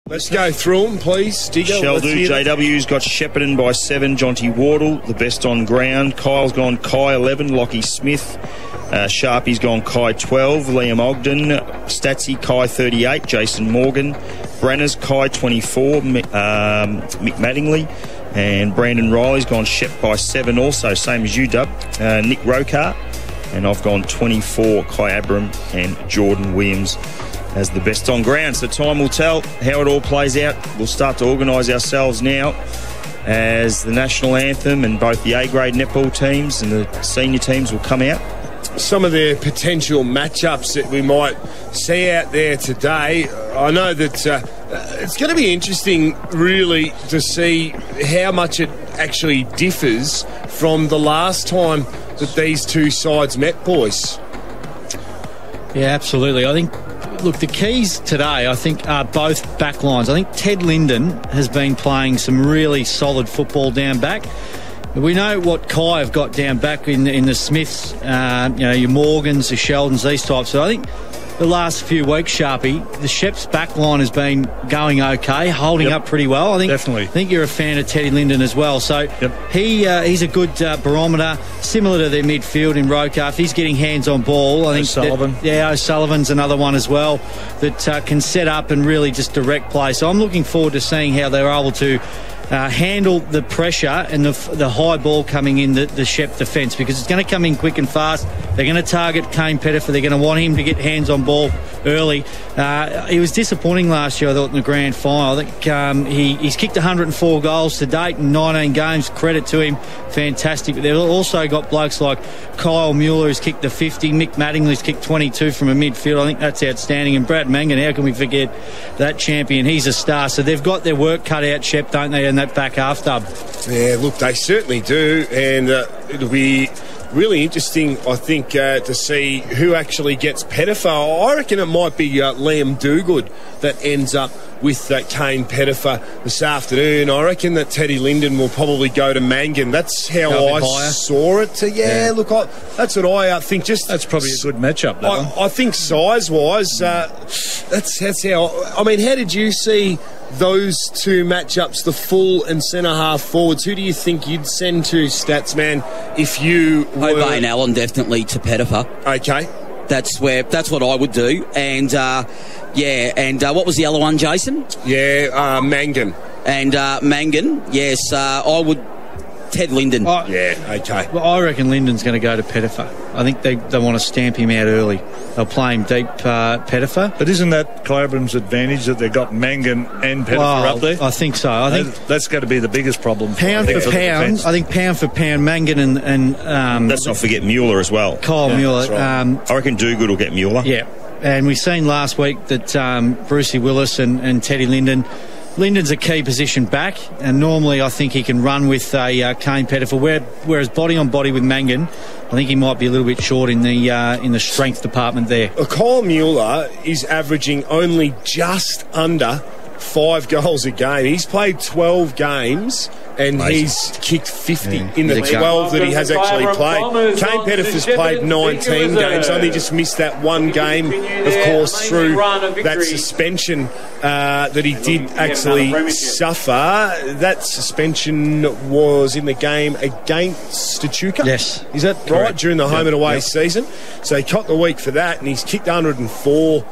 Let's go through them, please. Digger, Shall do. JW's got Shepparton by 7. Jonty Wardle, the best on ground. Kyle's gone Kai 11. Lockie Smith. Sharpie's gone Kai 12. Liam Ogden. Statsy Kai 38. Jason Morgan. Brenner's Kai 24. Mick Mattingly. And Brandon Riley's gone Shep by 7 also, same as you, Dub. Nick Rokar. And I've gone 24. Kyabram and Jordan Williams as the best on ground. So time will tell how it all plays out. We'll start to organise ourselves now as the national anthem and both the A-grade netball teams and the senior teams will come out. Some of the potential matchups that we might see out there today, I know that it's going to be interesting really to see how much it actually differs from the last time that these two sides met, boys. Yeah, absolutely. I think, look, the keys today, I think, are both back lines. I think Ted Linden has been playing some really solid football down back. We know what Kai have got down back in the Smiths, your Morgans, the Sheldons, these types. So I think the last few weeks, Sharpie, the Sheps back line has been going okay, holding up pretty well. I think definitely. I think you're a fan of Teddy Linden as well. So he's a good barometer, similar to their midfield in Rokar. If he's getting hands on ball, I think O'Sullivan. O'Sullivan's another one as well that can set up and really just direct play. So I'm looking forward to seeing how they're able to handle the pressure and the high ball coming in the Shep defence, because it's going to come in quick and fast. They're going to target Kane Pettifer. They're going to want him to get hands on ball early. He was disappointing last year, I thought, in the grand final. I think he's kicked 104 goals to date in 19 games. Credit to him. Fantastic. But they've also got blokes like Kyle Mueller, who's kicked the 50. Mick Mattingly's kicked 22 from a midfield. I think that's outstanding. And Brad Mangan, how can we forget that champion? He's a star. So they've got their work cut out, Shep, don't they, in that back half, Dub? Yeah, look, they certainly do. And it'll be really interesting, I think, to see who actually gets Pettifer. I reckon it might be Liam Dogood that ends up with Kane Pettifer this afternoon. I reckon that Teddy Linden will probably go to Mangan. That's how I saw it. Look, that's what I think. That's probably a good matchup, that one. I think size-wise, that's how... I mean, how did you see those two matchups, the full and centre-half forwards? Who do you think you'd send to, Statsman, if you were... Obey Allen definitely to Pettifer. Okay. That's what I would do. And, what was the other one, Jason? Yeah, Mangan. And Mangan, yes, I would... Ted Linden. Okay. Well, I reckon Linden's going to go to Pettifer. I think they want to stamp him out early. They'll play him deep, Pettifer. But isn't that Kyabram's advantage that they've got Mangan and Pettifer up there? I think so. I think that's going to be the biggest problem. Pound for pound, I think pound for pound, Mangan and let's not forget Mueller as well. Kyle Mueller. Right. I reckon Dogood will get Mueller. Yeah, and we've seen last week that Brucey Willis and Teddy Linden. Linden's a key position back, and normally I think he can run with Kane Pettifer, whereas body on body with Mangan, I think he might be a little bit short in the strength department there. Kyle Mueller is averaging only just under 5 goals a game. He's played 12 games and he's kicked 50 in the 12 that he has actually played. Kane Pettifer's played 19 games, only just missed that one game, of course, through that suspension that he did actually suffer. That suspension was in the game against Echuca. Yes. Is that right? During the home and away season. So he caught the week for that, and he's kicked 104,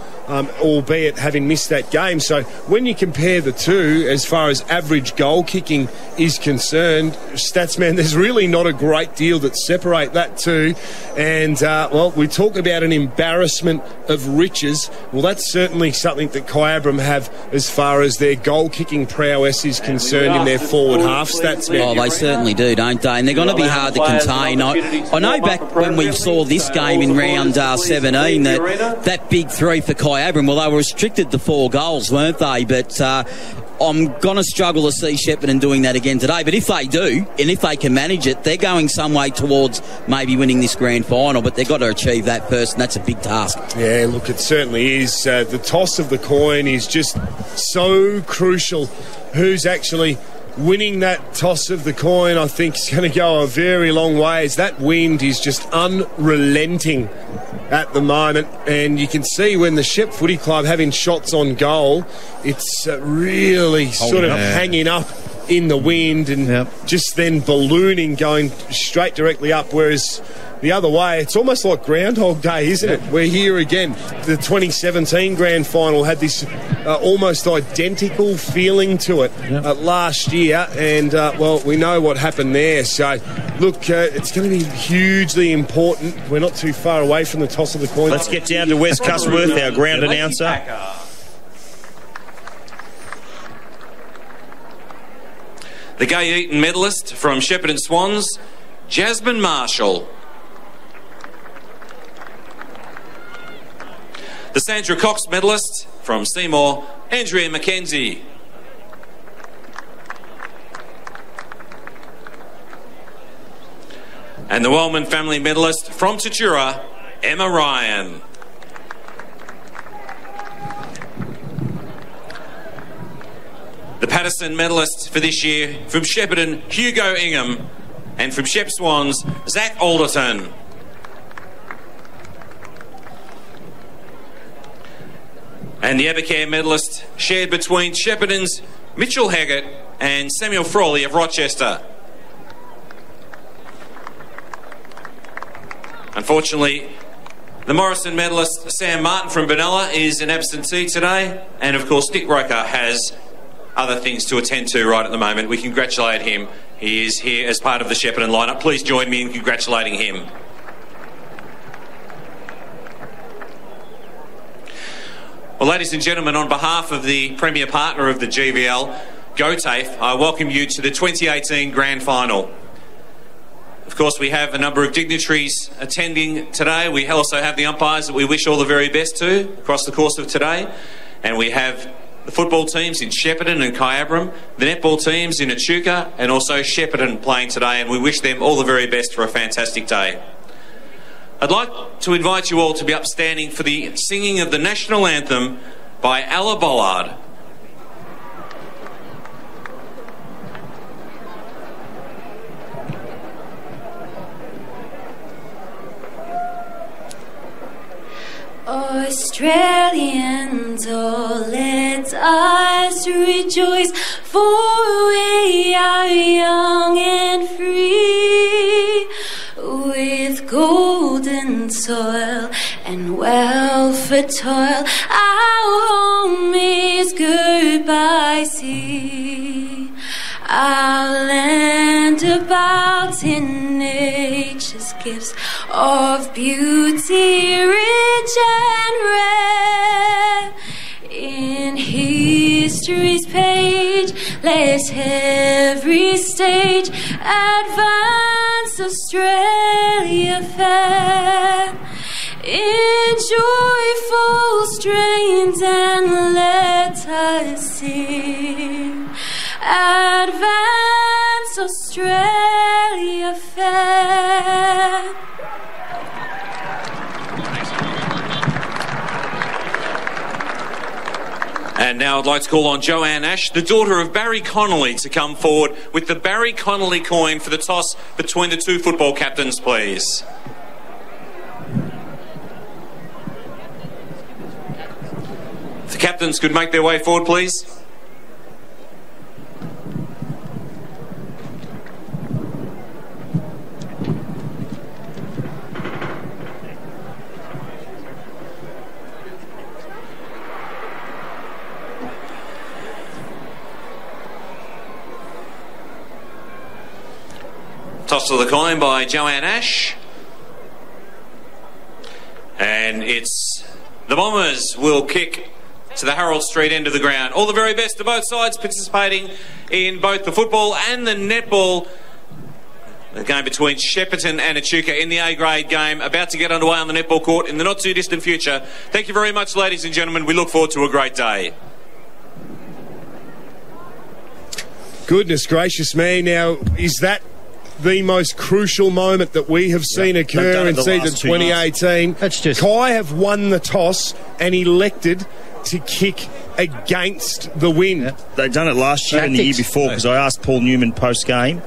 albeit having missed that game. So when you compare the two, as far as average goal kicking is concerned, Statsman, there's really not a great deal that separate that two. And, we talk about an embarrassment of riches. Well, that's certainly something that Kyabram have as far as their goal-kicking prowess is concerned in their forward half, Statsman. Oh, they certainly do, don't they? And they're going to be hard to contain. I know back when we saw this game in round 17, that big three for Kyabram, well, they were restricted to 4 goals, weren't they? But I'm going to struggle to see Shepparton doing that again today. But if they do, and if they can manage it, they're going some way towards maybe winning this grand final, but they've got to achieve that first, and that's a big task. Yeah, look, it certainly is. The toss of the coin is just so crucial. Who's actually winning that toss of the coin, I think, is going to go a very long way, as that wind is just unrelenting at the moment, and you can see when the Shep Footy Club having shots on goal, it's really sort of hanging up in the wind and just then ballooning, going straight directly up, whereas the other way, it's almost like Groundhog Day, isn't it? We're here again. The 2017 grand final had this almost identical feeling to it last year, and, well, we know what happened there. So, look, it's going to be hugely important. We're not too far away from the toss of the coin. Let's get down to Wes Cusworth, our ground announcer. The Gay Eaton medalist from Shepparton Swans, Jasmine Marshall. The Sandra Cox medalist from Seymour, Andrea McKenzie. And the Wellman family medalist from Tatura, Emma Ryan. The Patterson medalist for this year from Shepparton, Hugo Ingham, and from Shep Swans, Zach Alderton. And the Abacare medalist shared between Shepparton's Mitchell Haggett and Samuel Frawley of Rochester. Unfortunately, the Morrison medalist Sam Martin from Benalla is an absentee today, and of course Nick Roker has other things to attend to right at the moment. We congratulate him. He is here as part of the Shepparton lineup. Please join me in congratulating him. Well, ladies and gentlemen, on behalf of the premier partner of the GVL, GoTAFE, I welcome you to the 2018 Grand Final. Of course, we have a number of dignitaries attending today. We also have the umpires that we wish all the very best to across the course of today. And we have the football teams in Shepparton and Kyabram, the netball teams in Echuca, and also Shepparton playing today, and we wish them all the very best for a fantastic day. I'd like to invite you all to be upstanding for the singing of the national anthem by Ella Bollard. Australians, all let us rejoice, for we are young and free, with golden soil and wealth for toil. Our home is good by sea, our land about in nature's gifts of beauty, rich and rare. In history's page, let every stage advance Australia fair, in joyful strains, and let us sing, advance Australia fair. And now I'd like to call on Joanne Ash, the daughter of Barry Connolly, to come forward with the Barry Connolly coin for the toss between the two football captains, please. If the captains could make their way forward, please. Toss of the coin by Joanne Ash. And it's the Bombers will kick to the Harold Street end of the ground. All the very best to both sides participating in both the football and the netball. The game between Shepparton and Echuca in the A-grade game about to get underway on the netball court in the not too distant future. Thank you very much, ladies and gentlemen. We look forward to a great day. Goodness gracious me. Now, is that the most crucial moment that we have seen occur in season 2018? That's just... Kai have won the toss and elected to kick against the wind. They've done it last year and the year before, because I asked Paul Newman post-game,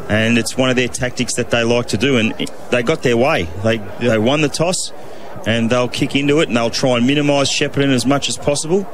and it's one of their tactics that they like to do, and they got their way. They won the toss, and they'll kick into it and they'll try and minimise Shepparton as much as possible.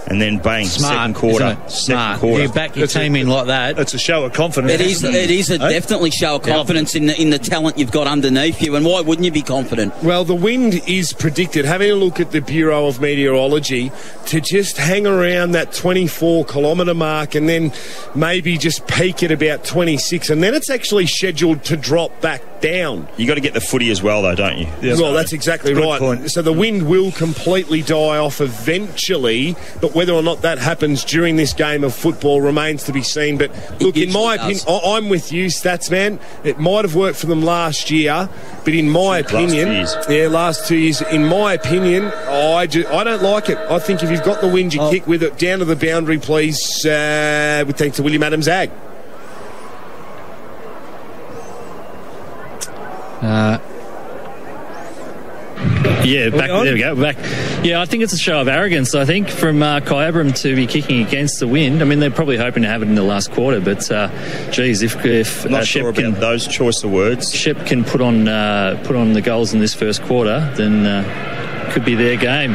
And then bang, Smart, second quarter. isn't it? Smart. Quarter. You back your team in like that. It's a show of confidence. It is a definitely show of confidence in the talent you've got underneath you, and why wouldn't you be confident? Well, the wind is predicted, having a look at the Bureau of Meteorology, to just hang around that 24-kilometre mark and then maybe just peak at about 26, and then it's actually scheduled to drop back down. You got to get the footy as well, though, don't you? Yes. Well, that's exactly right. Point. So the wind will completely die off eventually, but whether or not that happens during this game of football remains to be seen. But look, in my opinion, I'm with you, Stats Man. It might have worked for them last year, but in my opinion, last 2 years, in my opinion, I don't like it. I think if you've got the wind, you kick with it down to the boundary, please. With thanks to William Adams Ag. There we go. Back. Yeah, I think it's a show of arrogance, I think, from Kyabram to be kicking against the wind. I mean, they're probably hoping to have it in the last quarter, but geez, if I'm not sure about those choice of words. Shep can put on the goals in this first quarter, then could be their game.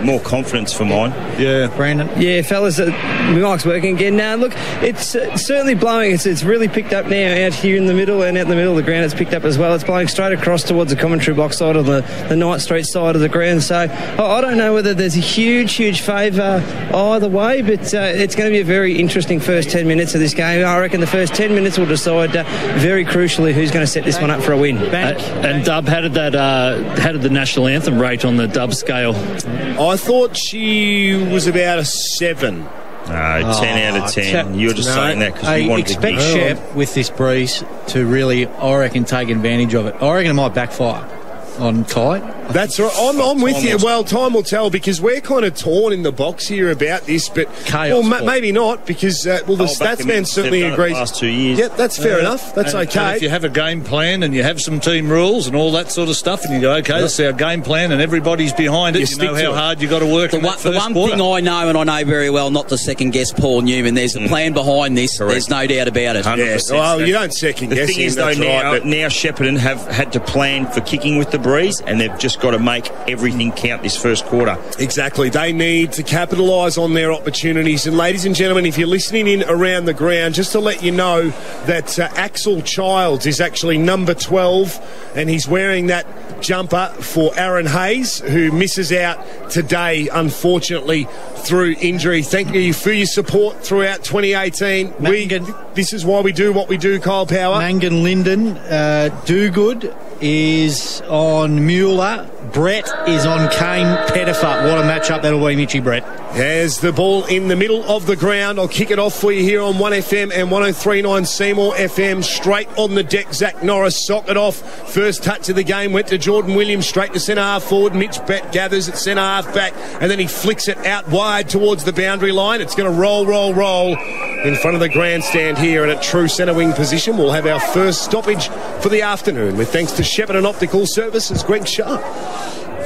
More confidence for mine. Yeah, Brandon. Yeah, fellas, Mike's working again. Now, look, it's certainly blowing. It's really picked up now out here in the middle, and out in the middle of the ground it's picked up as well. It's blowing straight across towards the commentary box side on the Knight Street side of the ground. So I don't know whether there's a huge favour either way, but it's going to be a very interesting first 10 minutes of this game. I reckon the first 10 minutes will decide very crucially who's going to set this one up for a win. And Dub, how did the national anthem rate on the Dub scale? I thought she was about a 7. No, 10 out of 10. You're just saying that because you wanted to expect Shep with this breeze to really, I reckon, take advantage of it. I reckon it might backfire on Kai. That's right. I'm with you. Well, time will tell, because we're kind of torn in the box here about this, but maybe not, because the Statsman certainly agrees. Last 2 years. Yeah, that's fair enough. That's okay. And if you have a game plan and you have some team rules and all that sort of stuff, and you go, okay, that's our game plan, and everybody's behind it, you know how hard you got to work. The one thing I know, and I know very well, not to second guess Paul Newman, there's a plan behind this. Correct. There's no doubt about it. 100%. Well, you don't second guess. The thing is, though, now Shepparton have had to plan for kicking with the breeze, and they've just got to make everything count this first quarter. Exactly. They need to capitalise on their opportunities. And ladies and gentlemen, if you're listening in around the ground, just to let you know that Axel Childs is actually number 12, and he's wearing that jumper for Aaron Hayes, who misses out today, unfortunately, through injury. Thank you for your support throughout 2018. This is why we do what we do, Kyle Power. Mangan Linden, Dogood is on Mueller. Brett is on Kane Pettifer. What a matchup that'll be, Mitchy Brett. There's the ball in the middle of the ground. I'll kick it off for you here on 1FM and 103.9 Seymour FM. Straight on the deck, Zach Norris sock it off. First touch of the game went to Jordan Williams, straight to centre half forward. Mitch Brett gathers at centre half back, and then he flicks it out wide towards the boundary line. It's going to roll in front of the grandstand here, and at true centre wing position we'll have our first stoppage for the afternoon, with thanks to Shepparton Optical Services. Greg Sharp.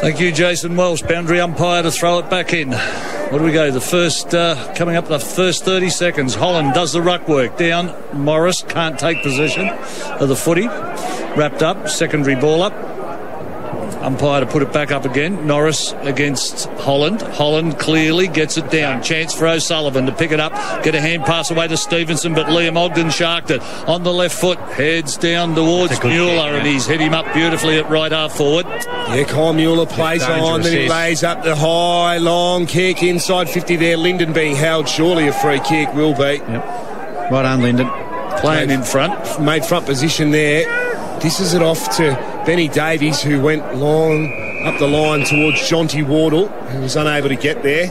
Thank you, Jason Welsh, boundary umpire, to throw it back in. What do we go? The first, coming up the first 30 seconds. Holland does the ruck work. Down, Morris can't take possession of the footy. Wrapped up, secondary ball up. Umpire to put it back up again. Norris against Holland. Holland clearly gets it down. Chance for O'Sullivan to pick it up. Get a hand pass away to Stevenson, but Liam Ogden sharked it. On the left foot, heads down towards Mueller, and he's hit him up beautifully at right half forward. Yeah, Kyle Mueller plays on, then he lays up the high, long kick inside 50 there. Linden being held. Surely a free kick will be. Yep. Right on, Linden. Playing in front. Made front position there. Disses it off to Benny Davies, who went long up the line towards Jonty Wardle, who was unable to get there.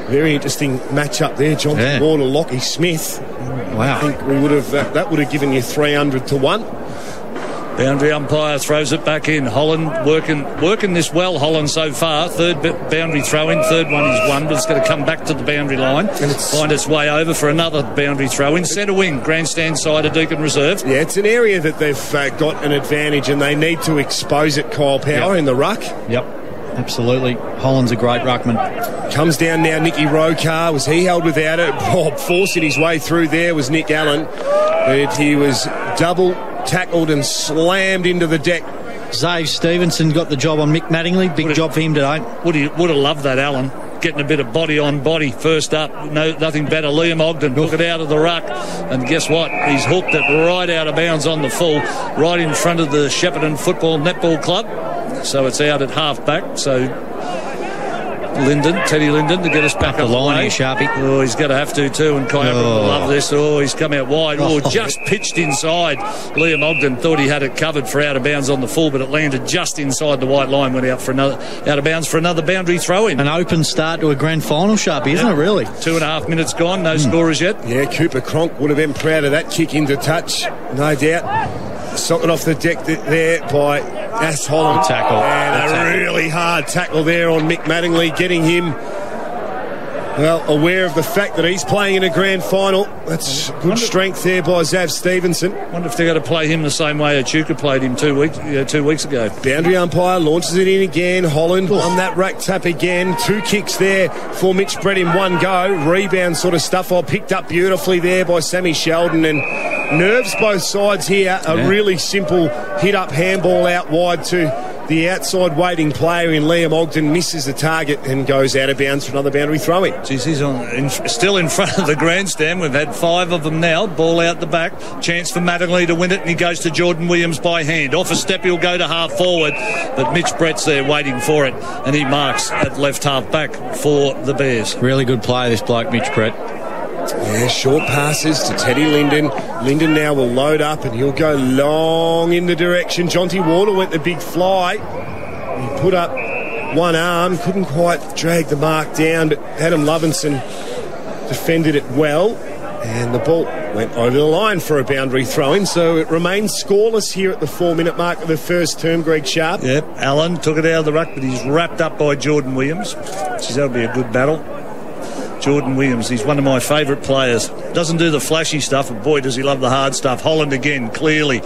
Very interesting match up there, Jonty Wardle, Lockie Smith. Wow. I think we would have that would have given you 300 to 1. Boundary umpire throws it back in. Holland working this well, Holland, so far. Third boundary throw in, third one is won, but it's going to come back to the boundary line and find its way over for another boundary throw in. Centre wing, grandstand side of Deakin Reserve. Yeah, it's an area that they've got an advantage, and they need to expose it, Kyle Power, in the ruck. Yep, absolutely. Holland's a great ruckman. Comes down now, Nicky Rokar. Was he held without it? Forcing his way through there was Nick Allen, but he was double tackled and slammed into the deck Zave Stevenson got the job on Mick Mattingly. Big job for him today. Would have loved that, Alan. Getting a bit of body on body first up. Nothing better. Liam Ogden took it out of the ruck, and guess what? He's hooked it right out of bounds on the full, right in front of the Shepparton Football Netball Club. So it's out at half back. So Teddy Linden to get us back up the line here, Sharpie. Oh, he's going to have to too, and Kyabram will love this. Oh, he's come out wide. Oh, just pitched inside. Liam Ogden thought he had it covered for out of bounds on the full, but it landed just inside the white line, went out of bounds for another boundary throw-in. An open start to a grand final, Sharpie, isn't it, really? 2.5 minutes gone, no scorers yet. Yeah, Cooper Cronk would have been proud of that kick into touch, no doubt. Socket off the deck there by Ash Holland. Tackle. And a really hard tackle there on Mick Mattingly, getting him, well, aware of the fact that he's playing in a grand final. That's good strength there by Zav Stevenson. Wonder if they're going to play him the same way Echuca played him 2 weeks ago. Boundary umpire launches it in again. Holland on that rack tap again. 2 kicks there for Mitch Brett in one go. Rebound sort of stuff all picked up beautifully there by Sammy Sheldon, and nerves both sides here. A really simple hit-up handball out wide to the outside waiting player in Liam Ogden, misses the target and goes out of bounds for another boundary throw-in. Jeez, he's still in front of the grandstand. We've had 5 of them now. Ball out the back. Chance for Mattingly to win it, and he goes to Jordan Williams by hand. Off a step, he'll go to half forward, but Mitch Brett's there waiting for it, and he marks at left half back for the Bears. Really good play, this bloke, Mitch Brett. Yeah, short passes to Teddy Linden. Linden now will load up and he'll go long in the direction. Jonty Wardle went the big fly. He put up one arm, couldn't quite drag the mark down, but Adam Lovinson defended it well, and the ball went over the line for a boundary throw-in, so it remains scoreless here at the 4-minute mark of the first term. Greg Sharp. Yep, Allen took it out of the ruck, but he's wrapped up by Jordan Williams. Geez, that'll be a good battle. Jordan Williams, he's one of my favourite players. Doesn't do the flashy stuff, but boy does he love the hard stuff. Holland again, clearly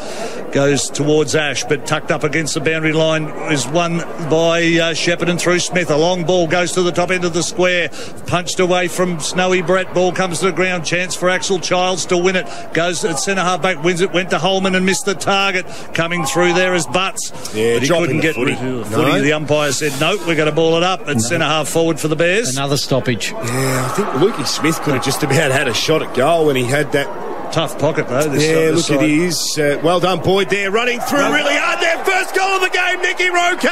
goes towards Ash, but tucked up against the boundary line is won by Shepparton through Smith. A long ball goes to the top end of the square, punched away from Snowy Brett. Ball comes to the ground, chance for Axel Childs to win it. Goes at centre half back, wins it, went to Holman and missed the target. Coming through there is Butts, yeah, but he couldn't get rid of the footy. No. The umpire said no, we're going to ball it up at centre half forward for the Bears. Another stoppage. Yeah, I think Lukey Smith could have just about had a shot at goal when he had that tough pocket though. Look at his well done Boyd there, running through really hard there. First goal of the game, Nicky Roker.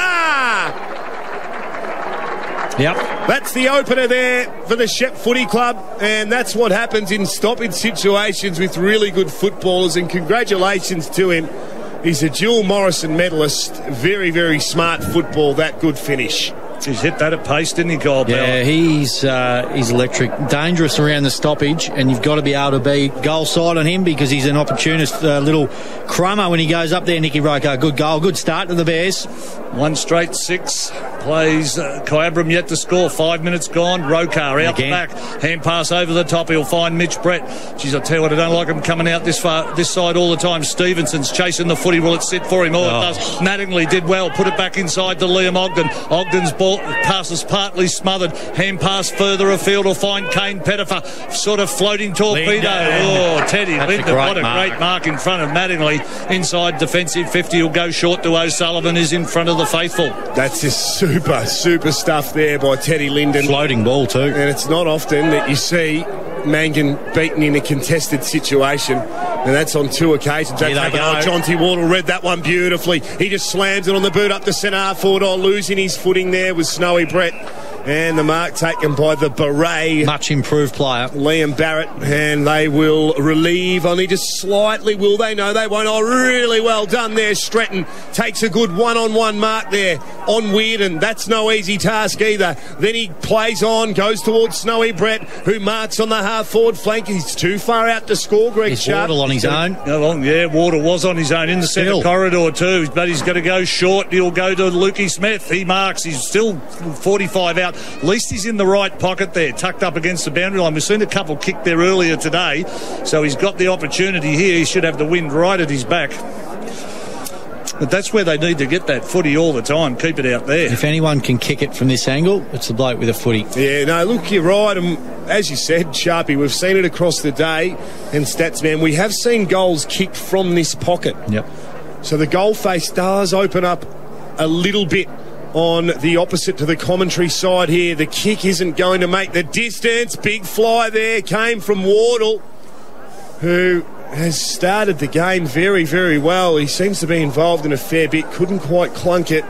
Yep, that's the opener there for the Shep Footy Club, and that's what happens in stoppage situations with really good footballers, and congratulations to him. He's a dual Morrison medalist. Very, very smart football, that good finish. He's hit that at pace, didn't he, Kyle? Yeah, he's electric. Dangerous around the stoppage, and you've got to be able to be goal side on him because he's an opportunist little crummer when he goes up there, Nicky Roker. Good goal, good start to the Bears. 1 straight 6. Plays Kyabram yet to score. 5 minutes gone. Rokar out the back. Hand pass over the top. He'll find Mitch Brett. Geez, I tell you what, I don't like him coming out this side all the time. Stevenson's chasing the footy. Will it sit for him? It does. Mattingly did well. Put it back inside to Liam Ogden. Ogden's ball passes partly smothered. Hand pass further afield. Will find Kane Pettifer. Sort of floating torpedo. Oh, Teddy Linden. What a great mark in front of Mattingly. Inside defensive 50. Will go short to O'Sullivan. Is in front of the faithful. That's just super stuff there by Teddy Linden. Floating ball too. And it's not often that you see Mangan beaten in a contested situation, and that's on 2 occasions. That's happened. Jonty Wardle read that one beautifully. He just slams it on the boot up the centre half forward. Losing his footing there was Snowy Brett. And the mark taken by the Beret. Much improved player. Liam Barrett. And they will relieve only just slightly, will they? No, they won't. Oh, really well done there. Stretton takes a good one-on-one mark there on Weirden. That's no easy task either. Then he plays on, goes towards Snowy Brett, who marks on the half-forward flank. He's too far out to score, Greg Sharp. Wardle on his own. Yeah, Wardle was on his own in the centre corridor too, but he's going to go short. He'll go to Lukey Smith. He marks. He's still 45 out. At least he's in the right pocket there, tucked up against the boundary line. We've seen a couple kick there earlier today, so he's got the opportunity here. He should have the wind right at his back. But that's where they need to get that footy all the time. Keep it out there. If anyone can kick it from this angle, it's the bloke with a footy. Yeah, no, look, you're right. And as you said, Sharpie, we've seen it across the day. And Statsman, we have seen goals kicked from this pocket. Yep. So the goal face does open up a little bit on the opposite to the commentary side here. The kick isn't going to make the distance. Big fly there came from Wardle, who has started the game very, very well. He seems to be involved in a fair bit. Couldn't quite clunk it.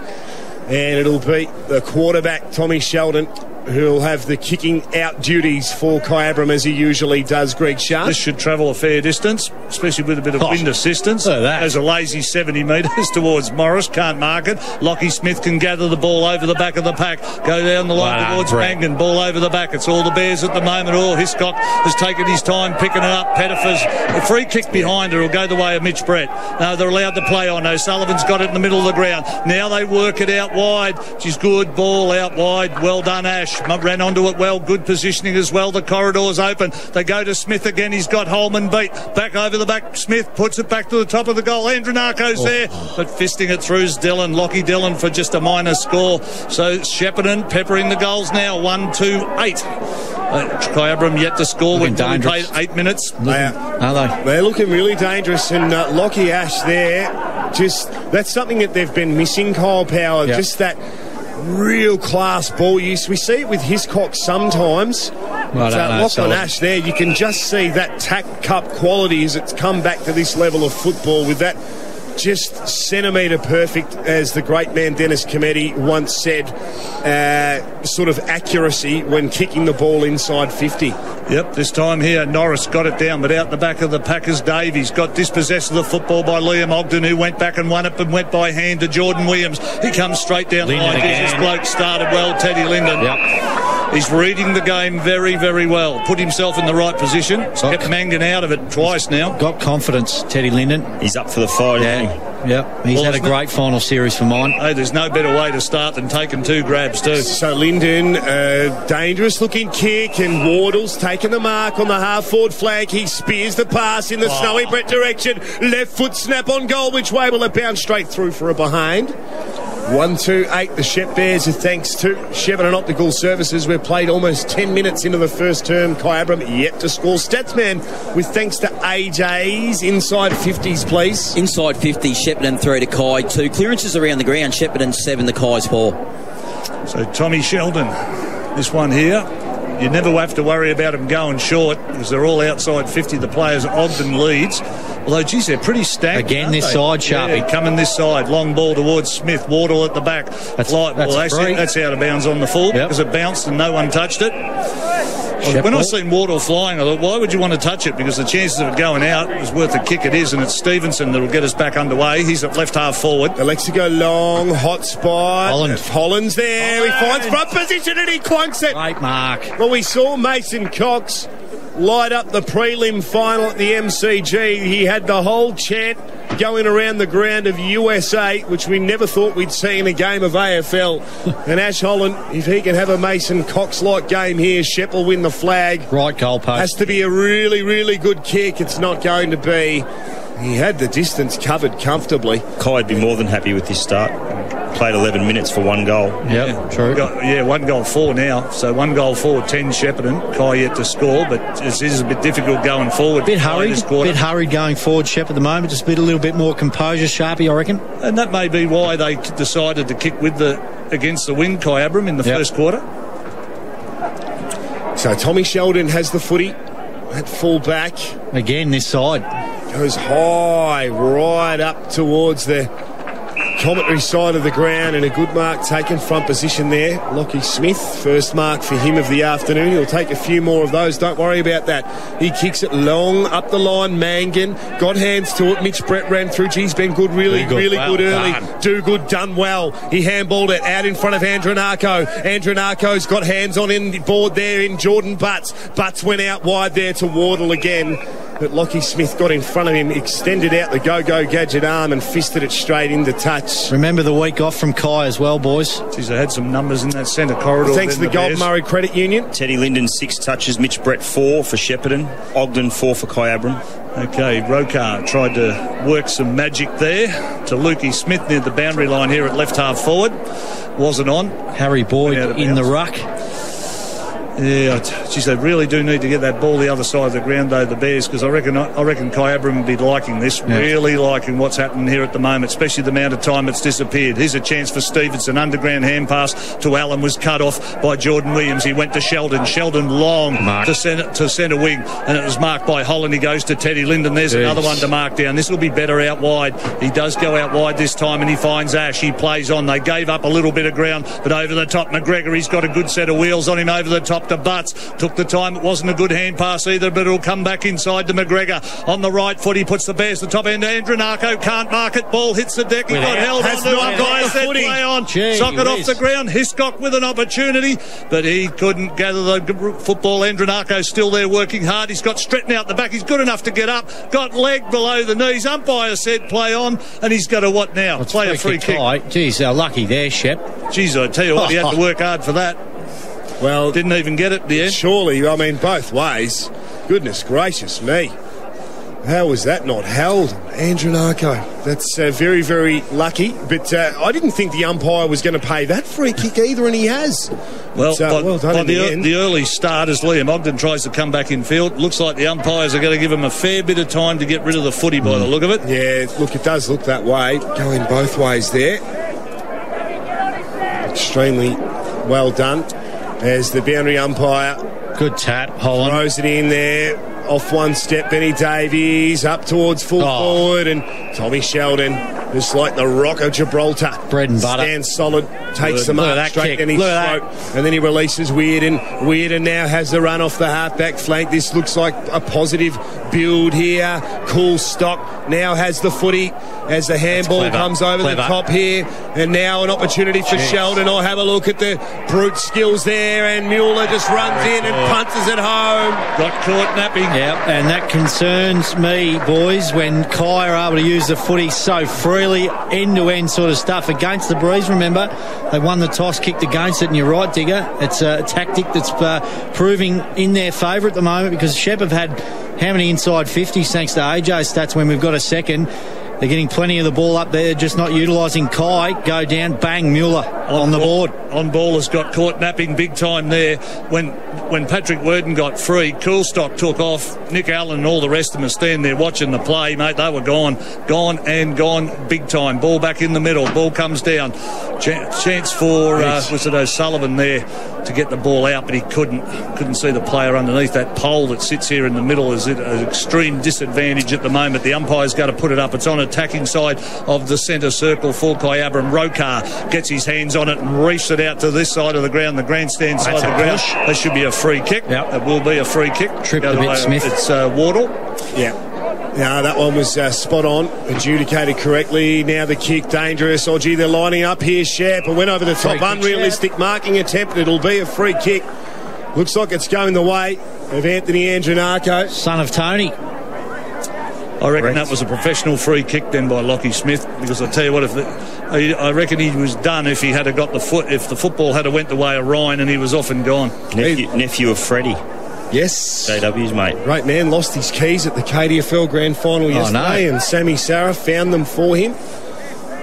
And it'll be the quarterback, Tommy Sheldon, who'll have the kicking out duties for Kyabram as he usually does, Greg Sharp. This should travel a fair distance, especially with a bit of wind assistance. There's a lazy 70 metres towards Morris, can't mark it. Lockie Smith can gather the ball over the back of the pack, go down the line towards Mangan, ball over the back. It's all the Bears at the moment. Hiscock has taken his time picking it up. Pettifer's a free kick behind her will go the way of Mitch Brett. No, they're allowed to play on. O'Sullivan's got it in the middle of the ground. Now they work it out wide. She's good, ball out wide. Well done, Ash. Ran onto it well, good positioning as well. The corridor's open. They go to Smith again. He's got Holman beat. Back over the back. Smith puts it back to the top of the goal. Andronarko's there, but fisting it through is Dillon. Lockie Dillon for just a minor score. So Shepparton peppering the goals now. 1-2-8. Kyabram yet to score. We've played 8 minutes. They're looking really dangerous, and Lockie Ash there, that's something that they've been missing, Kyle Power. Just that real class ball use. We see it with Hiscock sometimes. Lock on Ash there, you can just see that tack cup quality as it's come back to this level of football with that just centimetre perfect, as the great man Dennis Cometti once said, sort of accuracy when kicking the ball inside 50. Yep, this time here Norris got it down, but out the back of the Packers, Davies got dispossessed of the football by Liam Ogden, who went back and won it, but went by hand to Jordan Williams. He comes straight down the line. This bloke started well, Teddy Linden. He's reading the game very, very well. Put himself in the right position. Kept Mangan out of it twice now. Got confidence, Teddy Linden. He's up for the fight, isn't he? Yep, he's had a great final series for mine. Hey, there's no better way to start than taking 2 grabs too. So Linden, dangerous looking kick, and Wardle's taking the mark on the half-forward flank. He spears the pass in the Snowy Brett direction. Left foot snap on goal, which way will it bounce straight through for a behind. 1-2-8, the Shep Bears, thanks to Shepparton Optical Services. We've played almost 10 minutes into the first term. Kyabram yet to score. Statsman with thanks to AJ's inside 50s, please. Inside 50, Shepparton 3 to Kai 2. Clearances around the ground, Shepparton 7 to Kai's 4. So Tommy Sheldon, this one here, you never have to worry about them going short because they're all outside 50. The players Ogden leads. Although, geez, they're pretty stacked. Again, this side, Sharpie. Yeah, coming this side. Long ball towards Smith. Wardle at the back. That's out of bounds on the full because it bounced and no one touched it. When I seen Wardle flying, I thought, why would you want to touch it? Because the chances of it going out is worth the kick it is, and it's Stevenson that will get us back underway. He's at left half forward. Alexico long, hot spot. Holland's there. He finds front position and he clunks it. Great mark. Well, we saw Mason Cox light up the prelim final at the MCG. He had the whole chant going around the ground of USA, which we never thought we'd see in a game of AFL. And Ash Holland, if he can have a Mason Cox-like game here, Shep will win the flag. Right goalpost. Has to be a really, really good kick. It's not going to be. He had the distance covered comfortably. Kai'd be more than happy with this start. Played 11 minutes for 1 goal. Yep, true. 1 goal 4 now. So 1 goal 4, 10 Shepparton. Kai yet to score, but it is a bit difficult going forward. Bit hurried going forward, Shep, at the moment. Just a little bit more composure, Sharpie, I reckon. And that may be why they decided to kick against the wind, Kyabram, in the first quarter. So Tommy Sheldon has the footy at full back. Again, this side. Goes high, right up towards the commentary side of the ground, and a good mark taken front position there. Lockie Smith, first mark for him of the afternoon. He'll take a few more of those, don't worry about that. He kicks it long up the line. Mangan got hands to it. Mitch Brett ran through. He's been good, really good early. Do good, done well. He handballed it out in front of Andronarko. Andronarko's got hands on in the board there in Jordan Butts. Butts went out wide there to Wardle again. But Lockie Smith got in front of him, extended out the go-go gadget arm and fisted it straight into touch. Remember the week off from Kai as well, boys. Geez, they had some numbers in that centre corridor. Thanks to the Gold Murray Credit Union. Teddy Linden 6 touches, Mitch Brett 4 for Shepparton, Ogden 4 for Kyabram. Okay, Rokar tried to work some magic there to Lukey Smith near the boundary line here at left half forward. Wasn't on. Harry Boyd in the ruck. Yeah, geez, they really do need to get that ball the other side of the ground, though, the Bears, because I reckon Kyabram would be liking this, really liking what's happening here at the moment, especially the amount of time it's disappeared. Here's a chance for Stevenson. Underground hand pass to Allen was cut off by Jordan Williams. He went to Sheldon. Sheldon long to centre wing, and it was marked by Holland. He goes to Teddy Linden. There's another one to mark down. This will be better out wide. He does go out wide this time, and he finds Ash. He plays on. They gave up a little bit of ground, but over the top, McGregor, he's got a good set of wheels on him over the top to Butts. Took the time. It wasn't a good hand pass either, but it'll come back inside to McGregor. On the right foot, he puts the Bears the top end. Andronako can't mark it. Ball hits the deck. He got held on to umpire said play on. Sock it off the ground. Hiscock with an opportunity, but he couldn't gather the football. Andronako still there working hard. He's got Stretton out the back. He's good enough to get up. Got leg below the knees. Umpire said play on, and he's got to what now? Play a free kick. Geez, lucky there, Shep. Geez, I tell you what, he had to work hard for that. Well, didn't even get it at the end. Surely, I mean, both ways. Goodness gracious me. How was that not held? Andronako. That's very, very lucky. But I didn't think the umpire was going to pay that free kick either, and he has. Well, well done by in the end. The early start, as Liam Ogden tries to come back in field, looks like the umpires are going to give him a fair bit of time to get rid of the footy by the look of it. Yeah, look, it does look that way. Going both ways there. Extremely well done. As the boundary umpire, good tap, Holland throws it in there, off one step, Benny Davies up towards full forward, and Tommy Sheldon, just like the Rock of Gibraltar, bread and butter, stands solid, takes them up straight in his throat, and then he releases Weirden now has the run off the half-back flank. This looks like a positive build here. Cool Stock now has the footy as the handball comes over the top here, and now an opportunity for Sheldon. I'll have a look at the brute skills there, and Mueller just runs in and punts it home. Got caught napping. Yep, and that concerns me, boys, when Kai are able to use the footy so freely, end-to-end sort of stuff against the breeze. Remember, they won the toss, kicked against it, and you're right, Digger. It's a tactic that's proving in their favour at the moment, because Shep have had how many inside 50s thanks to AJ's stats when we've got a second. They're getting plenty of the ball up there, just not utilising Kai. Go down, bang, Mueller on the board. On ball has got caught napping big time there. When Patrick Worden got free, Coolstock took off. Nick Allen and all the rest of them are standing there watching the play, mate. They were gone big time. Ball back in the middle. Ball comes down. Chance for was it O'Sullivan there to get the ball out, but he couldn't see the player underneath. That pole that sits here in the middle is at an extreme disadvantage at the moment. The umpire's got to put it up. It's on attacking side of the centre circle for Kyabram. Rokar gets his hands on it and reefs it out to this side of the ground, the grandstand side of the ground. That should be a free kick. Yep. It will be a free kick. Tripped a bit, Smith. It's Wardle. Yeah. No, that one was spot on, adjudicated correctly. Now the kick, dangerous. Oh, gee, they're lining up here, Shep. It went over the top, unrealistic marking attempt. It'll be a free kick. Looks like it's going the way of Anthony Andronako. Son of Tony. I reckon that was a professional free kick then by Lockie Smith, because I tell you what, I reckon he was done if he had got the foot, if the football had went the way of Ryan and he was off and gone. Nephew of Freddie. Yes. JW's mate. Great man, lost his keys at the KDFL Grand Final yesterday, and Sammy Sarah found them for him.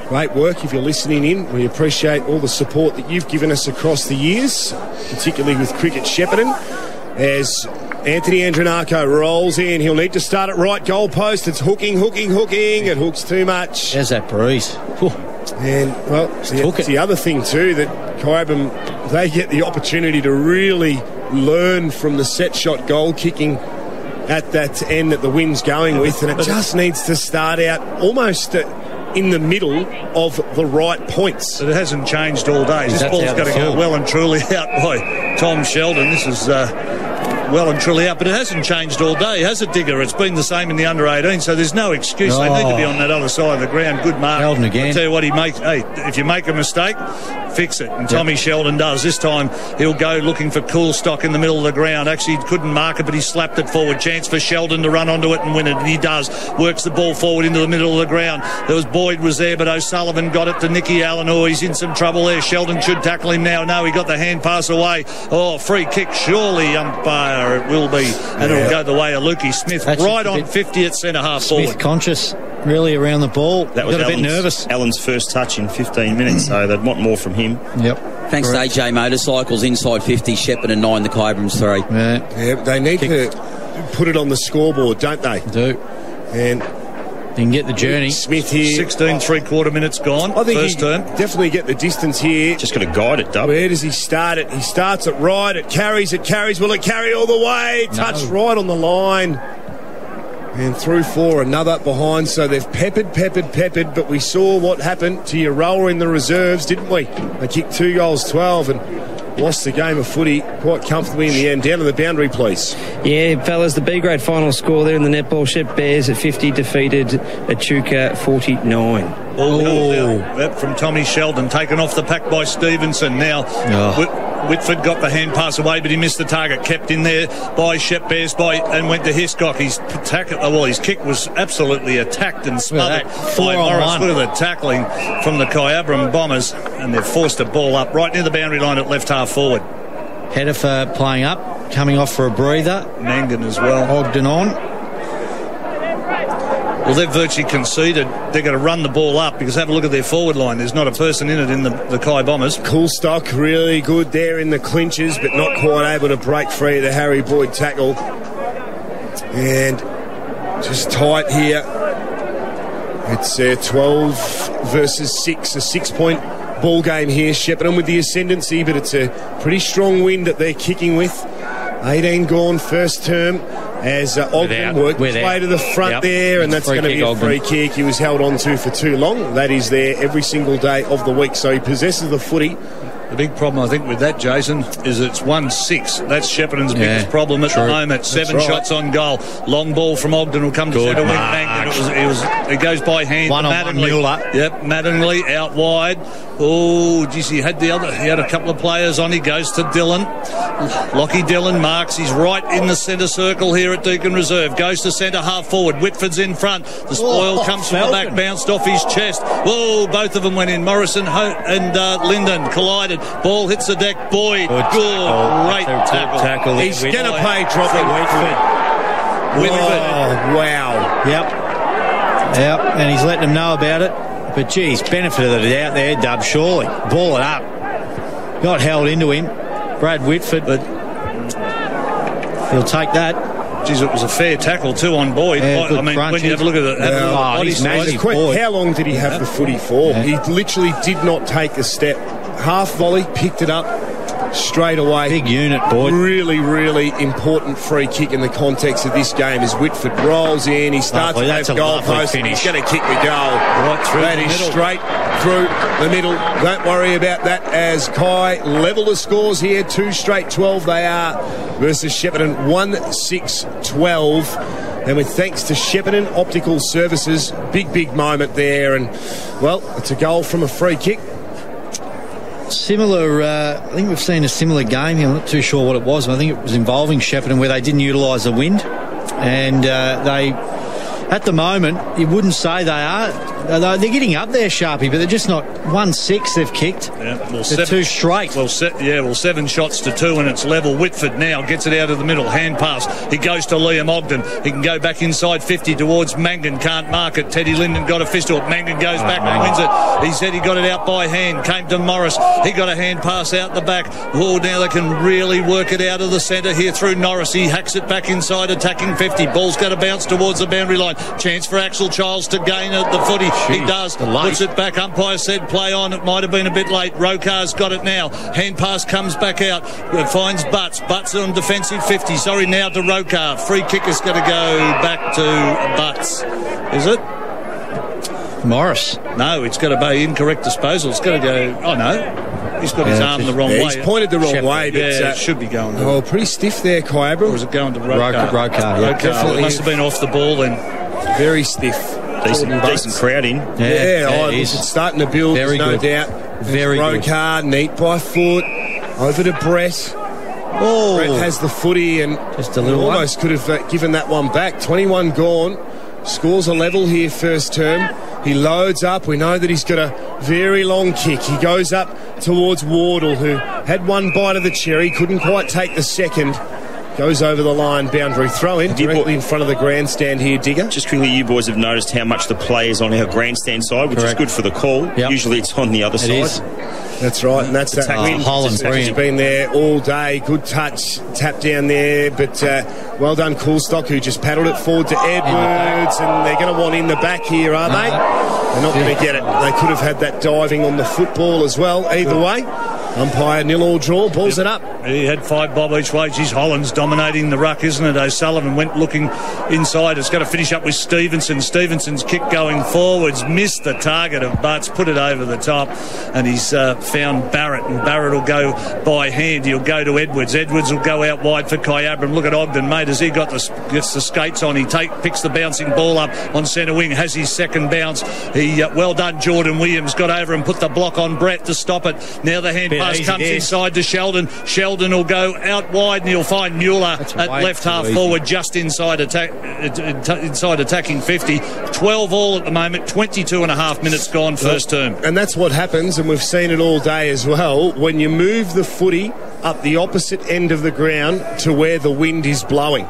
Great work if you're listening in. We appreciate all the support that you've given us across the years, particularly with Cricket Shepparton. As Anthony Andronako rolls in, he'll need to start at right goal post. It's hooking. It hooks too much. There's that breeze. And, well, it's the other thing too, that Kyabram, they get the opportunity to really learn from the set shot goal kicking at that end that the wind's going with, and it just needs to start out almost in the middle of the right points. But it hasn't changed all day. This ball's got to go well and truly out by Tom Sheldon. This is well and truly out, but it hasn't changed all day, has it, Digger? It's been the same in the under-18, so there's no excuse. They need to be on that other side of the ground. Good mark. Sheldon again. I tell you what, if you make a mistake, fix it, and Tommy Sheldon does. This time he'll go looking for Coolstock in the middle of the ground. Actually, he couldn't mark it, but he slapped it forward. Chance for Sheldon to run onto it and win it, and he does. Works the ball forward into the middle of the ground. Boyd was there, but O'Sullivan got it to Nicky Allen. Oh, he's in some trouble there. Sheldon should tackle him now. No, he got the hand pass away. Oh, free kick, surely, umpire. far. It will be, and it'll go the way of Lukey Smith. That's right on 50 at centre half Smith forward. conscious, really, around the ball. That was got a bit nervous. Allen's first touch in 15 minutes, so they'd want more from him. Yep. Thanks to AJ Motorcycles, inside 50, Shepparton 9, the Kyabram's 3. Yeah, they need to put it on the scoreboard, don't they? Do. And you can get the journey. Smith here. 16 3/4 minutes gone. I think first he term. definitely get the distance here. Just got to guide it, Dub. Where does he start it? He starts it right. It carries. Will it carry all the way? Touched right on the line. And through for another behind. So they've peppered. But we saw what happened to your rower in the reserves, didn't we? They kicked 2 goals 12 and lost the game of footy quite comfortably in the end. Down to the boundary, please. Yeah, fellas, the B-grade final score there in the netball. Shep Bears at 50 defeated Echuca 49. That from Tommy Sheldon, taken off the pack by Stevenson. Now Whitford got the hand pass away, but he missed the target. Kept in there by Shep Bears and went to Hiscock. His kick was absolutely attacked and smothered by Morris. Look at the tackling from the Kyabram Bombers, and they've forced a ball up right near the boundary line at left half forward. Header for playing up, coming off for a breather. Mangan as well. Ogden on. Well, they've virtually conceded. They're going to run the ball up because have a look at their forward line. There's not a person in it in the Kai Bombers. Cool stock, really good there in the clinches, but not quite able to break free of the Harry Boyd tackle. And just tight here. It's 12 versus 6, a 6-point ball game here. Shepparton with the ascendancy, but it's a pretty strong wind that they're kicking with. 18 gone first term as Ogden worked his way to the front there, and that's going to be a free kick. He was held on to for too long. That is there every single day of the week, so he possesses the footy. The big problem, I think, with that, Jason, is it's 1-6. That's Shepparton's biggest problem at the moment. 7 shots on goal. Long ball from Ogden will come to centre wing. It goes by hand. One-on-one Mueller. Yep, Mattingly out wide. Oh, geez, he had a couple of players on. He goes to Dillon. Lockie Dillon marks. He's right in the centre circle here at Deakin Reserve. Goes to centre half forward. Whitford's in front. The spoil comes from the back, bounced off his chest. Whoa, both of them went in. Morrison and Linden collided. Ball hits the deck. Boyd. Great tackle. He's going to pay dropping. Whitford. Oh, wow. Yep, and he's letting them know about it. But, geez, benefit of the doubt there, Dub, surely. Ball it up. Got held into him. Brad Whitford, but he'll take that. Geez, it was a fair tackle too on Boyd. I mean, when you have a look at it, how long did he have the footy for? He literally did not take a step. Half volley, picked it up straight away. Big unit, Boyd. Really, really important free kick in the context of this game as Whitford rolls in. He starts to have goal post and he's going to kick the goal. Right through that the is middle. Straight through the middle. Don't worry about that as Kai level the scores here. 2 straight 12 they are versus Shepparton 1-6-12. And with thanks to Shepparton Optical Services, big moment there. And, well, it's a goal from a free kick. Similar, I think we've seen a similar game here. I'm not too sure what it was. I think it was involving Shepparton where they didn't utilise the wind. And they, at the moment, you wouldn't say they are. They're getting up there, Sharpie, but they're just not. 1-6 they've kicked. Yeah, well, they're 2 straight. 7 shots to 2 and it's level. Whitford now gets it out of the middle. Hand pass. He goes to Liam Ogden. He can go back inside 50 towards Mangan. Can't mark it. Teddy Linden got a fist to it. Mangan goes back and wins it. He said he got it out by hand. Came to Morris. He got a hand pass out the back. Oh, now they can really work it out of the centre here through Norris. He hacks it back inside, attacking 50. Ball's going to bounce towards the boundary line. Chance for Axel Childs to gain at the footy. He does. Puts it back. Umpire said play on. It might have been a bit late. Rokar's got it now. Hand pass comes back out. It finds Butts. Butts on defensive 50. Sorry, now to Rokar. Free kick is going to go back to Butts. Is it? Morris. No, it's got to be incorrect disposal. It's got to go. Oh, no. He's got his arm the wrong way. He's pointed the wrong way. But, it should be going. Oh, pretty stiff there, Kyabram. Or was it going to Rokar? Rokar, yeah. Definitely. It must have been off the ball then. Very stiff. Decent crowd in. It's starting to build, very no good. doubt. Very Rokar, neat by foot, over to Brett. Oh, Brett has the footy and just a little almost could have given that one back. 21 gone. Scores a level here first term. He loads up. We know that he's got a very long kick. He goes up towards Wardle, who had one bite of the cherry, couldn't quite take the second. Goes over the line, boundary throw in, directly in front of the grandstand here, Digger. Just quickly, you boys have noticed how much the play is on our grandstand side, which is good for the call. Yep. Usually it's on the other side. That's right, and that's that wind. Holland's He's been there all day. Good touch, tap down there, but well done, Coolstock, who just paddled it forward to Edwards, and they're going to want in the back here, are they? They're not going to get it. They could have had that diving on the football as well. Either way, umpire 0-0 draw, balls it up. He had 5 bob each way. Geez, Holland's dominating the ruck, isn't it? O'Sullivan went looking inside. It's got to finish up with Stevenson. Stevenson's kick going forwards, missed the target of Butts, put it over the top, and he's found Barrett, and Barrett will go by hand. He'll go to Edwards. Edwards will go out wide for Kyabram. Look at Ogden, mate, as he gets the skates on. He picks the bouncing ball up on centre wing, has his second bounce. He well done, Jordan Williams, got over and put the block on Brett to stop it. Now the hand pass comes inside to Sheldon. Sheldon will go out wide, and he'll find Mueller at left half forward, just inside attacking 50. 12 all at the moment, 22 and a half minutes gone, first term. And that's what happens, and we've seen it all day as well, when you move the footy up the opposite end of the ground to where the wind is blowing.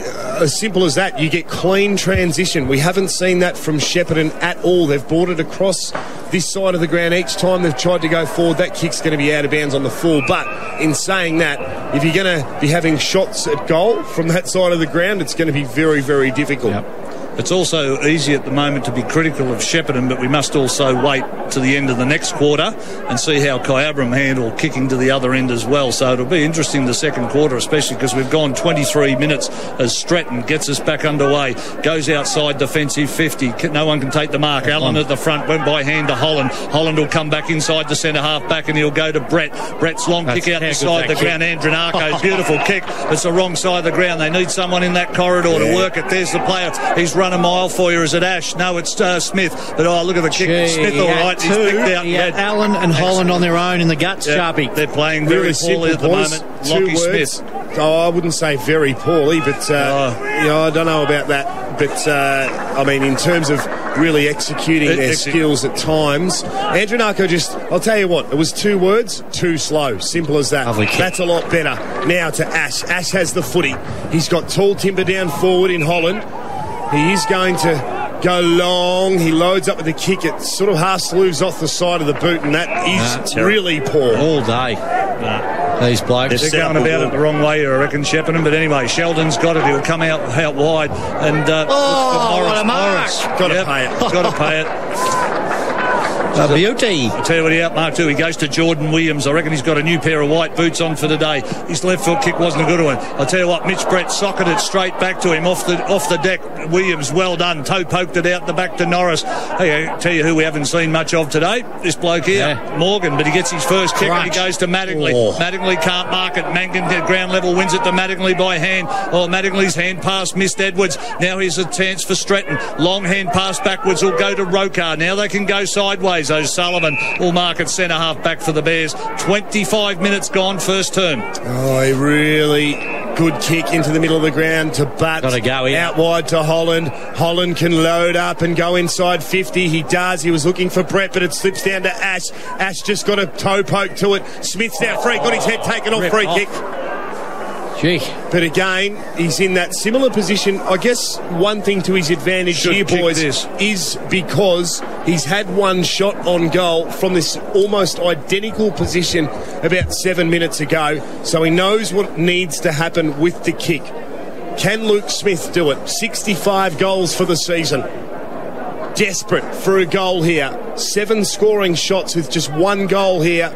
As simple as that, you get clean transition. We haven't seen that from Shepparton at all. They've brought it across this side of the ground each time they've tried to go forward. That kick's going to be out of bounds on the full. But in saying that, if you're going to be having shots at goal from that side of the ground, it's going to be very, very difficult. Yep. It's also easy at the moment to be critical of Shepparton, but we must also wait to the end of the next quarter and see how Kyabram handle kicking to the other end as well. So it'll be interesting the second quarter, especially because we've gone 23 minutes as Stratton gets us back underway. Goes outside defensive 50. No one can take the mark. Allen at the front went by hand to Holland. Holland will come back inside the centre half back, and he'll go to Brett. Brett's long kick out the side of the ground. Andronarco, beautiful kick. It's the wrong side of the ground. They need someone in that corridor to work it. There's the player. He's run a mile for you. Is it Ash? No, it's Smith. But look at the kick. Smith all right. He's picked out. Allen and Holland on their own in the guts, Sharpie. They're playing very poorly at the moment. Lockie Smith. I wouldn't say very poorly, but I don't know about that. But I mean, in terms of really executing their skills at times, Andronarco I'll tell you what, it was 2 words: too slow. Simple as that. That's a lot better. Now to Ash. Ash has the footy. He's got tall timber down forward in Holland. He is going to go long. He loads up with the kick. It sort of half slews off the side of the boot, and that is really poor. All day. These blokes. They're going about it the wrong way, I reckon, Shepparton. But anyway, Sheldon's got it. He'll come out wide. And what a mark. Got to pay it. Got to pay it. A beauty. I'll tell you what he outmarked too. He goes to Jordan Williams. I reckon he's got a new pair of white boots on for the day. His left foot kick wasn't a good one. I'll tell you what, Mitch Brett socketed straight back to him off the deck. Williams, well done. Toe poked it out the back to Norris. Hey, I'll tell you who we haven't seen much of today. This bloke here, Morgan, but he gets his first kick and he goes to Mattingly. Mattingly can't mark it. Mangan at ground level wins it to Mattingly by hand. Mattingly's hand pass missed Edwards. Now here's a chance for Stratton. Long hand pass backwards will go to Rokar. Now they can go sideways. O'Sullivan will mark it centre half back for the Bears. 25 minutes gone, first term. A really good kick into the middle of the ground to Butt. Got to go in. Out wide to Holland. Holland can load up and go inside 50. He does. He was looking for Brett, but it slips down to Ash. Ash just got a toe poke to it. Smith's now free. Got his head taken off. Free kick. Gee. But again, he's in that similar position. I guess one thing to his advantage here, boys, is because he's had one shot on goal from this almost identical position about 7 minutes ago. So he knows what needs to happen with the kick. Can Luke Smith do it? 65 goals for the season. Desperate for a goal here. 7 scoring shots with just 1 goal here.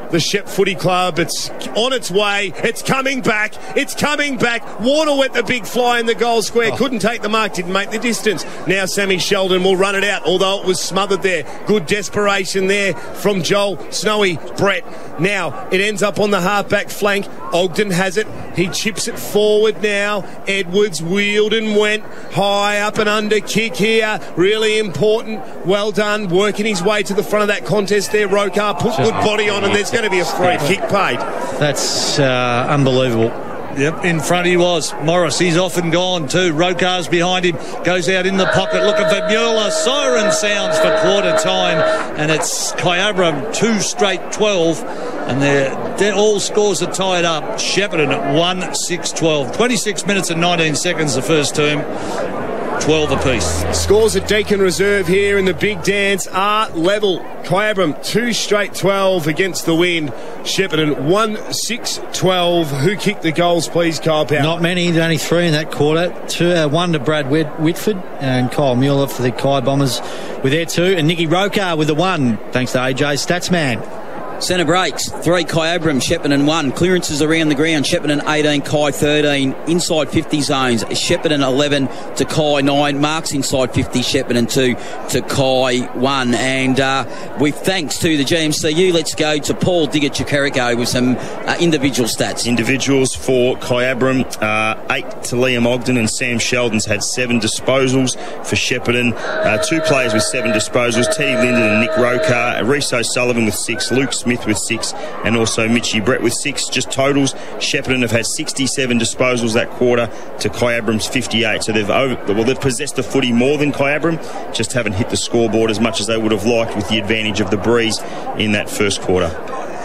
The Shep Footy Club, it's on its way. It's coming back. It's coming back. Water went the big fly in the goal square. Couldn't take the mark, didn't make the distance. Now Sammy Sheldon will run it out, although it was smothered there. Good desperation there from Joel. Snowy, Brett. Now it ends up on the half-back flank. Ogden has it. He chips it forward now. Edwards wheeled and went high up and under kick here. Really important. Well done. Working his way to the front of that contest there. Rokar put good body on, and there's going to be a free kick paid. That's unbelievable. Yep, in front he was. Morris, he's off and gone too. Rokar's behind him, goes out in the pocket looking for Mueller. Siren sounds for quarter time, and it's Kyabram 2 straight 12. And they're all scores are tied up. Shepparton at 1-6-12. 26 minutes and 19 seconds the first term. 12 apiece. Scores at Deakin Reserve here in the big dance are level. Kyabram 2 straight 12 against the wind. Shepparton 1-6-12. Who kicked the goals, please, Kyle Powell? Not many, only 3 in that quarter. 1 to Brad Whitford and Kyle Mueller for the Kai Bombers with their 2, and Nicky Rokar with the 1, thanks to AJ Statsman. Centre breaks, 3 Kyabram, Shepparton 1. Clearances around the ground, Shepparton 18, Kai 13. Inside 50 zones, Shepparton 11 to Kai 9. Marks inside 50, Shepparton 2 to Kai 1. And with thanks to the GMCU, let's go to Paul Digger-Chikerico with some individual stats. Individuals for Kyabram, 8 to Liam Ogden, and Sam Sheldon's had 7 disposals for Shepparton. 2 players with 7 disposals, Teddy Linden and Nick Rokar. Reece O'Sullivan with 6, Luke Smith with 6, and also Mitchie Brett with 6. Just totals, Shepparton have had 67 disposals that quarter to Kyabram's 58. So they've possessed the footy more than Kyabram, just haven't hit the scoreboard as much as they would have liked with the advantage of the breeze in that first quarter.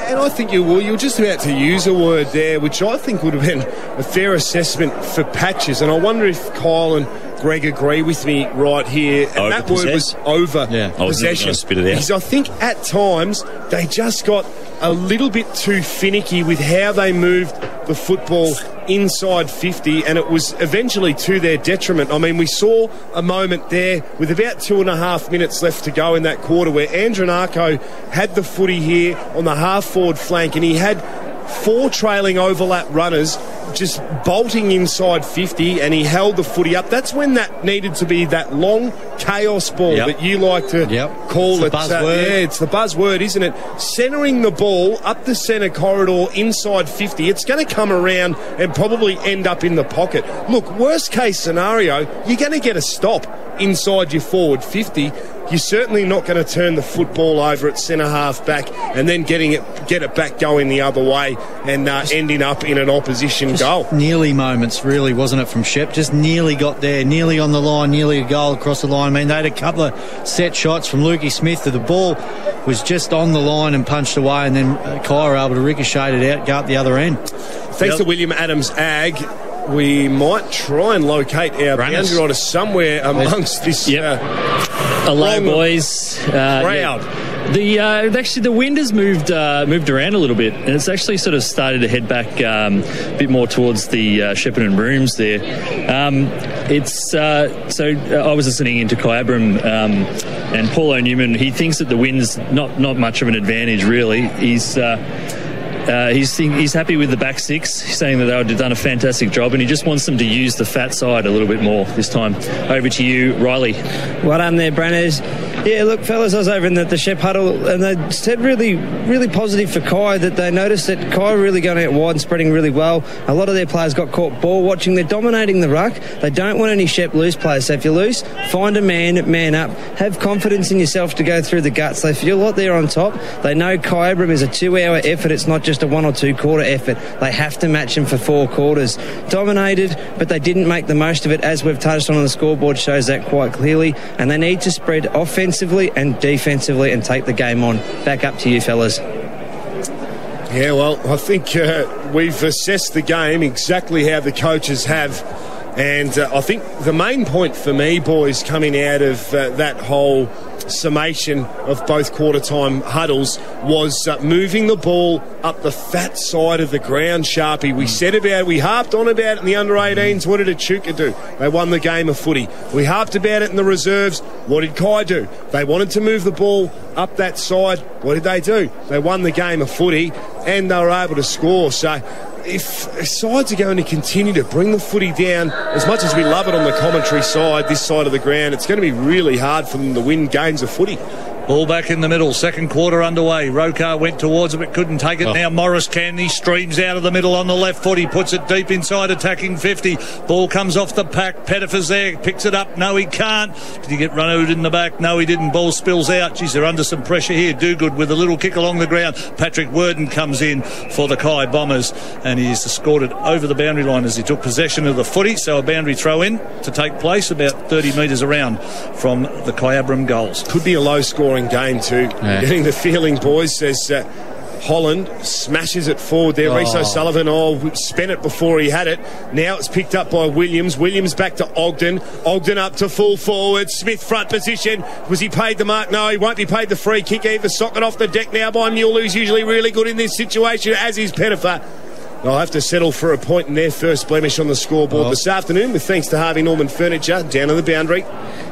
And I think you were just about to use a word there, which I think would have been a fair assessment for Patches. And I wonder if Kyle and Greg agree with me right here. And that word was over possession. I was spit it out. Because I think at times they just got a little bit too finicky with how they moved the football inside 50, and it was eventually to their detriment. I mean, we saw a moment there with about 2.5 minutes left to go in that quarter where Andronako had the footy here on the half-forward flank, and he had 4 trailing overlap runners just bolting inside 50, and he held the footy up. That's when that needed to be that long chaos ball that you like to call it. It's the buzzword, isn't it? Centering the ball up the centre corridor inside 50. It's going to come around and probably end up in the pocket. Look, worst case scenario, you're going to get a stop inside your forward 50. You're certainly not going to turn the football over at centre half back and then get it back going the other way and ending up in an opposition goal. Nearly moments, really, wasn't it, from Shep? Just nearly got there, nearly on the line, nearly a goal across the line. I mean, they had a couple of set shots from Lukey Smith. The ball was just on the line and punched away, and then Kai were able to ricochet it out, go up the other end. Thanks to William Adams Ag. We might try and locate our boundary rider somewhere amongst this. Hello, boys. Crowd. Actually, the wind has moved around a little bit, and it's actually sort of started to head back a bit more towards the Shepparton rooms there. So I was listening into Kyabram and Paul O'Newman. He thinks that the wind's not much of an advantage, really. He's happy with the back 6. He's saying that they've done a fantastic job, and he just wants them to use the fat side a little bit more this time. Over to you, Riley. Well done there, Branners. Yeah, look, fellas, I was over in the Shep huddle, and they said really, really positive for Kai, that they noticed that Kai really going out wide and spreading really well. A lot of their players got caught ball watching. They're dominating the ruck. They don't want any Shep loose players. So if you lose, find a man up. Have confidence in yourself to go through the guts. They feel like they're on top. They know Kyabram is a 2-hour effort. It's not just a 1 or 2 quarter effort. They have to match them for 4 quarters. Dominated, but they didn't make the most of it, as we've touched on the scoreboard shows that quite clearly, and they need to spread offensively and defensively and take the game on. Back up to you, fellas. Yeah, well, I think we've assessed the game exactly how the coaches have, and I think the main point for me, boys, coming out of that whole summation of both quarter-time huddles was moving the ball up the fat side of the ground, Sharpie. We harped on about it in the under-18s. What did Echuca do? They won the game of footy. We harped about it in the reserves. What did Kai do? They wanted to move the ball up that side. What did they do? They won the game of footy, and they were able to score. So if sides are going to continue to bring the footy down, as much as we love it on the commentary side, this side of the ground, it's going to be really hard for them to win games of footy. Ball back in the middle, second quarter underway. Rokar went towards it but couldn't take it. Now Morris can. He streams out of the middle on the left foot. He puts it deep inside, attacking 50. Ball comes off the pack. Pettifer's there, picks it up. No, he can't. Did he get run out in the back? No, he didn't. Ball spills out. Geez, they're under some pressure here. Dogood with a little kick along the ground. Patrick Worden comes in for the Kai Bombers, and he's scored it over the boundary line as he took possession of the footy. So a boundary throw in to take place about 30 metres around from the Kyabram goals. Could be a low scoring game too. Getting the feeling, boys, there's Holland smashes it forward there. Reece O'Sullivan spent it before he had it. Now it's picked up by Williams. Williams back to Ogden. Ogden up to full forward. Smith front position. Was he paid the mark? No, he won't be paid the free kick either. Socket off the deck now by Mule, who's usually really good in this situation, as is Pettifer. They'll have to settle for a point in their first blemish on the scoreboard this afternoon, with thanks to Harvey Norman Furniture down on the boundary.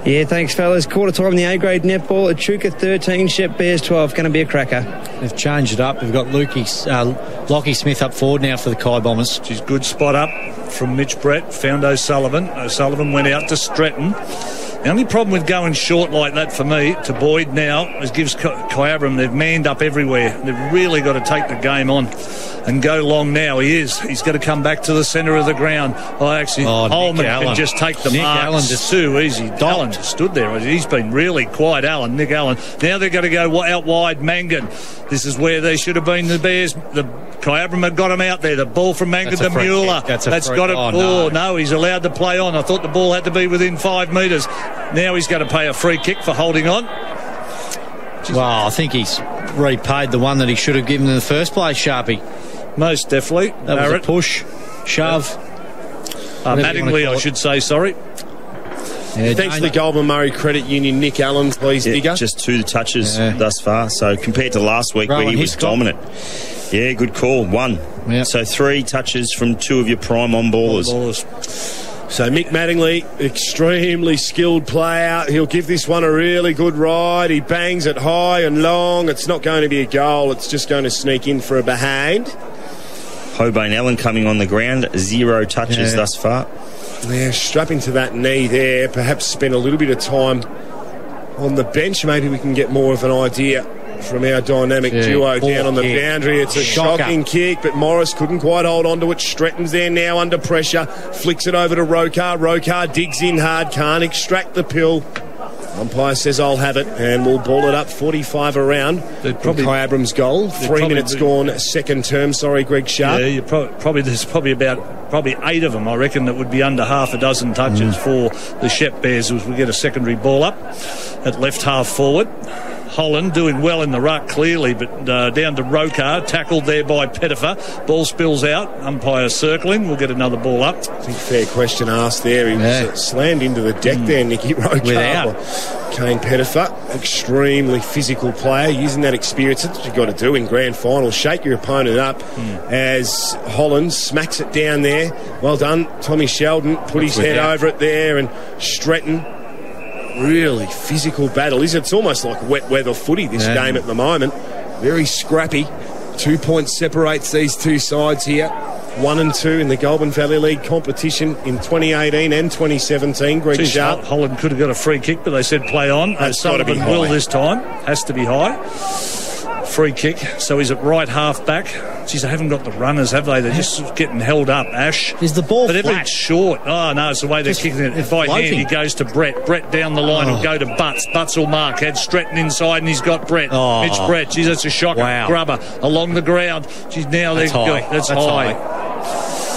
Yeah, thanks, fellas. Quarter time in the A-grade netball. Echuca 13, Shep Bears 12. Going to be a cracker. They've changed it up. They've got Lockie Smith up forward now for the Kai Bombers. She's good spot up from Mitch Brett. Found O'Sullivan. O'Sullivan went out to Stratton. The only problem with going short like that for me to Boyd now is gives Kyabram, they've manned up everywhere. They've really got to take the game on and go long now. He's got to come back to the centre of the ground. Holman can just take the mark. Allen just too easy. Allen just stood there. He's been really quiet, Nick Allen. Now they're going to go out wide, Mangan. This is where they should have been, the Bears. The Kyabram had got him out there. The ball from Mangan to Mueller. That's got it. No, he's allowed to play on. I thought the ball had to be within 5 metres. Now he's going to pay a free kick for holding on. Well, I think he's repaid the one that he should have given in the first place, Sharpie. Most definitely. That was a push, shove. Mattingly, I should say, sorry. Yeah, thanks to the Goulburn Murray Credit Union, Nick Allen, please, Digger. Just 2 touches thus far. So compared to last week where he was dominant. Yeah, good call. 1. Yep. So 3 touches from 2 of your prime on-ballers. So Mick Mattingly, extremely skilled player. He'll give this one a really good ride. He bangs it high and long. It's not going to be a goal. It's just going to sneak in for a behind. Hobain Allen coming on the ground. 0 touches thus far. Yeah, strapping to that knee there. Perhaps spend a little bit of time on the bench. Maybe we can get more of an idea from our dynamic duo down on the boundary. It's a shocking kick, but Morris couldn't quite hold on to it. Stratton's there now under pressure. Flicks it over to Rokar. Rokar digs in hard. Can't extract the pill. Umpire says I'll have it, and we'll ball it up 45 around. Kyabram's goal. 3 minutes gone, second term. Sorry, Greg Sharp. Yeah, there's probably 8 of them, I reckon, that would be under half a dozen touches for the Shep Bears as we get a secondary ball up at left half forward. Holland doing well in the ruck, clearly, but down to Rokar, tackled there by Pettifer. Ball spills out, umpire circling. We'll get another ball up. I think fair question asked there. He was slammed into the deck there, Nicky Rokar. Kane Pettifer, extremely physical player, using that experience. That's what you've got to do in grand final. Shake your opponent up as Holland smacks it down there. Well done, Tommy Sheldon. Put his head over it there, and Stratton. Really physical battle. It's almost like wet weather footy, this game at the moment. Very scrappy. 2 points separates these two sides here. 1 and 2 in the Goulburn Valley League competition in 2018 and 2017. Greg Sharp. Holland could have got a free kick, but they said play on. Sullivan will this time. Has to be high. Free kick. So he's at right half back. Geez, they haven't got the runners, have they? They're just getting held up, Ash. Is the ball flat? But short. Oh, no, it's the way they're kicking it. By hand, he goes to Brett. Brett down the line will go to Butts. Butts will mark. Had Stratton inside, and he's got Brett. Mitch Brett. Geez, that's a shocker. Wow. Grubber along the ground. Geez, now that's high. That's high.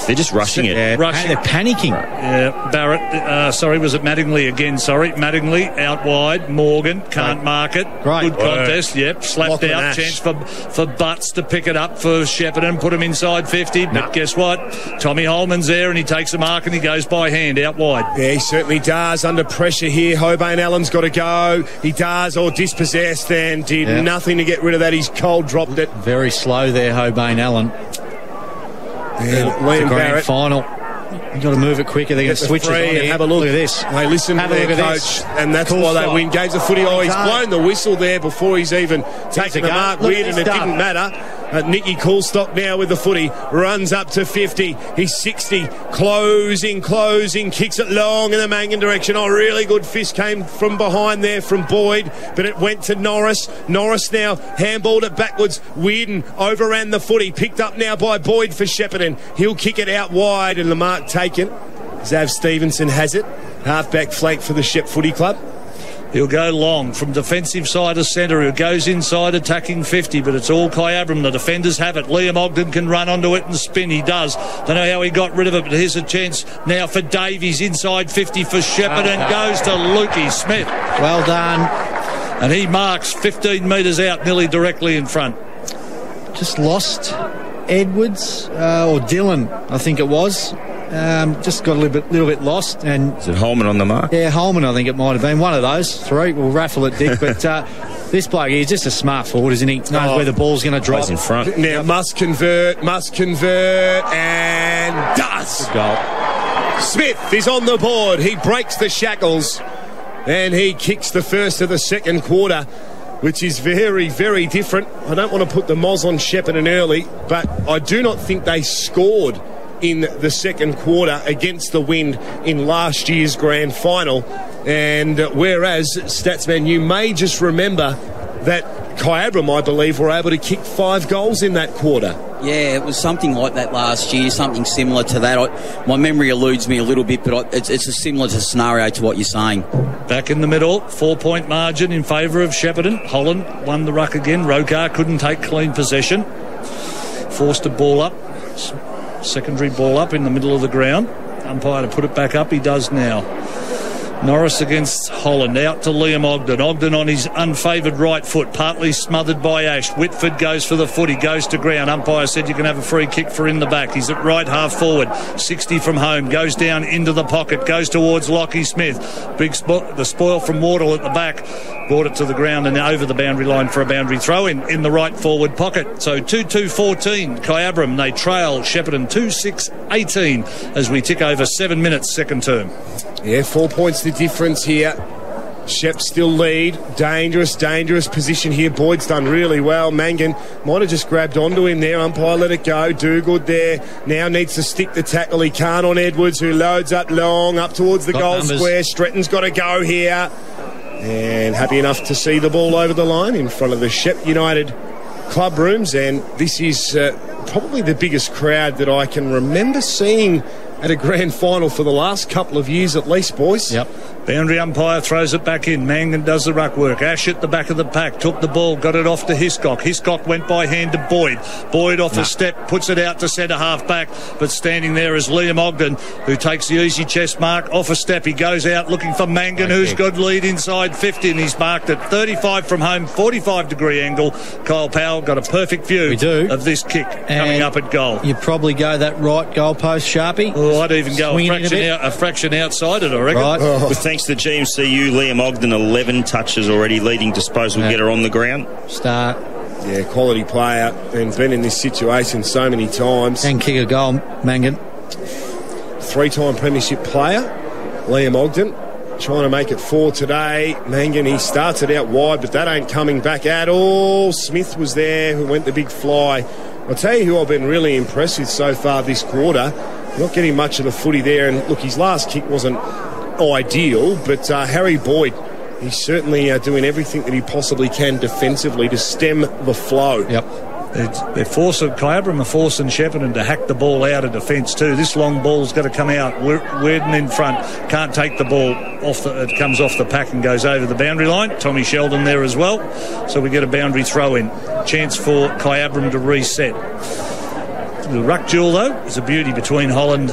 They're just rushing it. They're panicking. Yeah, Barrett. Was it Mattingly again? Sorry, Mattingly out wide. Morgan can't mark it. Great Good contest. Yep, slapped out. Chance for Butts to pick it up for Shepparton. Put him inside 50. But guess what? Tommy Holman's there, and he takes a mark and he goes by hand out wide. Yeah, he certainly does. Under pressure here. Hobain Allen's got to go. He does, or dispossessed, and did nothing to get rid of that. He's cold dropped it. Very slow there, Hobain Allen. Liam Barrett. Final. You've got to move it quicker. They're going to switch it on and have a look. Look at this. They listen to their coach, and that's why they win games of footy. He's blown the whistle there before he's even taken the mark. Weird, and it didn't matter. Nicky Coolstock now with the footy, runs up to 50. He's 60, closing, kicks it long in the Mangan direction. Really good fist came from behind there from Boyd, but it went to Norris. Norris now handballed it backwards. Weirden overran the footy, picked up now by Boyd for Shepparton. He'll kick it out wide, and the mark taken. Zav Stevenson has it. Half-back flank for the Shep Footy Club. He'll go long from defensive side to centre. He goes inside attacking 50, but it's all Kyabram. The defenders have it. Liam Ogden can run onto it and spin. He does. Don't know how he got rid of it, but here's a chance now for Davies inside 50 for Shepparton. Goes to Lukey Smith. Well done. And he marks 15 metres out, nearly directly in front. just lost Edwards or Dylan, I think it was. Just got a little bit lost. And is it Holman on the mark? Yeah, Holman, I think it might have been. One of those three. We'll raffle it, Dick. But this bloke, he's just a smart forward, isn't he? Knows where the ball's going to drop. In front. Now must convert, and does. Good goal. Smith is on the board. He breaks the shackles and he kicks the first of the second quarter, which is very, very different. I don't want to put the moz on Shepparton early, but I do not think they scored in the second quarter against the Wind in last year's grand final. And whereas, Statsman, you may just remember that Kyabram, I believe, were able to kick 5 goals in that quarter. Yeah, it was something like that last year, something similar to that. My memory eludes me a little bit, but it's a similar scenario to what you're saying. Back in the middle, 4-point margin in favour of Shepparton. Holland won the ruck again. Rokar couldn't take clean possession. Forced a ball up, secondary ball up in the middle of the ground. Umpire to put it back up, he does now. Norris against Holland, out to Liam Ogden. Ogden on his unfavoured right foot, partly smothered by Ash. Whitford goes for the foot, he goes to ground. Umpire said you can have a free kick for in the back. He's at right half forward, 60 from home, goes down into the pocket, goes towards Lockie Smith. The spoil from Wardle at the back, brought it to the ground and over the boundary line for a boundary throw in the right forward pocket. So 2-2-14, Kyabram, they trail Shepparton 2-6-18 as we tick over 7 minutes second term. Yeah, 4 points the difference here. Shep still lead. Dangerous position here. Boyd's done really well. Mangan might have just grabbed onto him there. Umpire let it go. Do good there. Now needs to stick the tackle. He can't on Edwards, who loads up long, up towards the goal square. Stretton's got to go here. And happy enough to see the ball over the line in front of the Shep United club rooms. And this is probably the biggest crowd that I can remember seeing at a grand final for the last couple of years at least, boys. Yep. Boundary umpire throws it back in. Mangan does the ruck work. Ash at the back of the pack, took the ball, got it off to Hiscock. Hiscock went by hand to Boyd. Boyd off a step, puts it out to centre half back, but standing there is Liam Ogden, who takes the easy chest mark. Off a step, he goes out looking for Mangan, who's got lead inside 50, and he's marked at 35 from home, 45-degree angle. Kyle Powell got a perfect view of this kick coming up at goal. You probably go that right goalpost, Sharpie. Oh, I'd even go a fraction outside it, I reckon. Right. With thanks to GMCU, Liam Ogden 11 touches already, leading disposal getter on the ground. Start. Yeah, quality player and been in this situation so many times. And kick a goal, Mangan. 3-time premiership player, Liam Ogden, trying to make it 4 today. Mangan, he starts it out wide, but that ain't coming back at all. Smith was there, who went the big fly. I'll tell you who I've been really impressed with so far this quarter. Not getting much of the footy there, and look, his last kick wasn't ideal, but Harry Boyd, he's certainly doing everything that he possibly can defensively to stem the flow. Yep. They're forcing Kyabram are forcing Shepparton to hack the ball out of defence too. This long ball's got to come out. Werden in front can't take the ball off. It comes off the pack and goes over the boundary line. Tommy Sheldon there as well. So we get a boundary throw in. Chance for Kyabram to reset. The ruck duel though is a beauty between Holland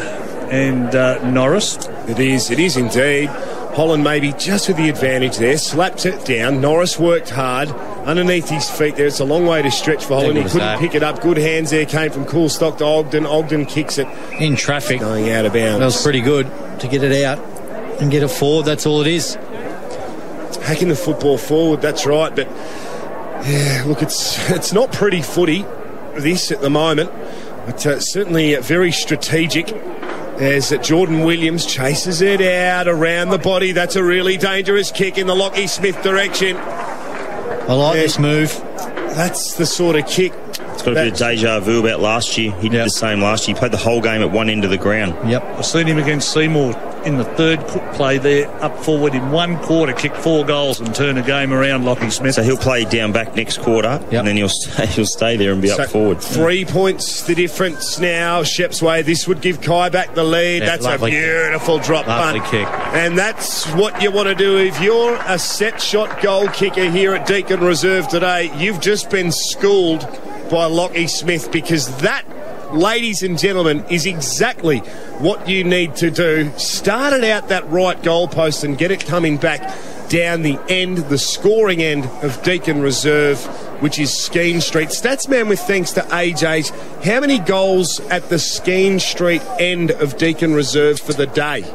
and Norris. It is indeed. Holland maybe just with the advantage there, slapped it down. Norris worked hard underneath his feet there. It's a long way to stretch for Holland. He couldn't pick it up. Good hands there came from Coolstock to Ogden. Ogden kicks it in traffic, going out of bounds. That was pretty good to get it out and get it forward. That's all it is. Hacking the football forward, that's right. But yeah, look, it's not pretty footy this at the moment, but certainly very strategic. As Jordan Williams chases it out around the body. That's a really dangerous kick in the Lockie Smith direction. I like this move. That's the sort of kick. It's got a bit of deja vu about last year. He did the same last year. He played the whole game at one end of the ground. Yep. I've seen him against Seymour in the third play there, up forward in one quarter, kick 4 goals and turn a game around, Lockie Smith. So he'll play down back next quarter, and then he'll stay there and be up forward. 3 points the difference now. Shep's way. This would give Kai back the lead. Yeah, that's a beautiful drop punt. Kick. And that's what you want to do. If you're a set shot goal kicker here at Deakin Reserve today, you've just been schooled by Lockie Smith, because that, ladies and gentlemen, is exactly what you need to do. Start it out that right goalpost and get it coming back down the end, the scoring end of Deakin Reserve. which is Skene Street. Statsman with thanks to AJ's. How many goals at the Skene Street end of Deakin Reserve for the day?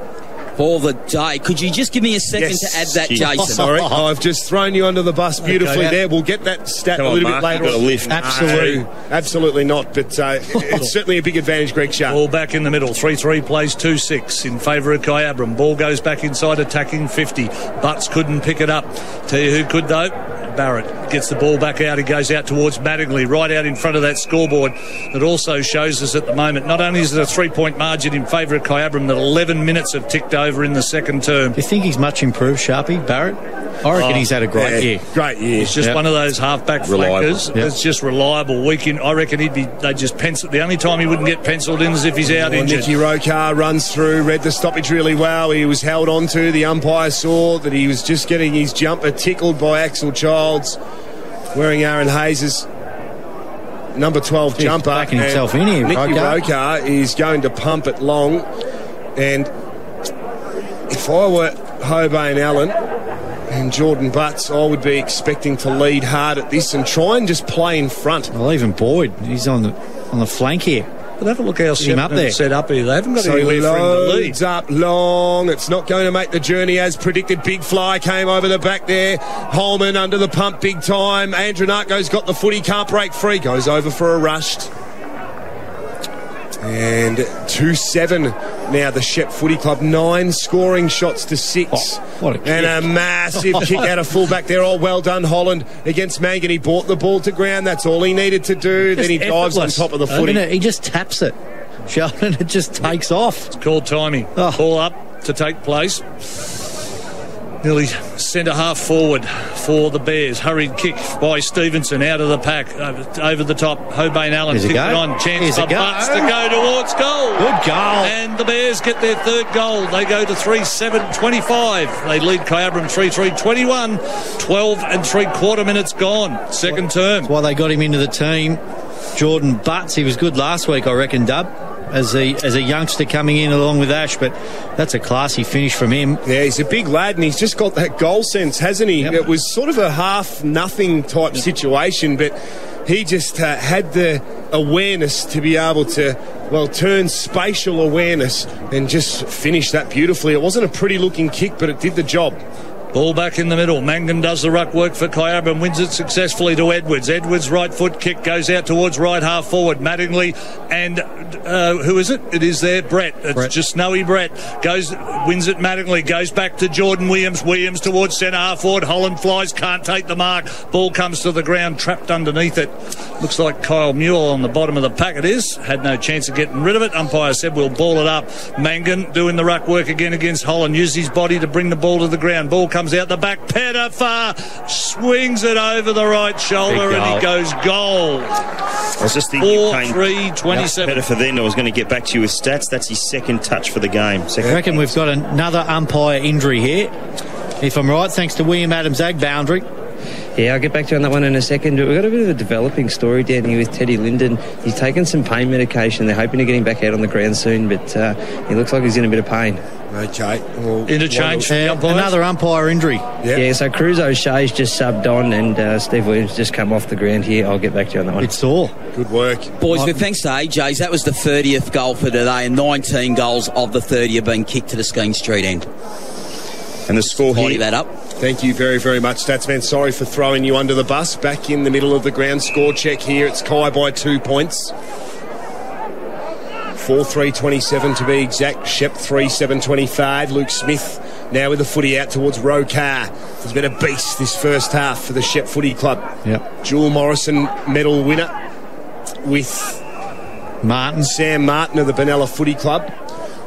For the day. Could you just give me a second to add that, Jason? Sorry, I've just thrown you under the bus beautifully there. We'll get that stat a little bit later. Got a lift. Absolutely. Absolutely not, but it's certainly a big advantage, Greg Sharp. Ball back in the middle. 3-3 plays 2-6 in favour of Kyabram. Ball goes back inside, attacking 50. Butts couldn't pick it up. Tell you who could, though. Barrett gets the ball back out. He goes out towards Mattingly, right out in front of that scoreboard. That also shows us at the moment, not only is it a 3-point margin in favour of Kyabram, that 11 minutes have ticked over in the second term. Do you think he's much improved, Sharpie, Barrett? I reckon he's had a great year. Great year. He's just one of those half-back flankers. It's just reliable. I reckon they'd just pencil. The only time he wouldn't get penciled in is if he's out injured. Nicky Rokar runs through, read the stoppage really well. He was held on to. The umpire saw that he was just getting his jumper tickled by Axel Childs, wearing Aaron Hayes' number 12 jumper. Backing himself in here, Nicky Rokar is going to pump it long. And if I were Hobain Allen and Jordan Butts, I would be expecting to lead hard at this and try and just play in front. Well, even Boyd, he's on the flank here. But have a look how Shepparton set up here. They haven't got anywhere for him to lead. Up long. It's not going to make the journey as predicted. Big fly came over the back there. Holman under the pump big time. Andronarko's got the footy, can't break free. Goes over for a rushed. And 2-7 now the Shep Footy Club. 9 scoring shots to 6. What a kick. And a massive kick out of fullback there. Oh, well done, Holland against Mangan. He brought the ball to ground. That's all he needed to do. Then he dives on top of the footy. He just taps it, Sheldon. It just takes off. It's called timing. Ball up to take place. Nearly centre half forward for the Bears. Hurried kick by Stevenson out of the pack. Over the top. Hobain Allen kicked it on. Chance for Butts to go towards goal. Good goal. And the Bears get their third goal. They go to 3-7-25. They lead Kyabram 3-3-21. 12 and 3/4 minutes gone. Second term. That's why they got him into the team. Jordan Butts, he was good last week, I reckon, Dub, as a youngster coming in along with Ash, but that's a classy finish from him. Yeah, he's a big lad and he's just got that goal sense, hasn't he? It was sort of a half-nothing type situation, but he just had the awareness to be able to, turn spatial awareness and just finish that beautifully. It wasn't a pretty-looking kick, but it did the job. Ball back in the middle. Mangan does the ruck work for Kyabram, wins it successfully to Edwards. Edwards' right foot kick goes out towards right half forward. Mattingly and who is it? It is there, Brett. It's just Snowy Brett. Wins it Mattingly, goes back to Jordan Williams. Williams towards centre half forward. Holland flies, can't take the mark. Ball comes to the ground, trapped underneath it. Looks like Kyle Mewell on the bottom of the pack it is. Had no chance of getting rid of it. Umpire said we'll ball it up. Mangan doing the ruck work again against Holland. Used his body to bring the ball to the ground. Ball comes out the back. Pettifer swings it over the right shoulder and he goes goal. I was just thinking 4-3-27. Pettifer then. I was going to get back to you with stats. That's his second touch for the game. I reckon we've got another umpire injury here, if I'm right, thanks to William Adams' ag boundary. Yeah, I'll get back to you on that one in a second. We've got a bit of a developing story down here with Teddy Linden. He's taken some pain medication. They're hoping to get him back out on the ground soon, but he looks like he's in a bit of pain. Okay. Well, interchange. Another umpire injury. Yeah, so Cruz O'Shea's just subbed on and Steve Williams just come off the ground here. I'll get back to you on that one. It's all. Good work. Boys, with thanks to AJ's, that was the 30th goal for today, and 19 goals of the 30 have been kicked to the Skene Street end. And the score here. That up. Thank you very, very much, Statsman. Sorry for throwing you under the bus. Back in the middle of the ground. Score check here. It's Kai by 2 points. 4-3-27 to be exact. Shep 3-7-25. Luke Smith now with the footy out towards Rokar. He's been a beast this first half for the Shep Footy Club. Yep. Jewel Morrison medal winner with Sam Martin of the Benalla Footy Club.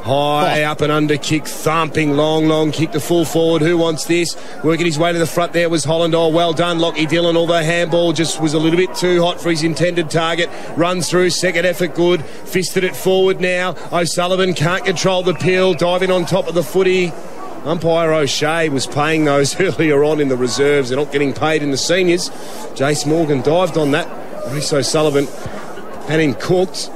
High up and under kick, thumping, long kick to full forward. Who wants this? Working his way to the front there was Holland. Oh, well done, Lockie Dillon. Although handball just was a little bit too hot for his intended target. Runs through, second effort good. Fisted it forward now. O'Sullivan can't control the peel. Diving on top of the footy. Umpire O'Shea was paying those earlier on in the reserves. They're not getting paid in the seniors. Jace Morgan dived on that. Reece O'Sullivan had him cooked.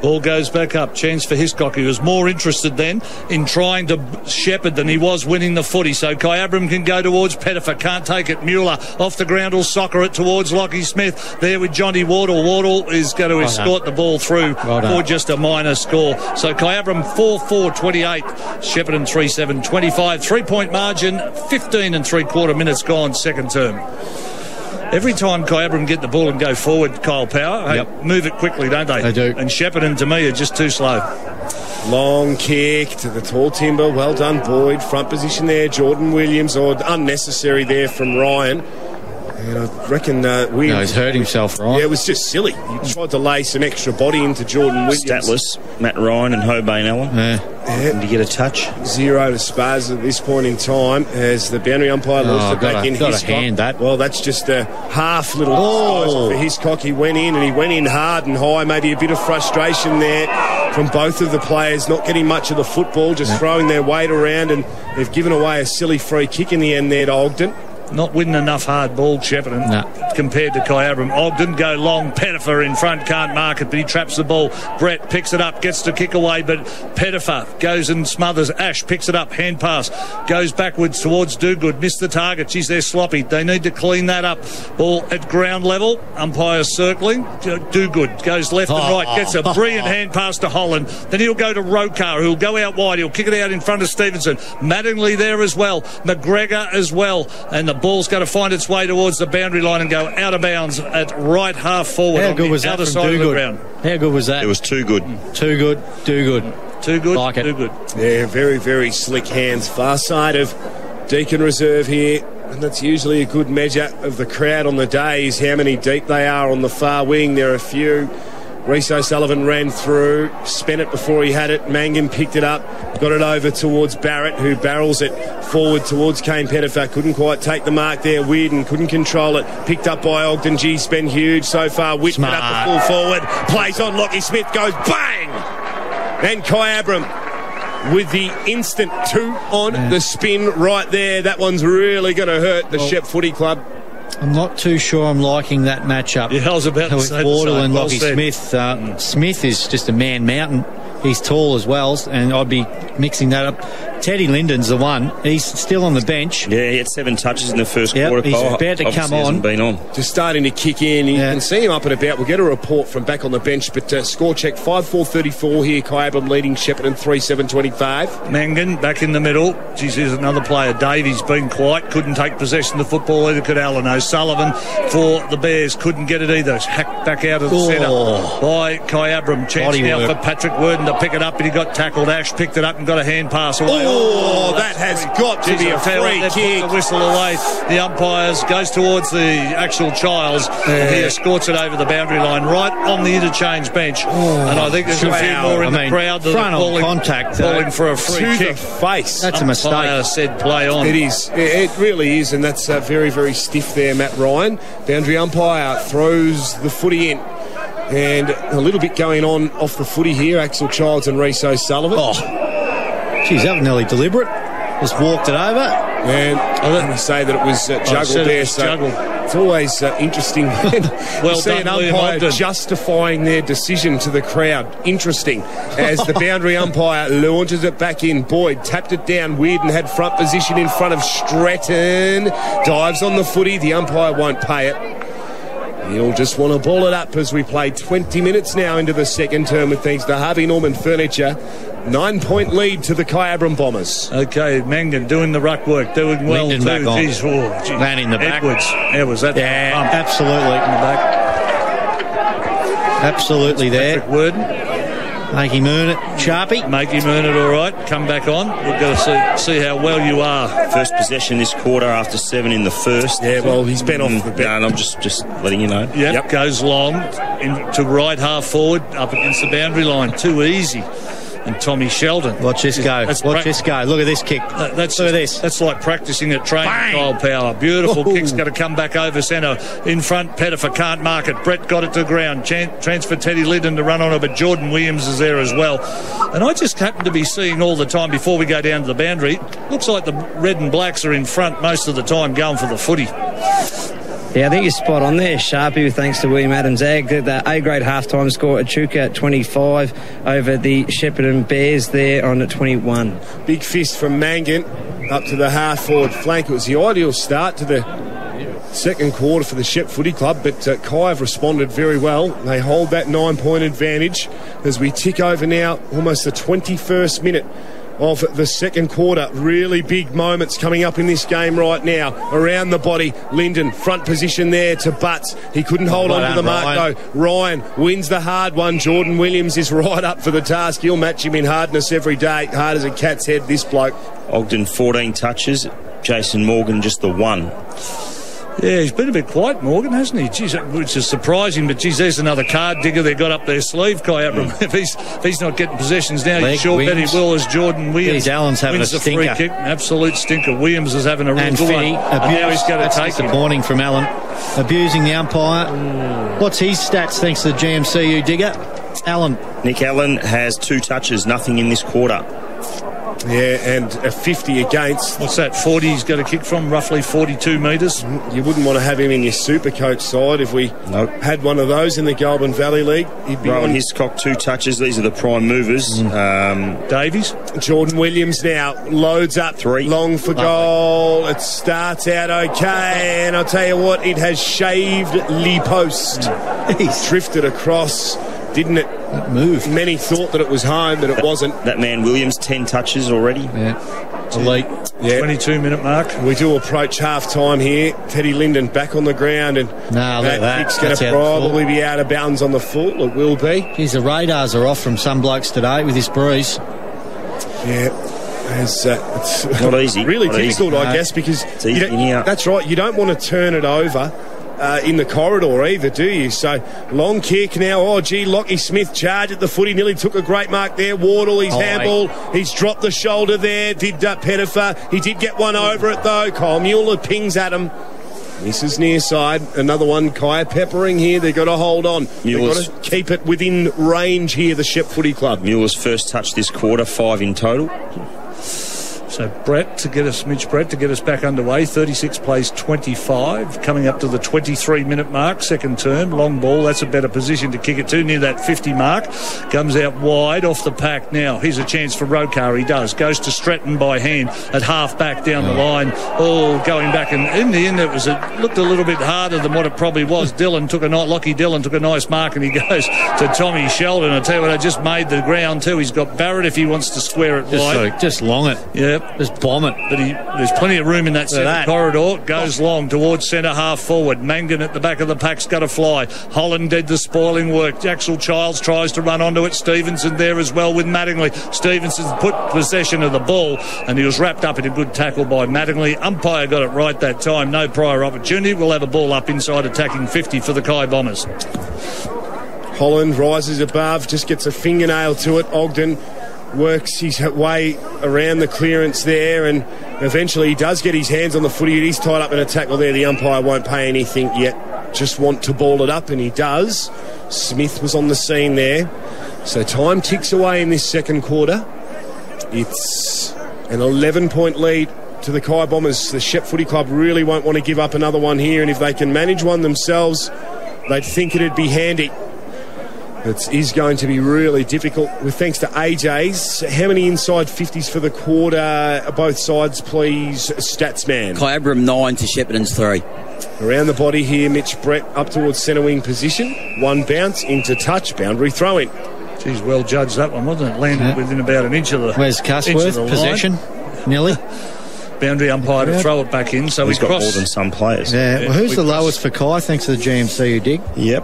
Ball goes back up. Chance for Hiscock. He was more interested then in trying to shepherd than he was winning the footy. So Kyabram can go towards Pettifer. Can't take it. Mueller off the ground will soccer it towards Lockie Smith. There with Johnny Wardle. Wardle is going to escort the ball through for just a minor score. So Kyabram 4-4-28. Shepparton 3-7-25. 3-point margin. 15 3/4 minutes gone. Second term. Every time Kyabram get the ball and go forward, Kyle Power, move it quickly, don't they? They do. And Shepparton, to me, are just too slow. Long kick to the tall timber. Well done, Boyd. Front position there. Jordan Williams, or unnecessary there from Ryan. And I reckon Williams... No, he's hurt himself, right? Yeah, it was just silly. He tried to lay some extra body into Jordan Williams. Statless, Matt Ryan and Hobane Ella. Did he get a touch? 0 to Spaz at this point in time as the boundary umpire lost it back in Hiscock. Hand that. Well, that's just a half little disposal for Hiscock. He went in and he went in hard and high. Maybe a bit of frustration there from both of the players, not getting much of the football, just throwing their weight around, and they've given away a silly free kick in the end there to Ogden. Not winning enough hard ball, Shepparton, compared to Kyabram. Ogden go long. Pettifer in front, can't mark it, but he traps the ball. Brett picks it up, gets to kick away, but Pettifer goes and smothers. Ash picks it up, hand pass, goes backwards towards Dogood. Missed the target. Geez, they're sloppy. They need to clean that up. Ball at ground level. Umpire circling. Dogood goes left and right, gets a brilliant hand pass to Holland. Then he'll go to Rokar, who'll go out wide. He'll kick it out in front of Stevenson. Mattingly there as well. McGregor as well. And the ball's going to find its way towards the boundary line and go out of bounds at right half forward. How good was that from Dogood? How good was that? It was too good. Too good, do good. Too good, like it. too good. Yeah, very, very slick hands. Far side of Deakin Reserve here. And that's usually a good measure of the crowd on the day, is how many deep they are on the far wing. There are a few. Reece O'Sullivan ran through, spent it before he had it. Mangan picked it up, got it over towards Barrett, who barrels it forward towards Kane Pettifer. Couldn't quite take the mark there. Weirden couldn't control it. Picked up by Ogden. Gee's been huge so far. Whipped it up the full forward. Plays on Lockie Smith. Goes bang! And Kyabram with the instant 2 on the spin right there. That one's really going to hurt the Shep Footy Club. I'm not too sure I'm liking that matchup. Yeah, I was about to say Wardle and well Lockie Smith. Smith is just a man mountain. He's tall as well, and I'd be mixing that up. Teddy Linden's the one. He's still on the bench. Yeah, he had 7 touches in the first quarter. He's about to come on. Been on. Just starting to kick in. You can see him up and about. We'll get a report from back on the bench, but score check 5-4-34 here. Kyabram leading Shepparton 3-7-25. Mangan back in the middle. Geez, here's another player. Davies been quiet. Couldn't take possession of the football either could Allen. O'Sullivan for the Bears. Couldn't get it either. Hacked back out of the centre by Kyabram. Chance now for Patrick Worden to pick it up, but he got tackled. Ash picked it up and got a hand pass away. That has got to be a free kick. The whistle away. The umpires goes towards the actual Childs, and he escorts it over the boundary line right on the interchange bench. And I think there's a few more in the crowd that are calling for a free to kick. The face. That's a mistake. Umpire said play on. It is. It really is, and that's very, very stiff there, Matt Ryan. Boundary umpire throws the footy in. And a little bit going on off the footy here. Axel Childs and Reece O'Sullivan. Geez, that was nearly deliberate. Just walked it over. And let me say that it was juggled there. It's always interesting when you see an umpire justifying their decision to the crowd. Interesting. As the boundary umpire launches it back in. Boyd tapped it down. Weird and had front position in front of Stratton. Dives on the footy. The umpire won't pay it. He'll just want to ball it up as we play 20 minutes now into the second term with thanks to Harvey Norman Furniture. 9-point lead to the Kyabram Bombers. Okay, Mangan doing the ruck work, doing well Linden too. Back on. Geez, Man in the back. Edwards, that absolutely. In the back. Absolutely there. Patrick Worden. Make him earn it, Sharpie. Make him earn it, all right. Come back on. We've got to see how well you are. First possession this quarter after 7 in the first. Yeah, well, he's been off the bench. No, and I'm just letting you know. Yep. Goes long to right half forward up against the boundary line. Too easy. And Tommy Sheldon. Watch this go. Watch this go. Look at this kick. Look at this. That's like practising at training. Kyle Power. Beautiful kick's going to come back over centre. In front, Pettifer can't mark it. Brett got it to the ground. Transfer Teddy Linden to run on it, but Jordan Williams is there as well. And I just happen to be seeing all the time before we go down to the boundary. Looks like the red and blacks are in front most of the time going for the footy. Yeah, I think you're spot on there, Sharpie, thanks to William Adams Ag. The A-grade half-time score, Echuca at 25 over the Shepparton Bears there on at 21. Big fist from Mangan up to the half-forward flank. It was the ideal start to the second quarter for the Shep Footy Club, but Kai have responded very well. They hold that 9-point advantage as we tick over now almost the 21st minute of the second quarter. Really big moments coming up in this game right now. Around the body, Linden, front position there to Butts. He couldn't hold on to the mark though. Ryan wins the hard one. Jordan Williams is right up for the task. He'll match him in hardness every day. Hard as a cat's head, this bloke. Ogden 14 touches, Jason Morgan just the 1. Yeah, he's been a bit quiet, Morgan, hasn't he? Geez, which is surprising, but geez, there's another card digger they've got up their sleeve, Kyabram. If he's not getting possessions now, you sure bet he will, as Jordan Williams. Geez, Allen's having a stinker. Free kick, absolute stinker. Williams is having a real good one. Now he's going to take him. Disappointing from Allen. Abusing the umpire. What's his stats thanks to the GMCU digger? Allen. Nick Allen has 2 touches, nothing in this quarter. Yeah, and a 50 against. What's that, 40 he's got to kick from, roughly 42 metres? You wouldn't want to have him in your super coach side if we had one of those in the Goulburn Valley League. He'd be Rowan Hiscock, 2 touches. These are the prime movers. Davies. Jordan Williams now loads up. 3. Long for goal. It starts out okay, and I'll tell you what, it has shaved Lee Post. He's drifted across. Didn't it move? Many thought that it was home, but it wasn't. That man Williams, 10 touches already. Yeah, elite. Yeah. 22-minute mark. We do approach half-time here. Teddy Linden back on the ground, and that kick's going to probably be out of bounds on the full. It will be. Geez, the radars are off from some blokes today with this bruise. Yeah. It's not easy. Really not difficult, easy. I guess, because that's right. You don't want to turn it over in the corridor either, do you? So long kick now. Oh, gee, Lockie Smith charge at the footy. Nearly took a great mark there. Wardle, he's handball. He's dropped the shoulder there. Did Pettifer. He did get one over it though. Kyle Mueller pings at him. Misses near side. Another one. Kaya peppering here. They've got to hold on. They've got to keep it within range here, the Shep Footy Club. Mueller's first touch this quarter, 5 in total. So Mitch Brett to get us back underway. 36 plays 25, coming up to the 23-minute mark, second term. Long ball, that's a better position to kick it to, near that 50 mark. Comes out wide off the pack now. Here's a chance for Rokar, he does. Goes to Stratton by hand at half back down the line. Oh, going back, and in the end it looked a little bit harder than what it probably was. Lockie Dillon took a nice mark, and he goes to Tommy Sheldon. I tell you what, I just made the ground too. He's got Barrett if he wants to square it wide. Just long it. Yep. Just bomb it. But there's plenty of room in that centre corridor. Goes long towards centre half forward. Mangan at the back of the pack's got to fly. Holland did the spoiling work. Jackson Childs tries to run onto it. Stevenson there as well with Mattingly. Stevenson put possession of the ball, and he was wrapped up in a good tackle by Mattingly. Umpire got it right that time. No prior opportunity. We'll have a ball up inside attacking 50 for the Kai Bombers. Holland rises above, just gets a fingernail to it. Ogden works his way around the clearance there, and eventually he does get his hands on the footy. He's tied up in a tackle there. The umpire won't pay anything yet. Just want to ball it up, and he does. Smith was on the scene there. So time ticks away in this second quarter. It's an 11-point lead to the Kai Bombers. The Shep Footy Club really won't want to give up another one here, and if they can manage one themselves, they'd think it'd be handy. It is going to be really difficult, with thanks to AJ's. How many inside 50s for the quarter? Both sides, please. Statsman. Kyabram 9 to Shepparton's 3. Around the body here, Mitch Brett up towards centre wing position. One bounce into touch, boundary throw in. Geez, well judged that one, wasn't it? Landed within about an inch of the. Where's Custworth? Possession, nearly. Boundary umpire to throw it back in, so he's got more than some players. Yeah. Well, who's the lowest for Kai? Thanks to the GMCU dig. Yep.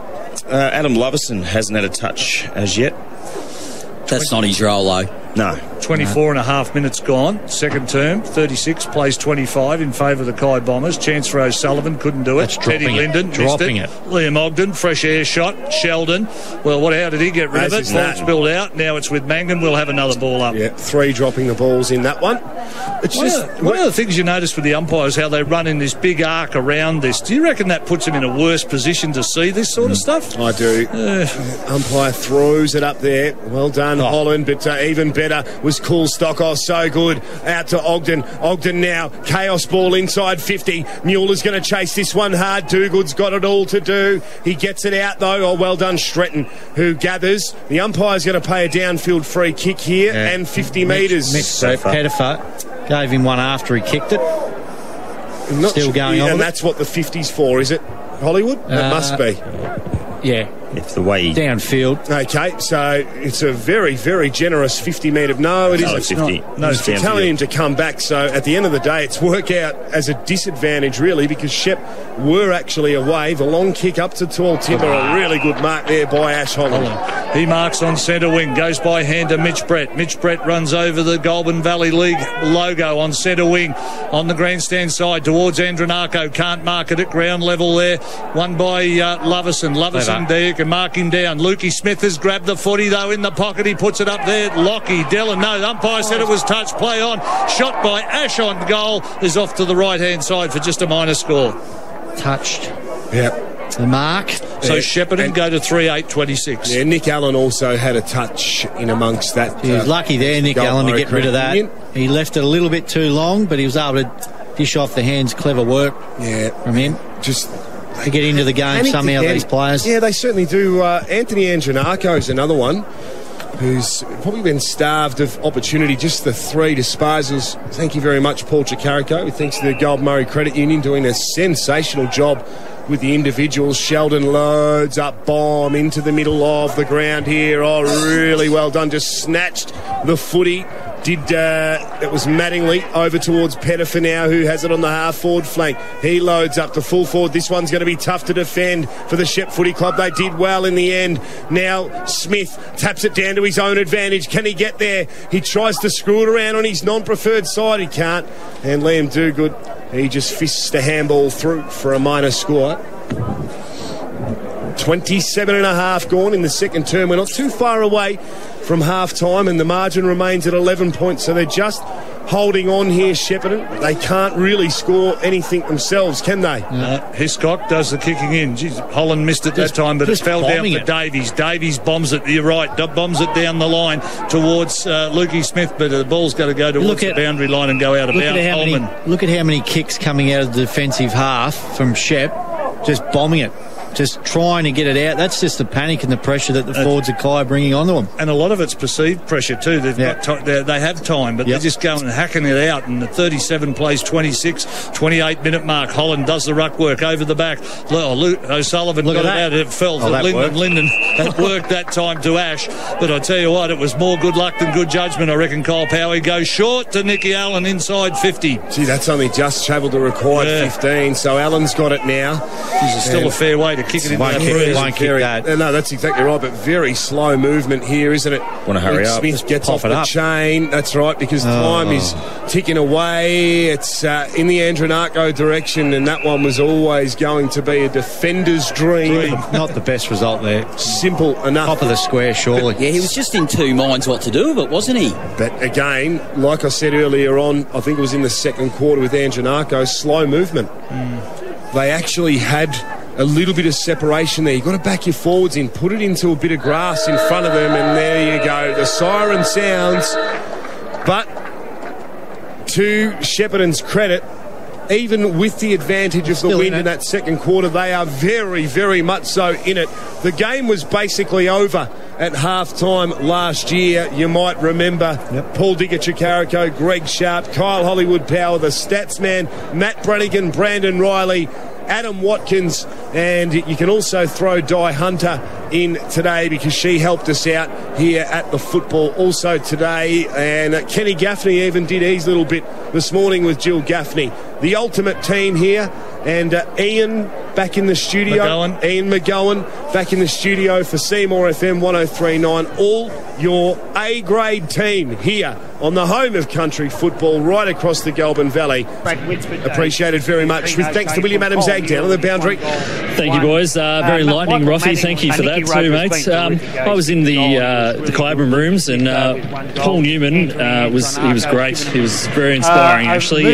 Adam Loverson hasn't had a touch as yet. That's not his role, though. No. 24 and a half minutes gone. Second term, 36, plays 25 in favour of the Kai Bombers. Chance for O'Sullivan, couldn't do it. That's Teddy Linden, dropping it. Liam Ogden, fresh air shot. Sheldon. Well, how did he get rid of it? Ball spilled out. Now it's with Mangan. We'll have another ball up. Yeah, 3 dropping the balls in that one. It's one of the things you notice with the umpires, how they run in this big arc around this. Do you reckon that puts them in a worse position to see this sort of stuff? I do. Umpire throws it up there. Well done, Holland, but even better was was Cool Stock. Oh, so good. Out to Ogden. Ogden now. Chaos ball inside 50. Mueller's going to chase this one hard. Dugood's got it all to do. He gets it out, though. Oh, well done, Stretton, who gathers. The umpire's going to play a downfield free kick here and 50 metres. Pettifer gave him one after he kicked it. Still going on. And that's what the 50's for, is it, Hollywood? That must be. Yeah. If the way downfield. Okay, so it's a very, very generous 50-metre. No, it isn't. It's 50. No, it's telling him to come back. So at the end of the day, it's worked out as a disadvantage, really, because Shep were actually away. The long kick up to Tall Timber, a really good mark there by Ash Holland. He marks on centre wing, goes by hand to Mitch Brett. Mitch Brett runs over the Goulburn Valley League logo on centre wing on the grandstand side towards Andronako. Can't mark it at ground level there. Won by Loverson. Loverson there, you can mark him down. Lukey Smith has grabbed the footy though in the pocket. He puts it up there. Lockie, Dillon, no, the umpire said it was touch. Play on. Shot by Ash on goal is off to the right hand side for just a minor score. Touched. Yep. The mark. So Shepparton go to 3-8-26. Yeah, Nick Allen also had a touch in amongst that. He was lucky there, Nick Allen, to get rid of that. He left it a little bit too long, but he was able to dish off the hands. Clever work from him. Just to get into the game somehow, these players. Yeah, they certainly do. Anthony Andronako is another one who's probably been starved of opportunity. Just the 3 disposals. Thank you very much, Paul Chikarico. Thanks to the Goulburn Murray Credit Union, doing a sensational job with the individuals. Sheldon loads up bomb into the middle of the ground here. Oh, really well done. Just snatched the footy. It was Mattingly over towards Pettifer now, who has it on the half-forward flank. He loads up to full forward. This one's going to be tough to defend for the Shep Footy Club. They did well in the end. Now Smith taps it down to his own advantage. Can he get there? He tries to screw it around on his non-preferred side. He can't. And Liam Dugood, he just fists a handball through for a minor score. 27.5 gone in the second term. We're not too far away from half-time, and the margin remains at 11 points. So they're just holding on here, Shepparton. They can't really score anything themselves, can they? Hiscock does the kicking in. Jeez, Holland missed it that time, but it fell down for Davies. Davies bombs it, you're right, bombs it down the line towards Lukey Smith, but the ball's got to go towards the boundary line and go out of bounds. Look at how many kicks coming out of the defensive half from Shep, just bombing it. Just trying to get it out. That's just the panic and the pressure that the forwards of Kai are bringing onto them. And a lot of it's perceived pressure too. They've got they have time, but they're just going and hacking it out. And the 37 plays 26, 28-minute mark. Holland does the ruck work over the back. O'Sullivan got it out. It fell to Linden. That worked that time to Ash. But I tell you what, it was more good luck than good judgment, I reckon. Kyle Powie goes short to Nicky Allen inside 50. Gee, that's only just travelled the required 15. So Allen's got it now. He's still a fair way to kick it into that. No, that's exactly right, but very slow movement here, isn't it? Want to hurry up. Smith gets off the chain. That's right, because time is ticking away. It's in the Andronako direction, and that one was always going to be a defender's dream. Not the best result there. Simple enough. Top of the square, surely. Yeah, he was just in two minds what to do with it, wasn't he? But again, like I said earlier on, I think it was in the second quarter with Andronako, slow movement. They actually had a little bit of separation there. You've got to back your forwards in, put it into a bit of grass in front of them, and there you go. The siren sounds. But to Shepparton's credit, even with the advantage of the wind in that second quarter, they are very, very much so in it. The game was basically over at half-time last year. You might remember Paul Digger Chikarico, Greg Sharp, Kyle Hollywood Power, the stats man, Matt Brannigan, Brandon Riley, Adam Watkins, and you can also throw Di Hunter in today because she helped us out here at the football also today, and Kenny Gaffney even did his little bit this morning with Jill Gaffney. The ultimate team here, and Ian back in the studio. Ian McGowan back in the studio for Seymour FM 103.9. All your A-grade team here on the home of country football right across the Goulburn Valley. Appreciated very much. With thanks to William Adams Ag down on the boundary. Thank you, boys. Very lightning, Roffy. Thank you for that too, mates. I was in the Kyabram rooms, and Paul Newman was great. He was very inspiring, actually.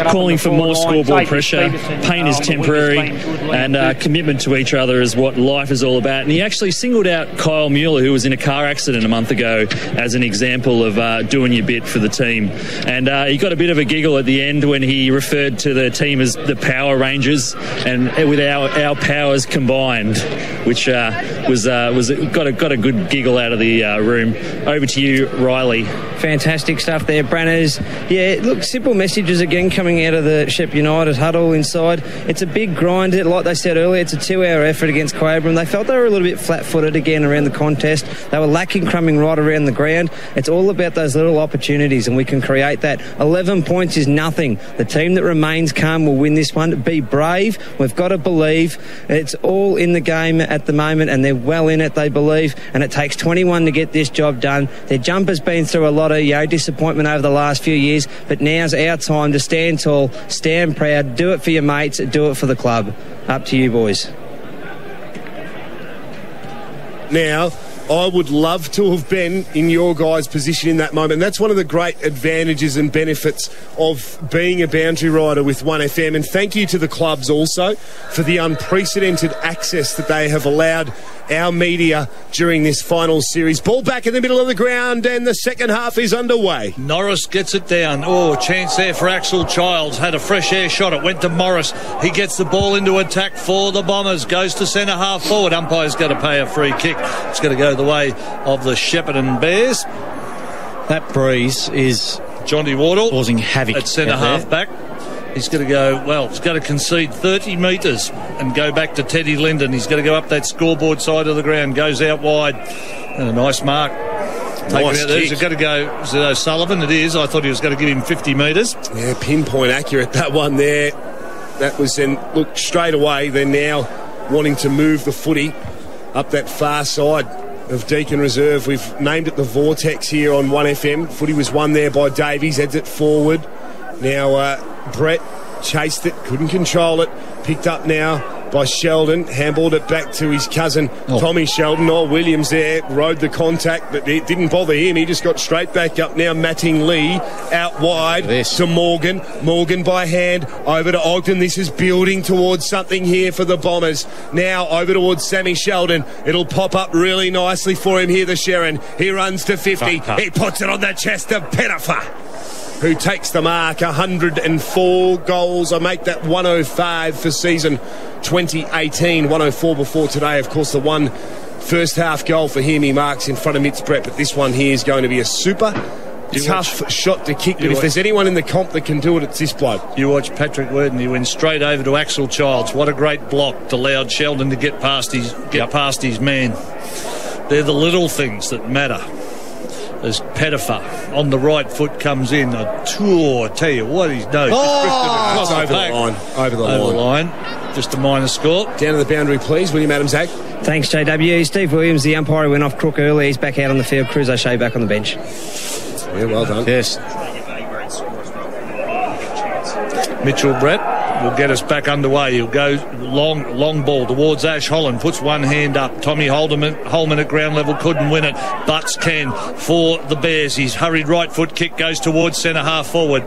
Calling for more scoreboard pressure. Pain is temporary, and commitment to each other is what life is all about. And he actually singled out Kyle Mueller, who was in a car accident a month month ago as an example of doing your bit for the team. And he got a bit of a giggle at the end when he referred to the team as the Power Rangers, and with our powers combined, which got a good giggle out of the room. Over to you, Riley. Fantastic stuff there, Branners. Yeah, look, simple messages again coming out of the Shep United huddle inside. It's a big grind. Like they said earlier, it's a 2-hour effort against Kyabram. They felt they were a little bit flat-footed again around the contest. They were lacking crumbing right around the ground. It's all about those little opportunities, and we can create that. 11 points is nothing. The team that remains calm will win this one. Be brave. We've got to believe. It's all in the game at the moment, and they're well in it, they believe, and it takes 21 to get this job done. Their jumper's been through a lot of disappointment over the last few years, but now's our time to stand tall, stand proud, do it for your mates, do it for the club. Up to you, boys. Now, I would love to have been in your guys' position in that moment. That's one of the great advantages and benefits of being a boundary rider with 1FM. And thank you to the clubs also for the unprecedented access that they have allowed our media during this final series. Ball back in the middle of the ground, and the second half is underway. Norris gets it down. Oh, chance there for Axel Childs. Had a fresh air shot. It went to Morris. He gets the ball into attack for the Bombers. Goes to centre half forward. Umpire's going to pay a free kick. It's going to go the way of the Shepparton Bears. That breeze is Johnny Wardle causing havoc at centre half back. He's going to go, well, he's going to concede 30 metres and go back to Teddy Linden. He's going to go up that scoreboard side of the ground, goes out wide. And a nice mark. Nice kick. He's going to go, is it O'Sullivan? It is. I thought he was going to give him 50 metres. Yeah, pinpoint accurate, that one there. That was then, look, straight away, they're now wanting to move the footy up that far side of Deakin Reserve. We've named it the Vortex here on 1FM. Footy was won there by Davies, heads it forward. Now, Brett chased it, couldn't control it, picked up now by Sheldon, handballed it back to his cousin Tommy Sheldon. Williams there rode the contact, but it didn't bother him. He just got straight back up. Now Matting-Lee out wide to Morgan. Morgan by hand over to Ogden. This is building towards something here for the Bombers. Now over towards Sammy Sheldon. It'll pop up really nicely for him here, the Sherrin. He runs to 50. He puts it on the chest of Pettifer, who takes the mark. 104 goals. I make that 105 for season 2018. 104 before today. Of course, the one first half goal for him, he marks in front of Mitch Brett, but this one here is going to be a super tough shot to kick. But if there's anyone in the comp that can do it, it's this bloke. You watch Patrick Worden. He went straight over to Axel Childs. What a great block, allowed Sheldon to get past his man. They're the little things that matter. As Pettifer on the right foot comes in, I tell you what, he's just over the line. Over the line. Just a minor score. Down to the boundary, please, William Adams Ag. Thanks, JW. Steve Williams, the umpire, went off crook early. He's back out on the field. Cruz O'Shea back on the bench. Yeah, well done. Yes. Mitchell Brett will get us back underway. He'll go long ball towards Ash Holland, puts one hand up. Tommy Holman at ground level couldn't win it. Butts can for the Bears. His hurried right foot kick goes towards centre half forward.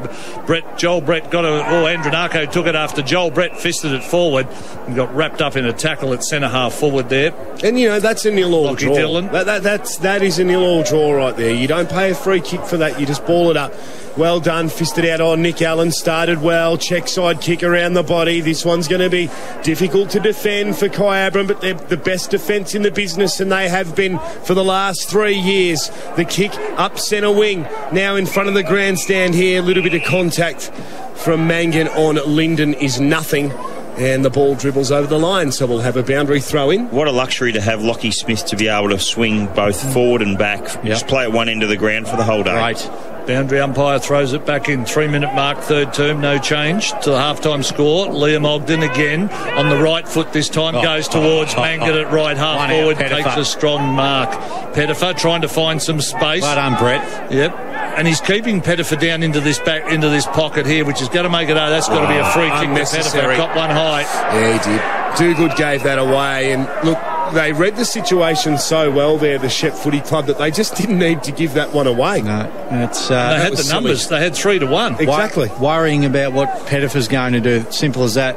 Joel Brett got Andronako took it after Joel Brett fisted it forward and got wrapped up in a tackle at centre half forward there. And that's a nil-all draw. Dillon. That is a nil-all draw right there. You don't pay a free kick for that. You just ball it up. Well done, fisted out on Nick Allen, started well, check side kick around the body. This one's going to be difficult to defend for Kyabram, but they're the best defence in the business, and they have been for the last 3 years. The kick up centre wing, now in front of the grandstand here. A little bit of contact from Mangan on Linden is nothing. And the ball dribbles over the line, so we'll have a boundary throw in. What a luxury to have Lockie Smith to be able to swing both forward and back. Just play at one end of the ground for the whole day. Right. Boundary umpire throws it back in. 3-minute mark, third term, no change to the half-time score. Liam Ogden again on the right foot this time, goes towards Mangan at right half forward, takes a strong mark. Pettifer trying to find some space. Well done, Brett. Yep. And he's keeping Pettifer down into this pocket here, which is going to make it. That's got to be a free kick to Pettifer. Got one high. Yeah, he did. Dogood gave that away, and look, they read the situation so well there, the Shep Footy Club, that they just didn't need to give that one away. No, it's they had the numbers. They had 3-1. Exactly. Worrying about what Pettifer's going to do. Simple as that.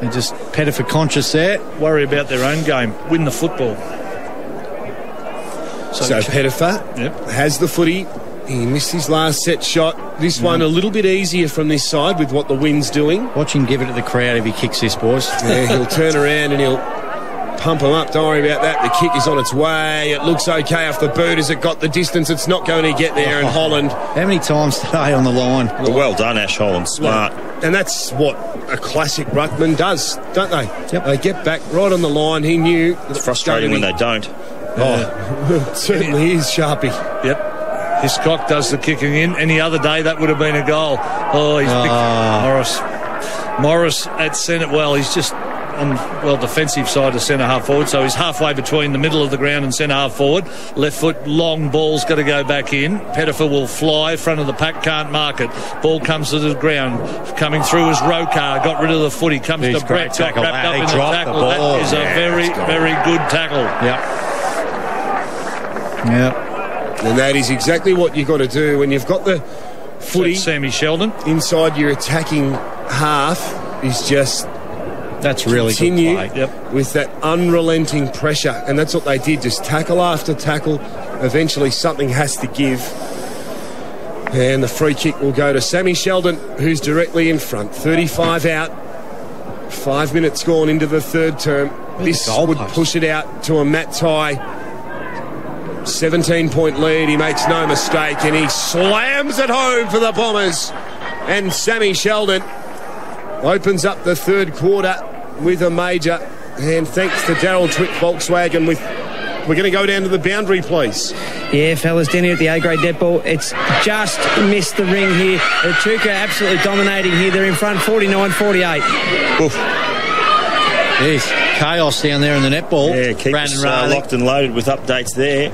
They're just Pettifer conscious there. Worry about their own game. Win the football. So Pettifer has the footy. He missed his last set shot. This one a little bit easier from this side with what the wind's doing. Watch him give it to the crowd if he kicks this, boys. Yeah, he'll turn around and he'll pump him up. Don't worry about that. The kick is on its way. It looks okay off the boot. Has it got the distance? It's not going to get there. And Holland. How many times today on the line? Well done, Ash Holland. Smart. And that's what a classic ruckman does, don't they? Yep. They get back right on the line. He knew. It's frustrating when they don't. It certainly is, Sharpie. Yep. Hiscock does the kicking in. Any other day, that would have been a goal. Oh, he's big. Morris at centre. Well, he's just on defensive side of centre half forward, so he's halfway between the middle of the ground and centre half forward. Left foot long ball's got to go back in. Pettifer will fly front of the pack, can't mark it. Ball comes to the ground. Coming through is Rokar, got rid of the footy, comes to Brett, got wrapped up in the tackle. That is a very good tackle. Yep. And that is exactly what you've got to do when you've got the footy. Sammy Sheldon inside your attacking half is just that's really continue good play. With that unrelenting pressure, and that's what they did. Just tackle after tackle. Eventually, something has to give, and the free kick will go to Sammy Sheldon, who's directly in front. 35 out. 5 minutes gone into the third term. This would push it out to a Matt Ty. 17-point lead. He makes no mistake, and he slams it home for the Bombers. And Sammy Sheldon opens up the third quarter with a major. And thanks to Darryl Twick Volkswagen, we're going to go down to the boundary, please. Yeah, fellas, down here at the A-grade netball, it's just missed the ring here. Echuca absolutely dominating here. They're in front, 49-48. Oof. Jeez, chaos down there in the netball. Yeah, keep us locked and loaded with updates there.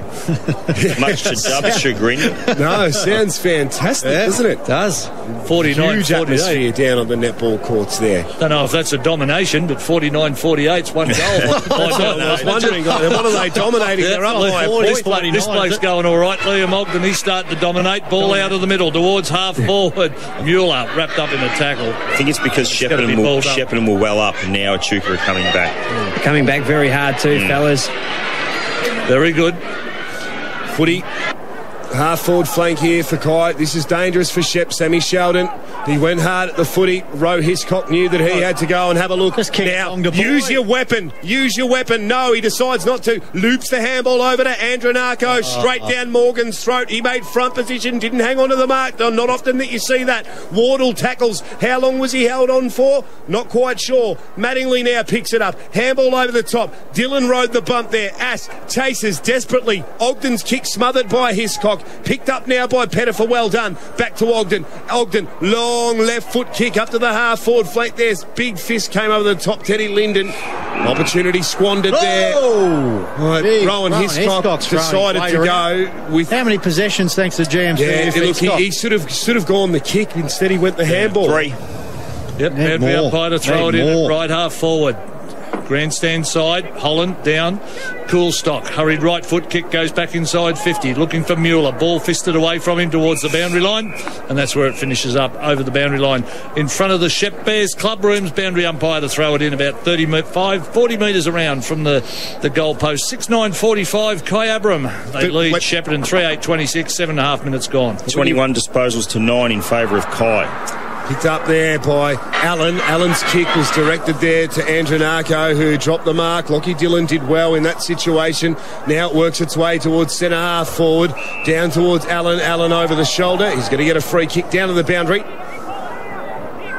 Much to Dub's chagrin. No, sounds fantastic, doesn't it? It does. 49-48. Huge atmosphere down on the netball courts there. Don't know if that's a domination, but 49-48's one goal. I was wondering, what are they dominating? They're up by a point. This bloke's going all right. Liam Ogden, he's starting to dominate. Ball out of the middle towards half forward. Mueller wrapped up in a tackle. I think it's because Shepparton will well up, and now Echuca are coming back. Coming back very hard too, fellas. Very good. Footy. Half forward flank here for Kai. This is dangerous for Shep. Sammy Sheldon. He went hard at the footy. Roe Hiscock knew that he had to go and have a look. Now, use your weapon. Use your weapon. No, he decides not to. Loops the handball over to Andronako. Straight down Morgan's throat. He made front position. Didn't hang on to the mark. Not often that you see that. Wardle tackles. How long was he held on for? Not quite sure. Mattingly now picks it up. Handball over the top. Dylan rode the bump there. Ass chases desperately. Ogden's kick smothered by Hiscock. Picked up now by Pettifer. Well done. Back to Ogden. Ogden, long left foot kick up to the half forward flank. There's big fist came over the top. Teddy Linden. Opportunity squandered there. Right, Rowan Hiscock decided to go with. How many possessions thanks to GM's? Yeah, look, he should have gone the kick. Instead, he went the handball. 3. Yep, boundary umpire to throw it in at right half forward. Grandstand side, Holland down, Coolstock, hurried right foot kick, goes back inside 50, looking for Mueller, ball fisted away from him towards the boundary line, and that's where it finishes up, over the boundary line. In front of the Shep Bears club rooms, boundary umpire to throw it in about 40 metres around from the goal post. 6-9-45, Kyabram. They lead Shepparton 3-8-26, 7.5 minutes gone. 21 disposals to 9 in favour of Kai. Picked up there by Allen. Allen's kick was directed there to Andronako, who dropped the mark. Lockie Dillon did well in that situation. Now it works its way towards centre half forward. Down towards Allen. Allen over the shoulder. He's going to get a free kick down to the boundary.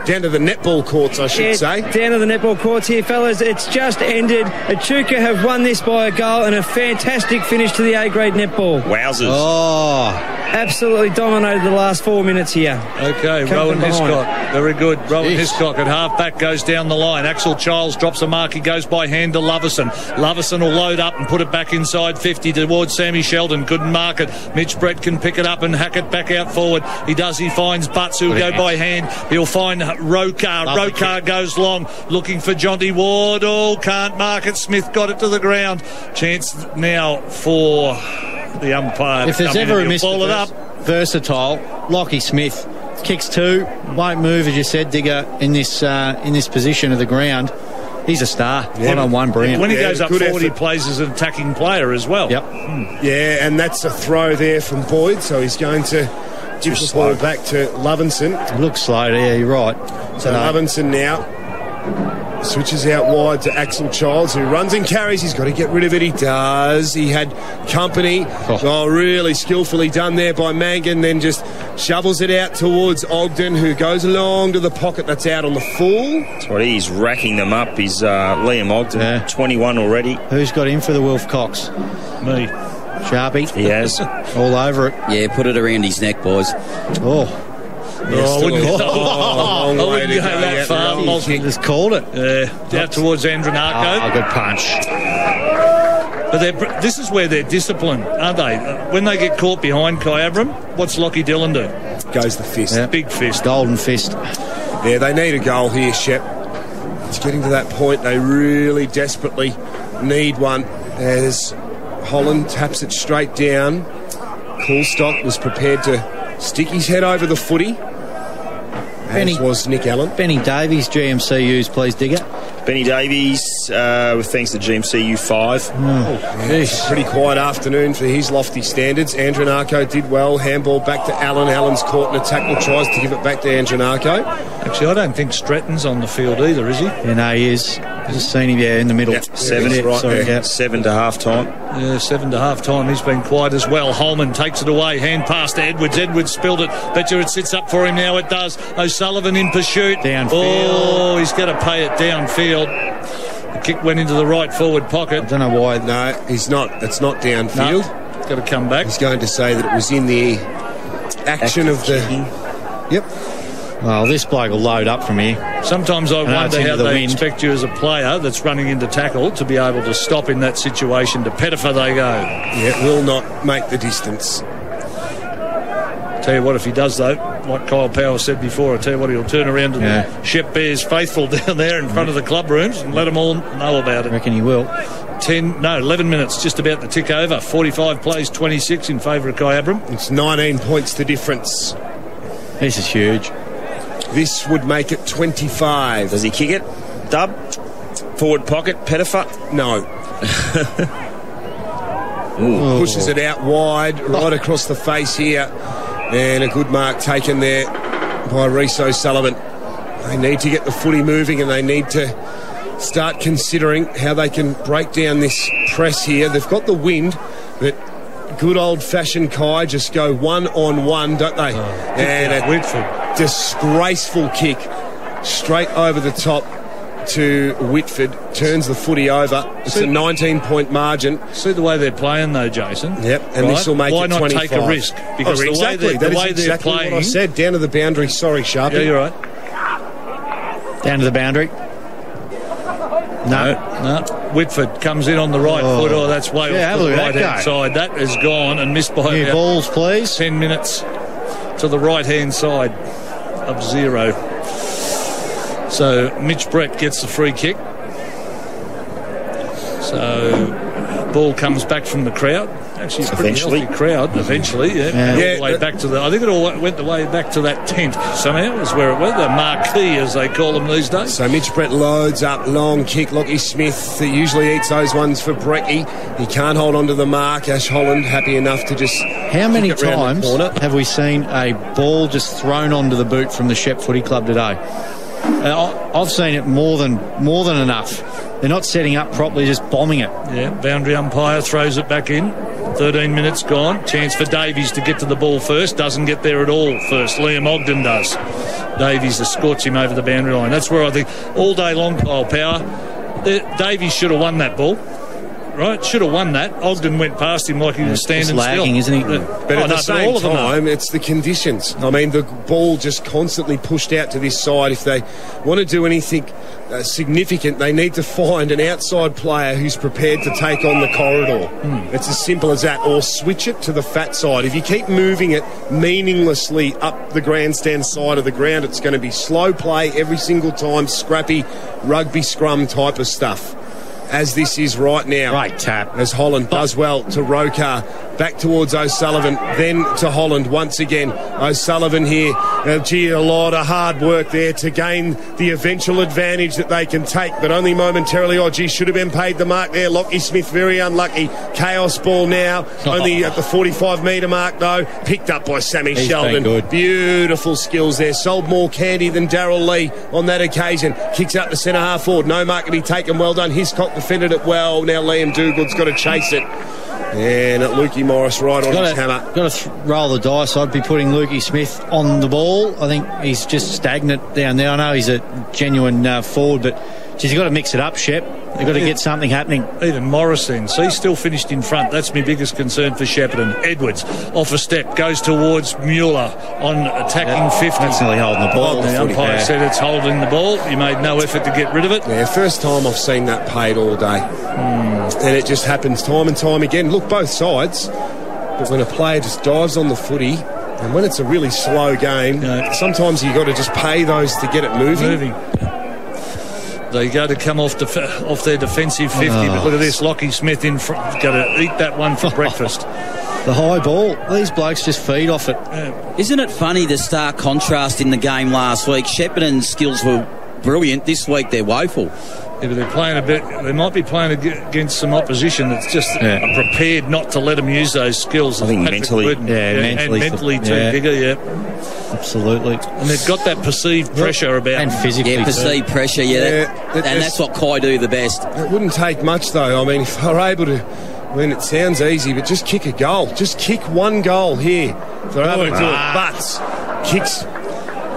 Down to the netball courts, I should say. Down to the netball courts here, fellas. It's just ended. Echuca have won this by a goal and a fantastic finish to the A-grade netball. Wowzers. Absolutely dominated the last 4 minutes here. Okay, Rowan Hiscock. Very good. Rowan Hiscock at half-back goes down the line. Axel Childs drops a mark. He goes by hand to Loverson. Loverson will load up and put it back inside 50 towards Sammy Sheldon. Couldn't mark it. Mitch Brett can pick it up and hack it back out forward. He does. He finds Butts, who'll go by hand. He'll find Rokar. Rokar goes long, looking for Jonty Wardle. Can't mark it. Smith got it to the ground. Chance now for the umpire. If there's ever a Mr. Versatile, Lockie Smith kicks 2, won't move, as you said, Digger, in this position of the ground. He's a star. Yeah. One-on-one, brilliant. When he goes up 40, effort. plays as an attacking player as well. Yep. Yeah, and that's a throw there from Boyd, so he's going to give the ball back to Lovinson. It looks slow. Yeah, you're right. So Lovinson now switches out wide to Axel Childs, who runs and carries. He's got to get rid of it. He does. He had company. Really skillfully done there by Mangan, then just shovels it out towards Ogden, who goes along to the pocket. That's out on the full. That's what he's racking them up. He's Liam Ogden, 21 already. Who's got in for the Wolf Cox? Me. Sharpie. He has. All over it. Yeah, put it around his neck, boys. I wouldn't go that far. Just called it. Out towards Andronarko. Good punch. But this is where they're disciplined, aren't they? When they get caught behind Kyabram, what's Lockie Dillon do? Goes the fist. Yeah. Big fist. Golden fist. Yeah, they need a goal here, Shep. It's getting to that point. They really desperately need one as Holland taps it straight down. Coolstock was prepared to stick his head over the footy, as was Nick Allen. Benny Davies, GMCU's, please, Digger. Benny Davies, with thanks to GMCU 5. Pretty quiet afternoon for his lofty standards. Andronarko did well. Handball back to Allen. Allen's caught in a tackle, tries to give it back to Andronarko. Actually, I don't think Stratton's on the field either, is he? Yeah, no, he is. I've just seen him in the middle. Yeah, 7 to half time. Yeah, 7 to half time. He's been quiet as well. Holman takes it away. Hand pass to Edwards. Edwards spilled it. Betcha it sits up for him now. It does. O'Sullivan in pursuit. Downfield. Oh, he's got to pay it downfield. The kick went into the right forward pocket. I don't know why. No, he's not. It's not downfield. It's got to come back. He's going to say that it was in the action of the... Yep. Well, this bloke will load up from here. Sometimes I wonder how they expect you as a player that's running into tackle to be able to stop in that situation. To Pettifer they go. Yeah, will not make the distance. Tell you what, if he does, though, like Kyle Power said before, I tell you what, he'll turn around to the Shep Bears faithful down there in front of the club rooms and let them all know about it. I reckon he will. 11 minutes, just about to tick over. 45 plays, 26 in favour of Kyabram. It's 19 points the difference. This is huge. This would make it 25. Does he kick it? Dub? Forward pocket, Pettifer? No. Pushes it out wide, right across the face here. And a good mark taken there by Reece O'Sullivan. They need to get the footy moving, and they need to start considering how they can break down this press here. They've got the wind, but good old-fashioned Kai just go one-on-one, don't they? And a Whitford. Disgraceful kick straight over the top to Whitford, turns the footy over. It's a 19-point margin. See the way they're playing, though, Jason. Yep, and this will make it 25. Why not take a risk? Because the way they're playing, what I said. Down to the boundary. Sorry, Sharpie. Yeah, you're right. Down to the boundary. No. Whitford comes in on the right foot. Oh, that's way off to the right-hand side. That is gone and missed by New balls, please. 10 minutes to the right-hand side of 0. So Mitch Brett gets the free kick. So ball comes back from the crowd. Actually, a pretty healthy crowd eventually. All the way back to I think it all went the way back to that tent somehow is where it went. The marquee, as they call them these days. So Mitch Brett loads up, long kick. Lockie Smith usually eats those ones for Brecky. He can't hold on to the mark. Ash Holland happy enough to just... How many times have we seen a ball just thrown onto the boot from the Shep Footy Club today? I've seen it more than enough. They're not setting up properly, just bombing it. Yeah, boundary umpire throws it back in. 13 minutes gone. Chance for Davies to get to the ball first. Doesn't get there at all first. Liam Ogden does. Davies to scorch him over the boundary line. That's where I think all day long, Kyle Power, Davies should have won that ball. Right, should have won that. Ogden went past him like he was standing lagging, still. Isn't he? But at the same time, it's the conditions. I mean, the ball just constantly pushed out to this side. If they want to do anything significant, they need to find an outside player who's prepared to take on the corridor. It's as simple as that. Or switch it to the fat side. If you keep moving it meaninglessly up the grandstand side of the ground, it's going to be slow play every single time, scrappy rugby scrum type of stuff. As this is right now. Right tap. As Holland does well to Rokar. Back towards O'Sullivan. Then to Holland once again. O'Sullivan here A lot of hard work there to gain the eventual advantage that they can take, but only momentarily. Should have been paid the mark there. Lockie Smith, very unlucky. Chaos ball now, only at the 45-metre mark, though. Picked up by Sammy Sheldon. Good. Beautiful skills there. Sold more candy than Darryl Lee on that occasion. Kicks out the centre half forward. No mark to be taken. Well done. Hiscock defended it well. Now Liam Dougood's got to chase it. And Lukey Morris right on his hammer. Got to roll the dice. I'd be putting Lukey Smith on the ball. I think he's just stagnant down there. I know he's a genuine forward, but he's got to mix it up, Shep. They've got to get something happening. Even Morris then. So he's still finished in front. That's my biggest concern for Shepparton. Edwards off a step, goes towards Mueller on attacking 50. That's nearly holding the ball. The umpire said it's holding the ball. He made no effort to get rid of it. Yeah, first time I've seen that paid all day. And it just happens time and time again. Look, both sides. But when a player just dives on the footy, and when it's a really slow game, sometimes you've got to just pay those to get it moving. They go to come off their defensive 50, but look at this, Lockie Smith in front, got to eat that one for breakfast. The high ball, these blokes just feed off it. Isn't it funny, the stark contrast in the game last week? Shepparton's skills were brilliant. This week they're woeful. Yeah, but they're playing a bit. They might be playing against some opposition that's just prepared not to let them use those skills. I think mentally, mentally too bigger. Absolutely. And they've got that perceived pressure about and physically. Yeah, perceived pressure. And that's what Kai do the best. It wouldn't take much though. I mean, if they're able to. I mean, it sounds easy, but just kick a goal. Just kick one goal here. If they're able to do it. But kicks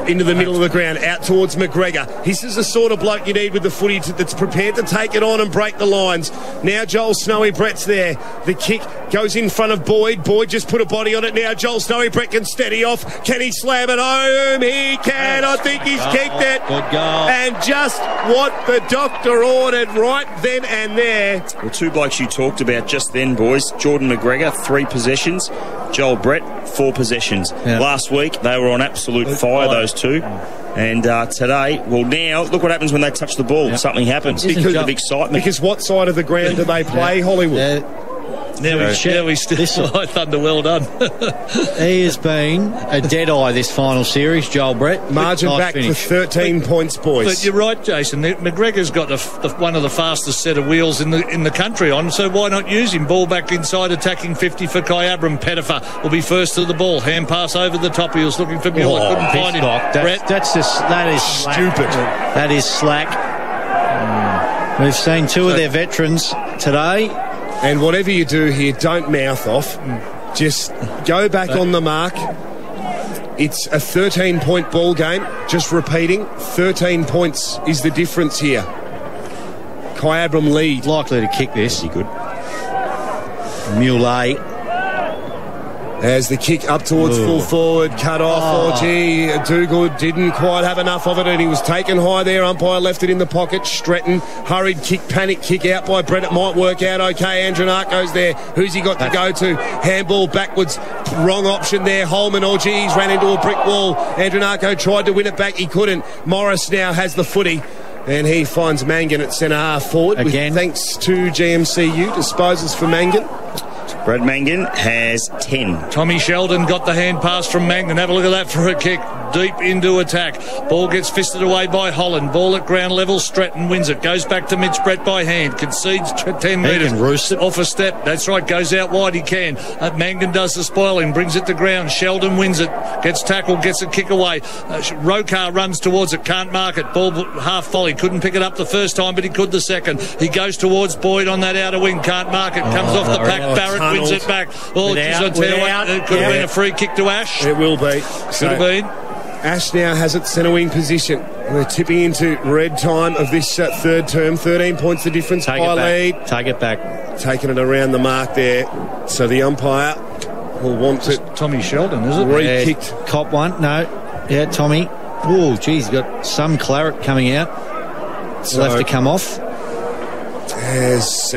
into the middle of the ground, out towards McGregor. This is the sort of bloke you need with the footy that's prepared to take it on and break the lines. Now Joel Snowy Brett's there. The kick goes in front of Boyd. Boyd just put a body on it now. Joel Snowy Brett can steady off. Can he slam it home? He can. I think he's kicked it. Good goal. And just what the doctor ordered right then and there. Well, two blokes you talked about just then, boys. Jordan McGregor, 3 possessions. Joel Brett, 4 possessions. Last week, they were on absolute fire, those two. And today, well, now, look what happens when they touch the ball. Something happens because of excitement. Because what side of the ground do they play, Hollywood? Now we still Thunder, well done. He has been a dead eye this final series, Joel Brett. Margin back to 13 points, boys. But you're right, Jason. McGregor's got one of the fastest set of wheels in the country on, so why not use him? Ball back inside, attacking 50 for Kyabram. Pettifer will be first to the ball. Hand pass over the top. He was looking for Mueller. Couldn't find him. That is stupid. That is slack. We've seen two of their veterans today. And whatever you do here, don't mouth off. Just go back on the mark. It's a 13-point ball game. Just repeating, 13 points is the difference here. Kyabram lead. Likely to kick this. Pretty good. Muley. As the kick up towards full forward, cut off. Dougood didn't quite have enough of it, and he was taken high there. Umpire left it in the pocket. Stretton, hurried kick, panic kick out by Brett. It might work out okay. Andronarko's there. Who's he got to go to? Handball backwards. Wrong option there. Holman, he's ran into a brick wall. Andronarko tried to win it back. He couldn't. Morris now has the footy. And he finds Mangan at centre half forward. Again. Thanks to GMCU. Disposals for Mangan. Brad Mangan has 10. Tommy Sheldon got the hand pass from Mangan. Have a look at that for a kick. Deep into attack. Ball gets fisted away by Holland. Ball at ground level. Stratton wins it. Goes back to Mitch Brett by hand. Concedes 10 metres. Off a step. That's right. Goes out wide. He can. Mangan does the spoiling. Brings it to ground. Sheldon wins it. Gets tackled. Gets a kick away. Rokar runs towards it. Can't mark it. Ball half volley. Couldn't pick it up the first time, but he could the second. He goes towards Boyd on that outer wing. Can't mark it. Comes off the pack. Barrett wins it back. It could have been a free kick to Ash. It will be. Could have been. Ash now has it centre wing position. We're tipping into red time of this third term. 13 points the difference. Take it back. Taking it around the mark there. So the umpire will want it. Tommy Sheldon, is it? Re-kicked. Cop one. No. Yeah, Tommy. Oh, geez, he's got some claret coming out. So he'll have to come off. As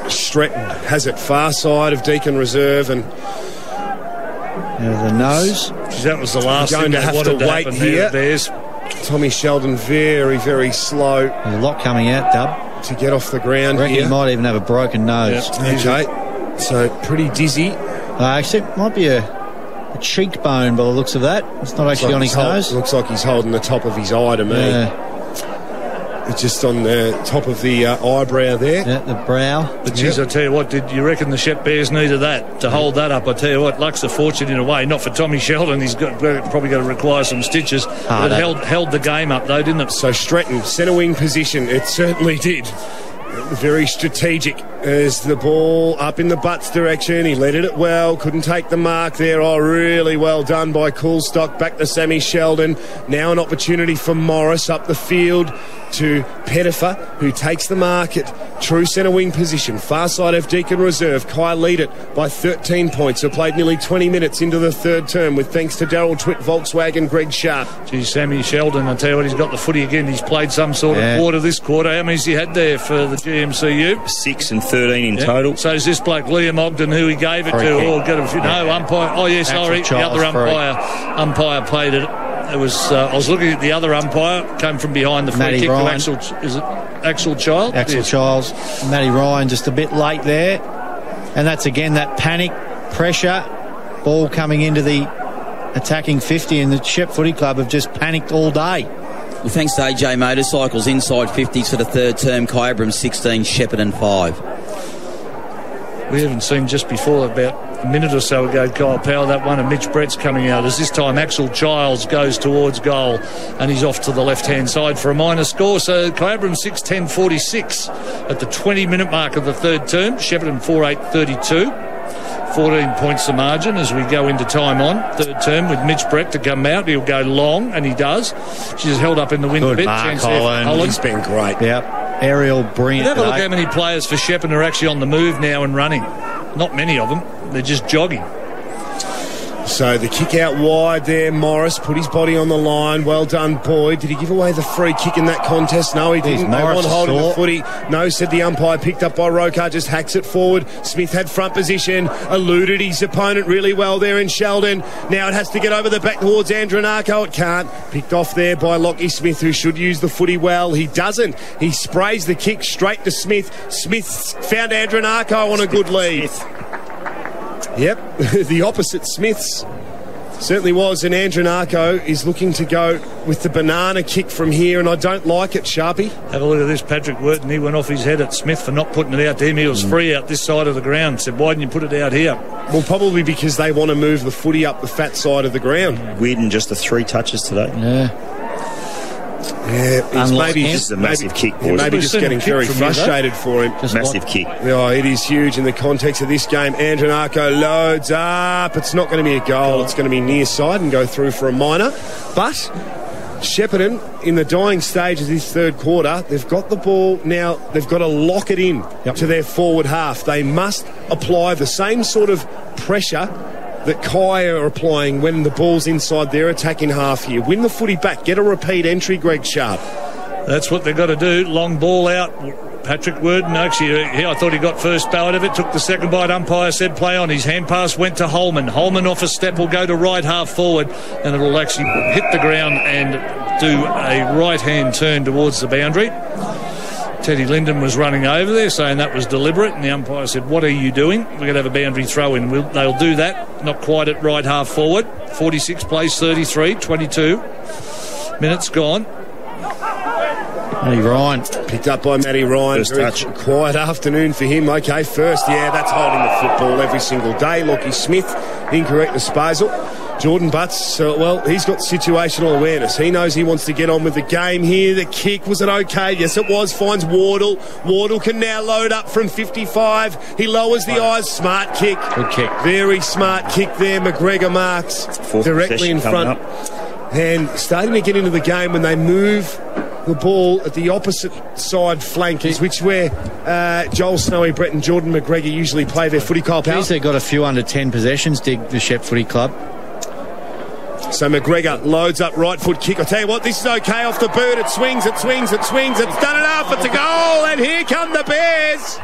Stretton has it far side of Deakin Reserve, and the nose. That was the last thing to have to wait here. There's Tommy Sheldon very, very slow. There's a lot coming out, Dub. To get off the ground here. He might even have a broken nose. Yep. Okay, so pretty dizzy. Actually, might be a cheekbone by the looks of that. It's not actually on his nose. Looks like he's holding the top of his eye to me. Yeah. It's just on the top of the eyebrow there. Yeah, the brow. But geez, I tell you what, did you reckon the Shep Bears needed that to hold that up? I tell you what, luck's a fortune in a way. Not for Tommy Sheldon. He's probably going to require some stitches. But it held the game up, though, didn't it? So Stratton, centre wing position. It certainly did. Very strategic as the ball up in the butts direction. He led it well, couldn't take the mark there. Oh, really well done by Coolstock. Back to Sammy Sheldon. Now an opportunity for Morris up the field to Pettifer, who takes the mark at true centre wing position. Far side of Deakin reserve. Kai lead it by 13 points. So played nearly 20 minutes into the third term with thanks to Daryl Twitt, Volkswagen, Greg Sharp. Geez, Sammy Sheldon, I tell you what, he's got the footy again. He's played some sort of quarter this quarter. How many's he had there for the GMCU? 6 and 13 in total. So is this bloke Liam Ogden, who he gave it to? Umpire. Oh, yes, sorry. The other umpire played it. It was. I was looking at the other umpire. Came from behind the free kick to Axel. Is it Axel Child? Axel Childs. Matty Ryan just a bit late there, and that's again that panic pressure. Ball coming into the attacking 50, and the Shep Footy Club have just panicked all day. Well, thanks to AJ Motorcycles, inside 50s for the third term. Kyabram 16, Shepparton 5. We haven't seen just before, about a minute or so ago, Kyle Powell, that one, and Mitch Brett's coming out. As this time Axel Childs goes towards goal, and he's off to the left-hand side for a minor score. So Kyabram 6-10-46 at the 20-minute mark of the third term. Shepparton 4-8-32. 14 points the margin as we go into time on. Third term with Mitch Brett to come out. He'll go long, and he does. She's held up in the wind a bit. Mark Holland. He's been great. Yep. Aerial brilliant. Have a look how many players for Shepparton are actually on the move now and running. Not many of them. They're just jogging. So the kick out wide there, Morris put his body on the line. Well done, Boyd. Did he give away the free kick in that contest? No, he didn't. They weren't holding the footy. No, said the umpire. Picked up by Rokar, just hacks it forward. Smith had front position, eluded his opponent really well there in Sheldon. Now it has to get over the back towards Andronako. It can't. Picked off there by Lockie Smith, who should use the footy well. He doesn't. He sprays the kick straight to Smith. Smith found Andronako on a good lead. Yep, the opposite Smiths. Certainly was, and Andronako is looking to go with the banana kick from here, and I don't like it, Sharpie. Have a look at this, Patrick Wharton. He went off his head at Smith for not putting it out to him. He was free out this side of the ground. Said, why didn't you put it out here? Well, probably because they want to move the footy up the fat side of the ground. Weirden just the 3 touches today. Yeah, maybe just a massive kick, boys. Maybe just getting very frustrated for him. Massive kick. Yeah, it is huge in the context of this game. Andronako loads up. It's not going to be a goal. It's going to be near side and go through for a minor. But Shepparton, in the dying stage of this third quarter, they've got the ball now. They've got to lock it in to their forward half. They must apply the same sort of pressure that Kai are applying when the ball's inside their attacking half here. Win the footy back. Get a repeat entry, Greg Sharp. That's what they've got to do. Long ball out. Patrick Worden, actually, I thought he got first bite of it. Took the second bite. Umpire said play on. His hand pass went to Holman. Holman off a step will go to right half forward, and it'll actually hit the ground and do a right-hand turn towards the boundary. Teddy Linden was running over there saying that was deliberate, and the umpire said, what are you doing? We're going to have a boundary throw in. They'll do that, not quite at right half forward. 46 plays 33, 22 minutes gone. Matty Ryan. Picked up by Matty Ryan. First touch. Quiet afternoon for him. Okay, first, that's holding the football every single day. Lockie Smith, incorrect disposal. Jordan Butts, he's got situational awareness. He knows he wants to get on with the game here. The kick, was it okay? Yes, it was. Finds Wardle. Wardle can now load up from 55. He lowers the eyes. Smart kick. Good kick. Very smart kick there. McGregor marks directly in front. And starting to get into the game when they move the ball at the opposite side flank, is which where Joel Snowy, Brett and Jordan McGregor usually play their footy. Kyle Powell. They've got a few under 10 possessions, dig the Shep Footy Club. So McGregor loads up right foot kick. I tell you what, this is okay off the boot. It swings. It's done enough. It's a goal. And here come the Bears.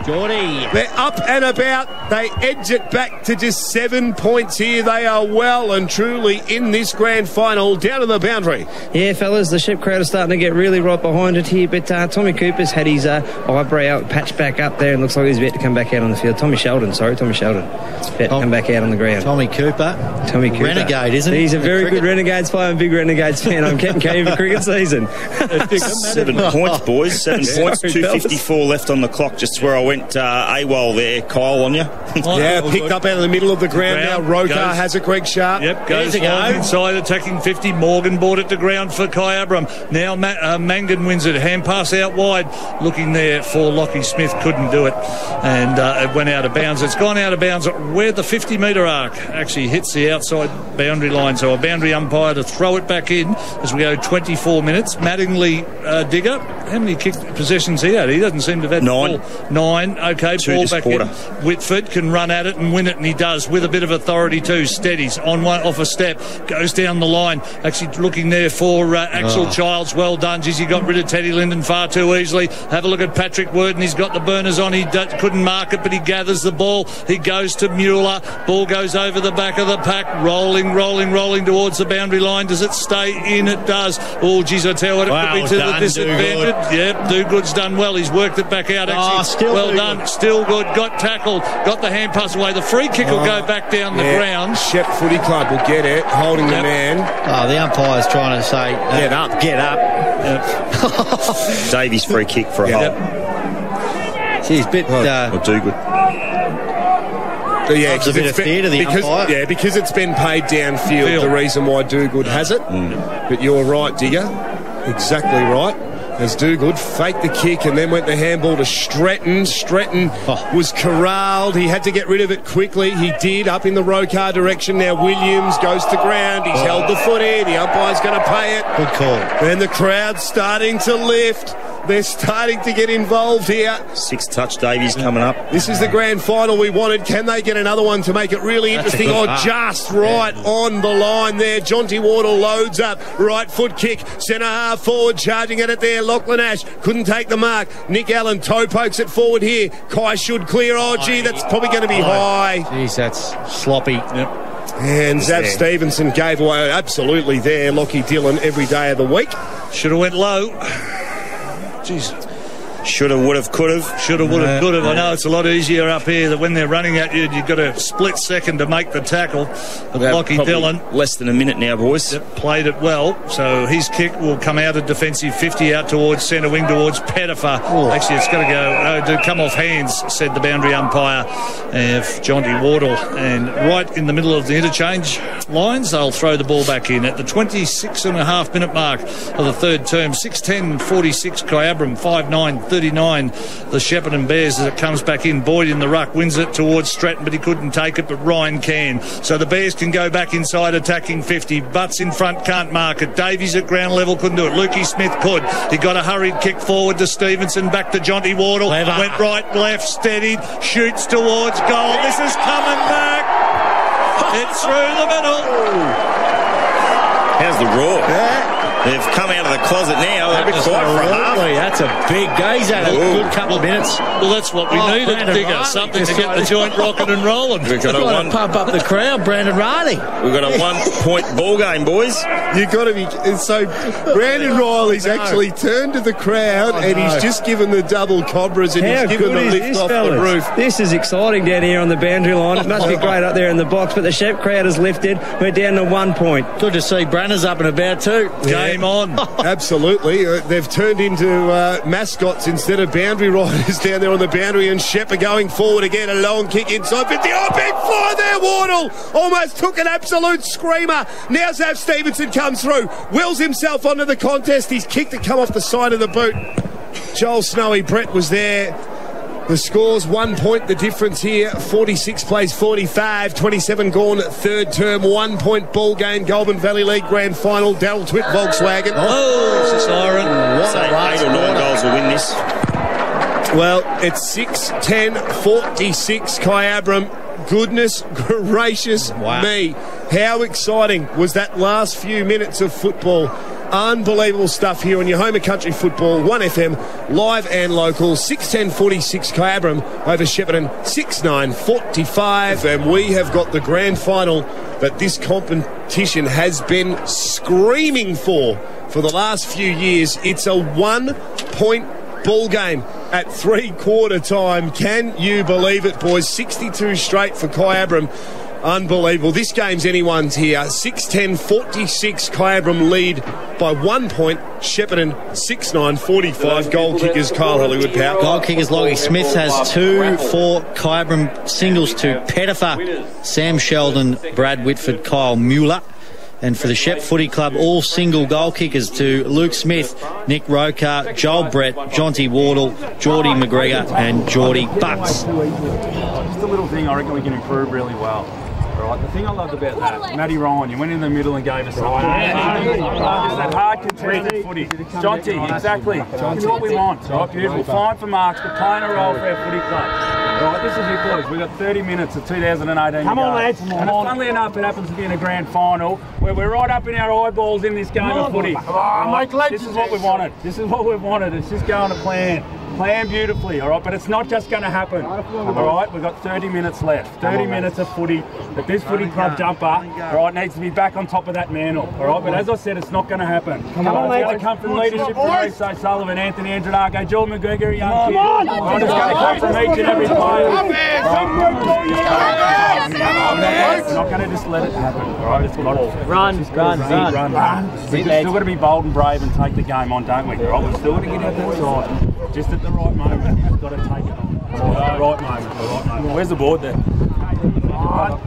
Geordie. They're up and about. They edge it back to just 7 points here. They are well and truly in this grand final, down to the boundary. Yeah, fellas, the Shep crowd are starting to get really right behind it here, but Tommy Cooper's had his eyebrow patched back up there and looks like he's about to come back out on the field. Tommy Sheldon. About to come back out on the ground. Tommy Cooper. Renegade, isn't he? He's a very good Renegades player. I'm a big Renegades fan. I'm getting Kenny for cricket season. 7 points, boys. 7 points. 2:54 left on the clock. Just where I went AWOL there, Kyle, on you. Yeah, picked up out of the middle of the ground now. Rokar has it, Greg Sharp. Yep, goes long inside, attacking 50. Morgan brought it to ground for Kyabram. Now Mangan wins it. Hand pass out wide. Looking there for Lockie Smith. Couldn't do it. And it went out of bounds. It's gone out of bounds where the 50-metre arc actually hits the outside boundary line. So a boundary umpire to throw it back in as we go 24 minutes. Mattingly, Digger, how many kick possessions he had? He doesn't seem to have had 9. 9. Okay, ball back quarter. in. Whitford can run at it and win it, and he does with a bit of authority too. Steadies on one off a step, goes down the line. Actually looking there for Axel Childs. Well done. Geez, he got rid of Teddy Linden far too easily. Have a look at Patrick Worden. He's got the burners on. He couldn't mark it, but he gathers the ball. He goes to Mueller. Ball goes over the back of the pack. Rolling towards the boundary line. Does it stay in? It does. Oh, geez, I tell you what, it could be to the disadvantage. Yep, Do-Good's done well. He's worked it back out. Actually, well done. Still good. Got tackled. Got the hand pass away. The free kick will go back down the ground. Shep Footy Club will get it, holding the man. Oh, the umpire's trying to say, get up. Yep. Davies free kick for a hole. She's a bit... Or Do-Good. Yeah, a bit of fear to the umpire. Yeah, because it's been paid downfield, the reason why Do-Good has it. But you're right, Digger. Exactly right. As Do-Good faked the kick and then went the handball to Stretton. Stretton was corralled. He had to get rid of it quickly. He did, up in the Rokar direction. Now Williams goes to ground. He's held the foot in. The umpire's going to pay it. Good call. And the crowd's starting to lift. They're starting to get involved here. 6-touch Davies coming up. This is the grand final we wanted. Can they get another one to make it really interesting? Just right on the line there. Jonty Wardle loads up. Right foot kick. Centre half forward, charging at it there. Lachlan Ash couldn't take the mark. Nick Allen toe pokes it forward here. Kai should clear. Oh, gee, that's probably going to be high. Jeez, that's sloppy. Yep. And Zav Stevenson gave away absolutely there. Lockie Dillon every day of the week. Should have went low. Jeez. Should have, would have, could have. Should have, would have, could have. I know it's a lot easier up here that when they're running at you, you've got a split second to make the tackle. But Lockie Dillon, less than a minute now, boys. Played it well. So his kick will come out of defensive 50 out towards centre wing towards Pettifer. Actually, it's got to come off hands, said the boundary umpire, Jonty Wardle. And right in the middle of the interchange lines, they'll throw the ball back in at the 26.5-minute mark of the third term. 6:10:46 Kyabram, 5:9:39 the Shepparton Bears as it comes back in. Boyd in the ruck wins it towards Stratton, but he couldn't take it, but Ryan can. So the Bears can go back inside attacking 50. Butts in front, can't mark it. Davies at ground level couldn't do it. Lukey Smith could. He got a hurried kick forward to Stevenson, back to Jonty Wardle. Went right, left, steadied, shoots towards goal. This is coming back. It's through the middle. How's the roar? They've come out of the closet now. They're a bit quiet for a half. That's a big gaze at a good couple of minutes. Well, that's what we needed, Digger. Something to get the joint rocking and rolling. We've got to pump up the crowd, Brandon Riley. We've got a 1-point ball game, boys. You've got to be... So, Brandon Riley's actually turned to the crowd and he's just given the double cobras and he's given the lift off the roof. This is exciting down here on the boundary line. It must be great up there in the box, but the Shep crowd has lifted. We're down to 1 point. Good to see Branners up and about too. Game on. Absolutely. They've turned into mascots instead of boundary riders down there on the boundary, and Shepper going forward again. A long kick inside 50. Oh, big fly there, Wardle. Almost took an absolute screamer. Now Zav Stevenson comes through. Wills himself onto the contest. He's kicked it, come off the side of the boot. Joel Snowy Brett was there. The score's 1 point, the difference here. 46 plays 45, 27 gone, third term, 1 point ball game. Goulburn Valley League Grand Final, Darryl Twitt Volkswagen. Oh, it's a siren. Say 8 or 9 goals will win this. Well, it's 6:10:46 Kyabram. Goodness gracious me. How exciting was that last few minutes of football? Unbelievable stuff here on your home of country football, 1FM, live and local, 6:10:46 Kyabram over Shepparton, 6:9:45. And we have got the grand final that this competition has been screaming for the last few years. It's a 1-point ball game at three-quarter time. Can you believe it, boys? 62 straight for Kyabram. Unbelievable. This game's anyone's here. 6:10:46 Kyabram lead by 1 point. Shepparton 6:9:45. Goal kickers Kyle Hollywood Power. Goal kickers Lockie Smith has 2 for Kyabram, singles to Pettifer, Sam Sheldon, Brad Whitford, Kyle Mueller. And for the Shep Footy Club, all single goal kickers to Luke Smith, Nick Roker, Joel Brett, Jonty Wardle, Geordie McGregor and Geordie Butts. Just a little thing I reckon we can improve really well. Right, the thing I loved about that, Matty Ryan, you went in the middle and gave us something. That hard contested footy. Jonty, exactly. It's what we want. Right, beautiful. Fine for marks, but playing a role for our footy club. Right, this is it, boys. We've got 30 minutes of 2018 Come on, lads. And funnily enough, it happens to be in a grand final where we're right up in our eyeballs in this game of footy. This is what we wanted. This is what we've wanted. It's just going to plan beautifully, all right? But it's not just going to happen, all right? We've got 30 minutes left, 30 minutes of footy. But this footy club jumper, all right, needs to be back on top of that mantle, all right? But as I said, it's not going to happen. It's going to come from leadership from Reece O'Sullivan, Anthony Andradago, Joel McGregor, young kid. It's going to come from each and every player. We're not going to just let it happen, all right? It's got to run. We've still got to be bold and brave and take the game on, don't we? All right, we've still got to get out that side. Just at the right moment, you've got to take it on. The right moment. Where's the board there?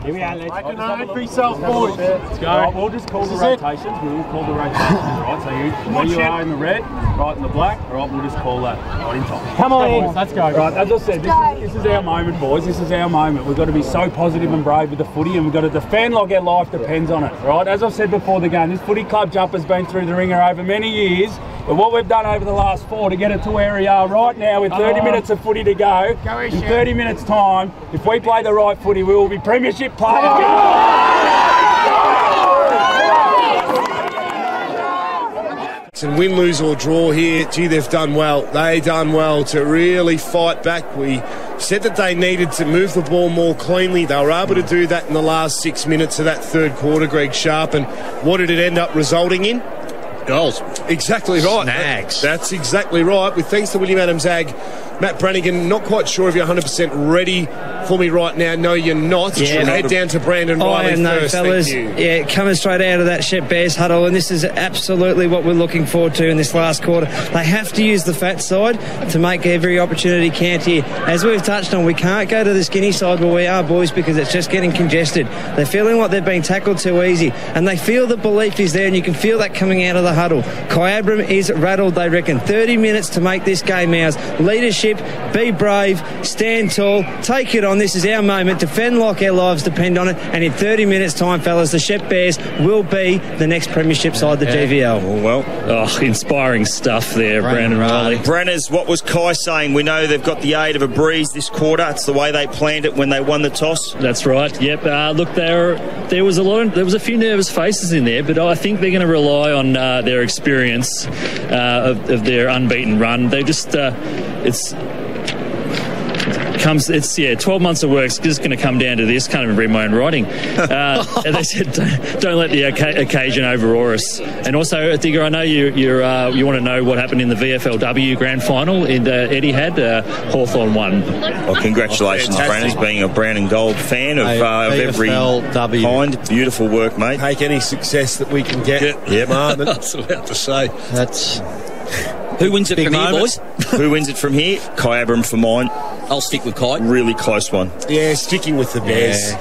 Here we are, let's for yourself, boys. Let's go. Right, we'll just call the rotations. We'll call the rotations, right? So where you are in the red, right in the black, right, we'll just call that right in top. Come on, let's go. Right, as I said, this is our moment, boys. This is our moment. We've got to be so positive and brave with the footy, and we've got to defend like our life depends on it, right? As I've said before the game, this footy club jumper's been through the ringer over many years. But what we've done over the last 4 to get it to where we are right now with 30 minutes of footy to go, in 30 minutes time, if we play the right footy, we will be premiership players. And win, lose or draw here, gee, they've done well. They done well to really fight back. We said that they needed to move the ball more cleanly. They were able to do that in the last 6 minutes of that third quarter, Greg Sharp. And what did it end up resulting in? Goals. Exactly right. Snags. That's exactly right. With thanks to William Adams Ag, Matt Brannigan, not quite sure if you're 100% ready for me right now. No, you're not. Yeah, head down to Brandon Riley first. Fellas. Thank you. Yeah, coming straight out of that Shep Bears huddle, and this is absolutely what we're looking forward to in this last quarter. They have to use the fat side to make every opportunity count here. As we've touched on, we can't go to the skinny side where we are, boys, because it's just getting congested. They're feeling like they're being tackled too easy, and they feel the belief is there, and you can feel that coming out of the huddle. Kyabram is rattled, they reckon. 30 minutes to make this game ours. Leadership, be brave, stand tall, take it on. This is our moment. Defend like our lives depend on it. And in 30 minutes' time, fellas, the Shep Bears will be the next premiership side, the GVL. Inspiring stuff there, Brandon Riley. Branners, what was Kai saying? We know they've got the aid of a breeze this quarter. It's the way they planned it when they won the toss. That's right. Yep. Look, there was a few nervous faces in there, but I think they're going to rely on their experience of their unbeaten run. They just 12 months of work is just going to come down to this. Can't even read my own writing. And they said, don't let the occasion overawe us. And also, Digger, I know you want to know what happened in the VFLW grand final. Eddie had Hawthorn won. Well, congratulations, Brandon, being a brown and gold fan of every kind. Beautiful work, mate. Take any success that we can get. Yep. I was about to say. That's... Who wins it from here, boys? Who wins it from here? Kyabram for mine. I'll stick with Kai. Really close one. Yeah, sticking with the Bears.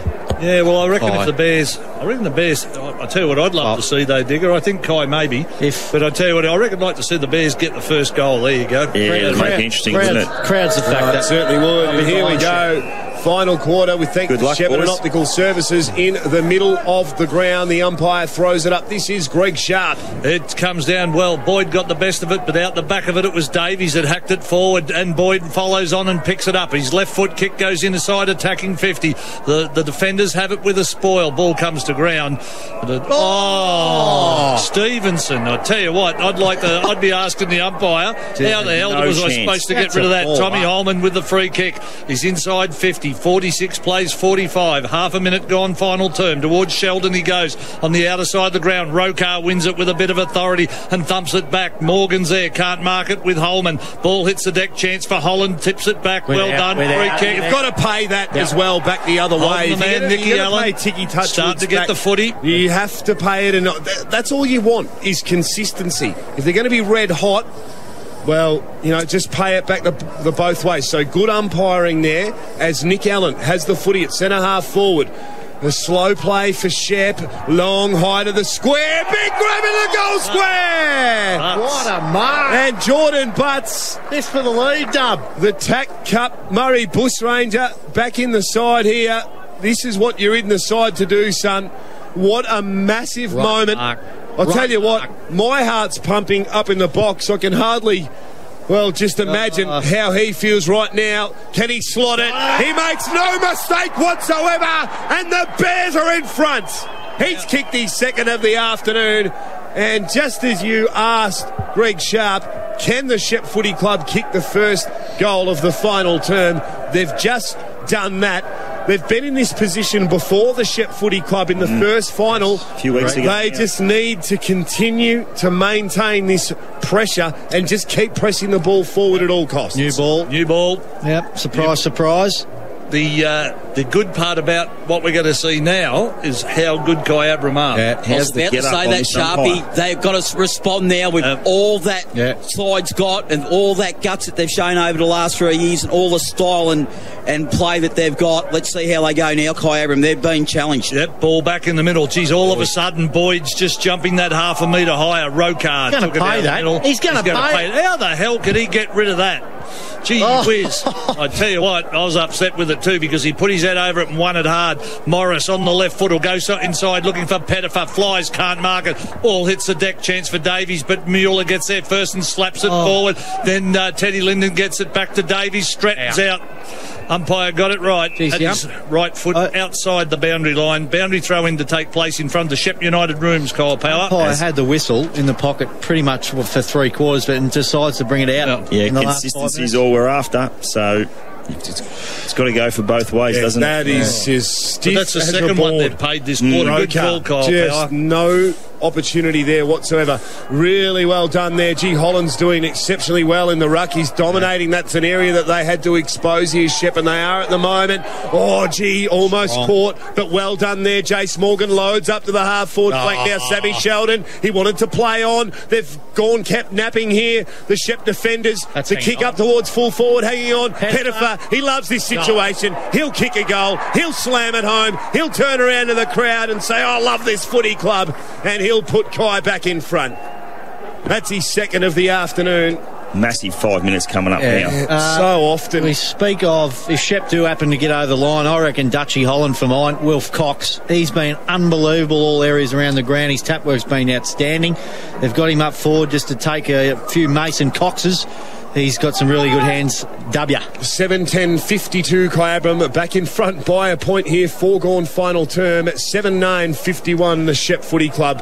Yeah, well, I reckon if the Bears... I tell you what I'd love to see, though, Digger. I think Kai maybe. But I tell you what, I reckon I'd like to see the Bears get the first goal. There you go. Yeah, it'll make it interesting, wouldn't it? Crowd's the factor. Certainly would. And here we go. final quarter. We thank Good luck, Shepparton boys. Optical Services in the middle of the ground. The umpire throws it up. This is Greg Sharp. It comes down well. Boyd got the best of it, but out the back of it was Davies that hacked it forward, and Boyd follows on and picks it up. His left foot kick goes inside, attacking 50. The defenders have it with a spoil. Ball comes to ground. Stevenson. I tell you what, I'd be asking the umpire, how the hell was I supposed to get rid of that? Tommy Holman with the free kick. He's inside 50. 46 plays 45. Half a minute gone, final term. Towards Sheldon he goes. On the outer side of the ground, Rokar wins it with a bit of authority and thumps it back. Morgan's there, can't mark it with Holman. Ball hits the deck, chance for Holland, tips it back. Well done, free kick. You've got to pay that as well back the other way. The man, Nicky Allen, start to get the footy. You have to pay it, and that's all you want is consistency. If they're going to be red hot, well, just pay it back the both ways. So good umpiring there as Nick Allen has the footy at centre half forward. The slow play for Shep, long high to the square, big grab in the goal square. What a mark! And Jordan Butts, this for the lead, Dub. The TAC Cup Murray Bushranger back in the side here. This is what you're in the side to do, son. What a massive moment. I'll tell you what, my heart's pumping up in the box. I can hardly, just imagine how he feels right now. Can he slot it? He makes no mistake whatsoever, and the Bears are in front. He's kicked his second of the afternoon, and just as you asked Greg Sharp, can the Shep Footy Club kick the first goal of the final term? They've just done that. They've been in this position before, the Shep Footy Club, in the first final. A few weeks ago. They just need to continue to maintain this pressure and just keep pressing the ball forward at all costs. New ball. Yep, surprise. The good part about what we're going to see now is how good Kyabram are. I was about to say that, Sharpie. They've got to respond now with all that side's got and all that guts that they've shown over the last 3 years and all the style and play that they've got. Let's see how they go now, Kyabram. They're being challenged. Yep, ball back in the middle. Geez, all of a sudden, Boyd's just jumping that half a metre higher. Rokar He's going to pay that. He's going to pay it. How the hell could he get rid of that? Gee whiz. I tell you what, I was upset with it too because he put his head over it and won it hard. Morris on the left foot will go inside looking for Pettifer. Flies, can't mark it. Ball hits the deck, chance for Davies, but Mueller gets there first and slaps it forward. Then Teddy Linden gets it back to Davies. Stratton's out. Umpire got it right. His right foot outside the boundary line. Boundary throw in to take place in front of the Shep United rooms, Kyle Power. Umpire had the whistle in the pocket pretty much for 3 quarters, but decides to bring it out. Yeah, consistency is all we're after. So it's got to go for both ways, doesn't it? That is just stiff. But that's the second one they've paid this quarter. Good call, Kyle Power. No opportunity there whatsoever. Really well done there. Holland's doing exceptionally well in the ruck. He's dominating. That's an area that they had to expose here, Shep, and they are at the moment. Almost caught, but well done there. Jace Morgan loads up to the half forward flank now. Sammy Sheldon, he wanted to play on. They've kept napping here, the Shep defenders, to kick up towards full forward, hanging on. Pettifer, he loves this situation. He'll kick a goal. He'll slam it home. He'll turn around to the crowd and say, I love this footy club. And he'll put Kai back in front. That's his second of the afternoon. Massive 5 minutes coming up now. So often. We speak of, if Shep do happen to get over the line, I reckon Dutchy Holland for mine. Wilf Cox, he's been unbelievable all areas around the ground. His tap work's been outstanding. They've got him up forward just to take a few Mason Coxes. He's got some really good hands. W. 7-10-52 Kyabram back in front by a point here. Foregone final term at 7-9-51 the Shep Footy Club.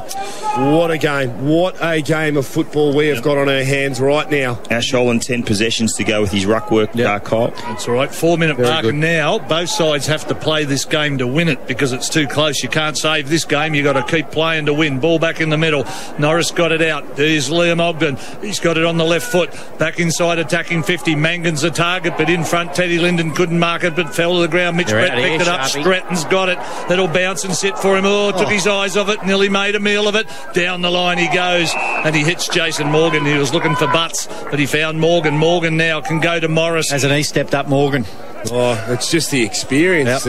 What a game. What a game of football we have got on our hands right now. Ash Holland 10 possessions to go with his ruck work, Kyle. That's all right. 4 minute mark now. Both sides have to play this game to win it because it's too close. You can't save this game. You've got to keep playing to win. Ball back in the middle. Norris got it out. There's Liam Ogden. He's got it on the left foot. Back inside attacking 50. Mangan's the target, but in front Teddy Linden couldn't mark it, but fell to the ground. Mitch Brett picked it up. Sharpie. Stratton's got it. That'll bounce and sit for him. Took his eyes off it. Nearly made a meal of it. Down the line he goes, and he hits Jason Morgan. He was looking for Butts, but he found Morgan. Morgan now can go to Morris. Hasn't he stepped up, Morgan? It's just the experience.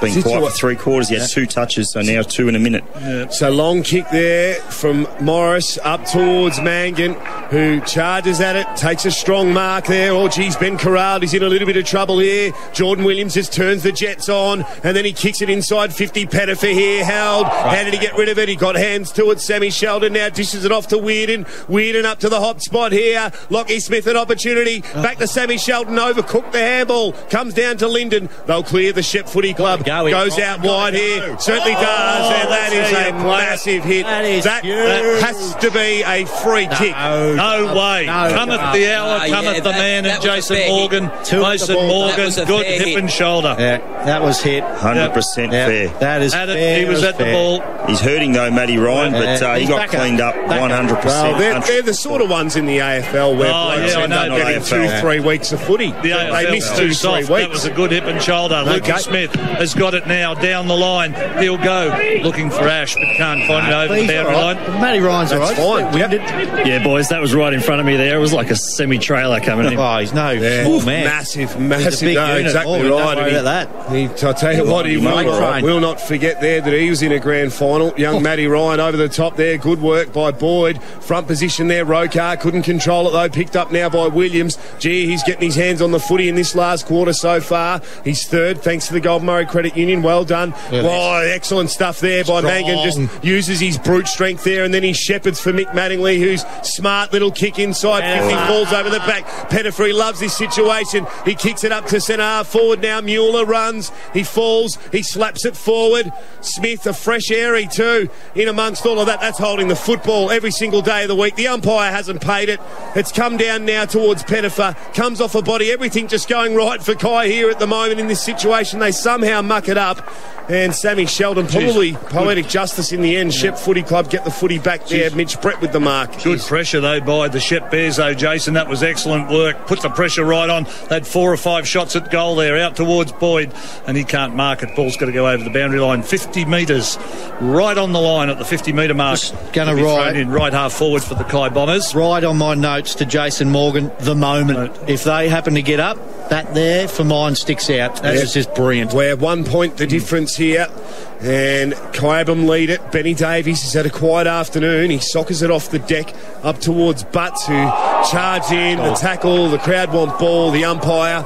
Been quiet for 3 quarters. He had 2 touches, so now 2 in a minute. Yeah. So long kick there from Morris up towards Mangan, who charges at it, takes a strong mark there. Oh, geez, Ben Corral, he's in a little bit of trouble here. Jordan Williams just turns the Jets on, and then he kicks it inside 50. Pettifer here, held. How did he get rid of it? He got hands to it. Sammy Sheldon now dishes it off to Weirden. Weirden up to the hot spot here. Lockie Smith an opportunity. Back to Sammy Sheldon. Overcooked the handball. Comes down to Linden. They'll clear the Shep Footy Club. Goes out wide here. Certainly does. And that is a massive hit. That has to be a free kick. No way. Cometh the hour, cometh the man, and Jason Morgan. Mason Morgan, good hip and shoulder. Yeah, that was hit. 100% fair. That is fair. He was at the ball. He's hurting though, Matty Ryan, but he got cleaned up 100%. Well, they're the sort of ones in the AFL where blokes end up getting 2-3 weeks of footy. They missed 2-3 weeks. That was a good hip and shoulder. Lucas Smith has got it now down the line. He'll go looking for Ash, but can't find it over the boundary line. Matty Ryan's all right. Fine. Yeah, boys, that was right in front of me there. It was like a semi-trailer coming in. Oh, he's no small man. Massive. No, exactly right. I'll tell you what, he will not forget there that he was in a grand final. Young Matty Ryan over the top there. Good work by Boyd. Front position there. Rokar couldn't control it though. Picked up now by Williams. Gee, he's getting his hands on the footy in this last quarter so far. He's third thanks to the Goulburn Murray Credit Union. Well done. Excellent stuff there by Mangan. Just uses his brute strength there, and then he shepherds for Mick Mattingly, who's smart little kick inside 50, falls over the back. Pettifer loves this situation. He kicks it up to centre half forward now. Mueller runs. He falls. He slaps it forward. Smith, a fresh airy too, in amongst all of that. That's holding the football every single day of the week. The umpire hasn't paid it. It's come down now towards Pettifer. Comes off a body. Everything just going right for Kai here at the moment in this situation. They somehow muck it up. And Sammy Sheldon, probably poetic justice in the end. Shep Footy Club get the footy back there. Mitch Brett with the mark. Good pressure though by the Shep Bears though, Jason. That was excellent work. Put the pressure right on. They had 4 or 5 shots at goal there, out towards Boyd, and he can't mark it. Ball's got to go over the boundary line. 50 metres, right on the line at the 50-metre mark. Going to ride in right half forward for the Kai Bombers. Right on my notes to Jason Morgan, the moment. If they happen to get up, that there for mine sticks out. That is just brilliant. We're 1 point the difference here. And Kyabram lead it. Benny Davies has had a quiet afternoon. He soccers it off the deck up towards Butts, who charge in, the tackle, the crowd want ball, the umpire.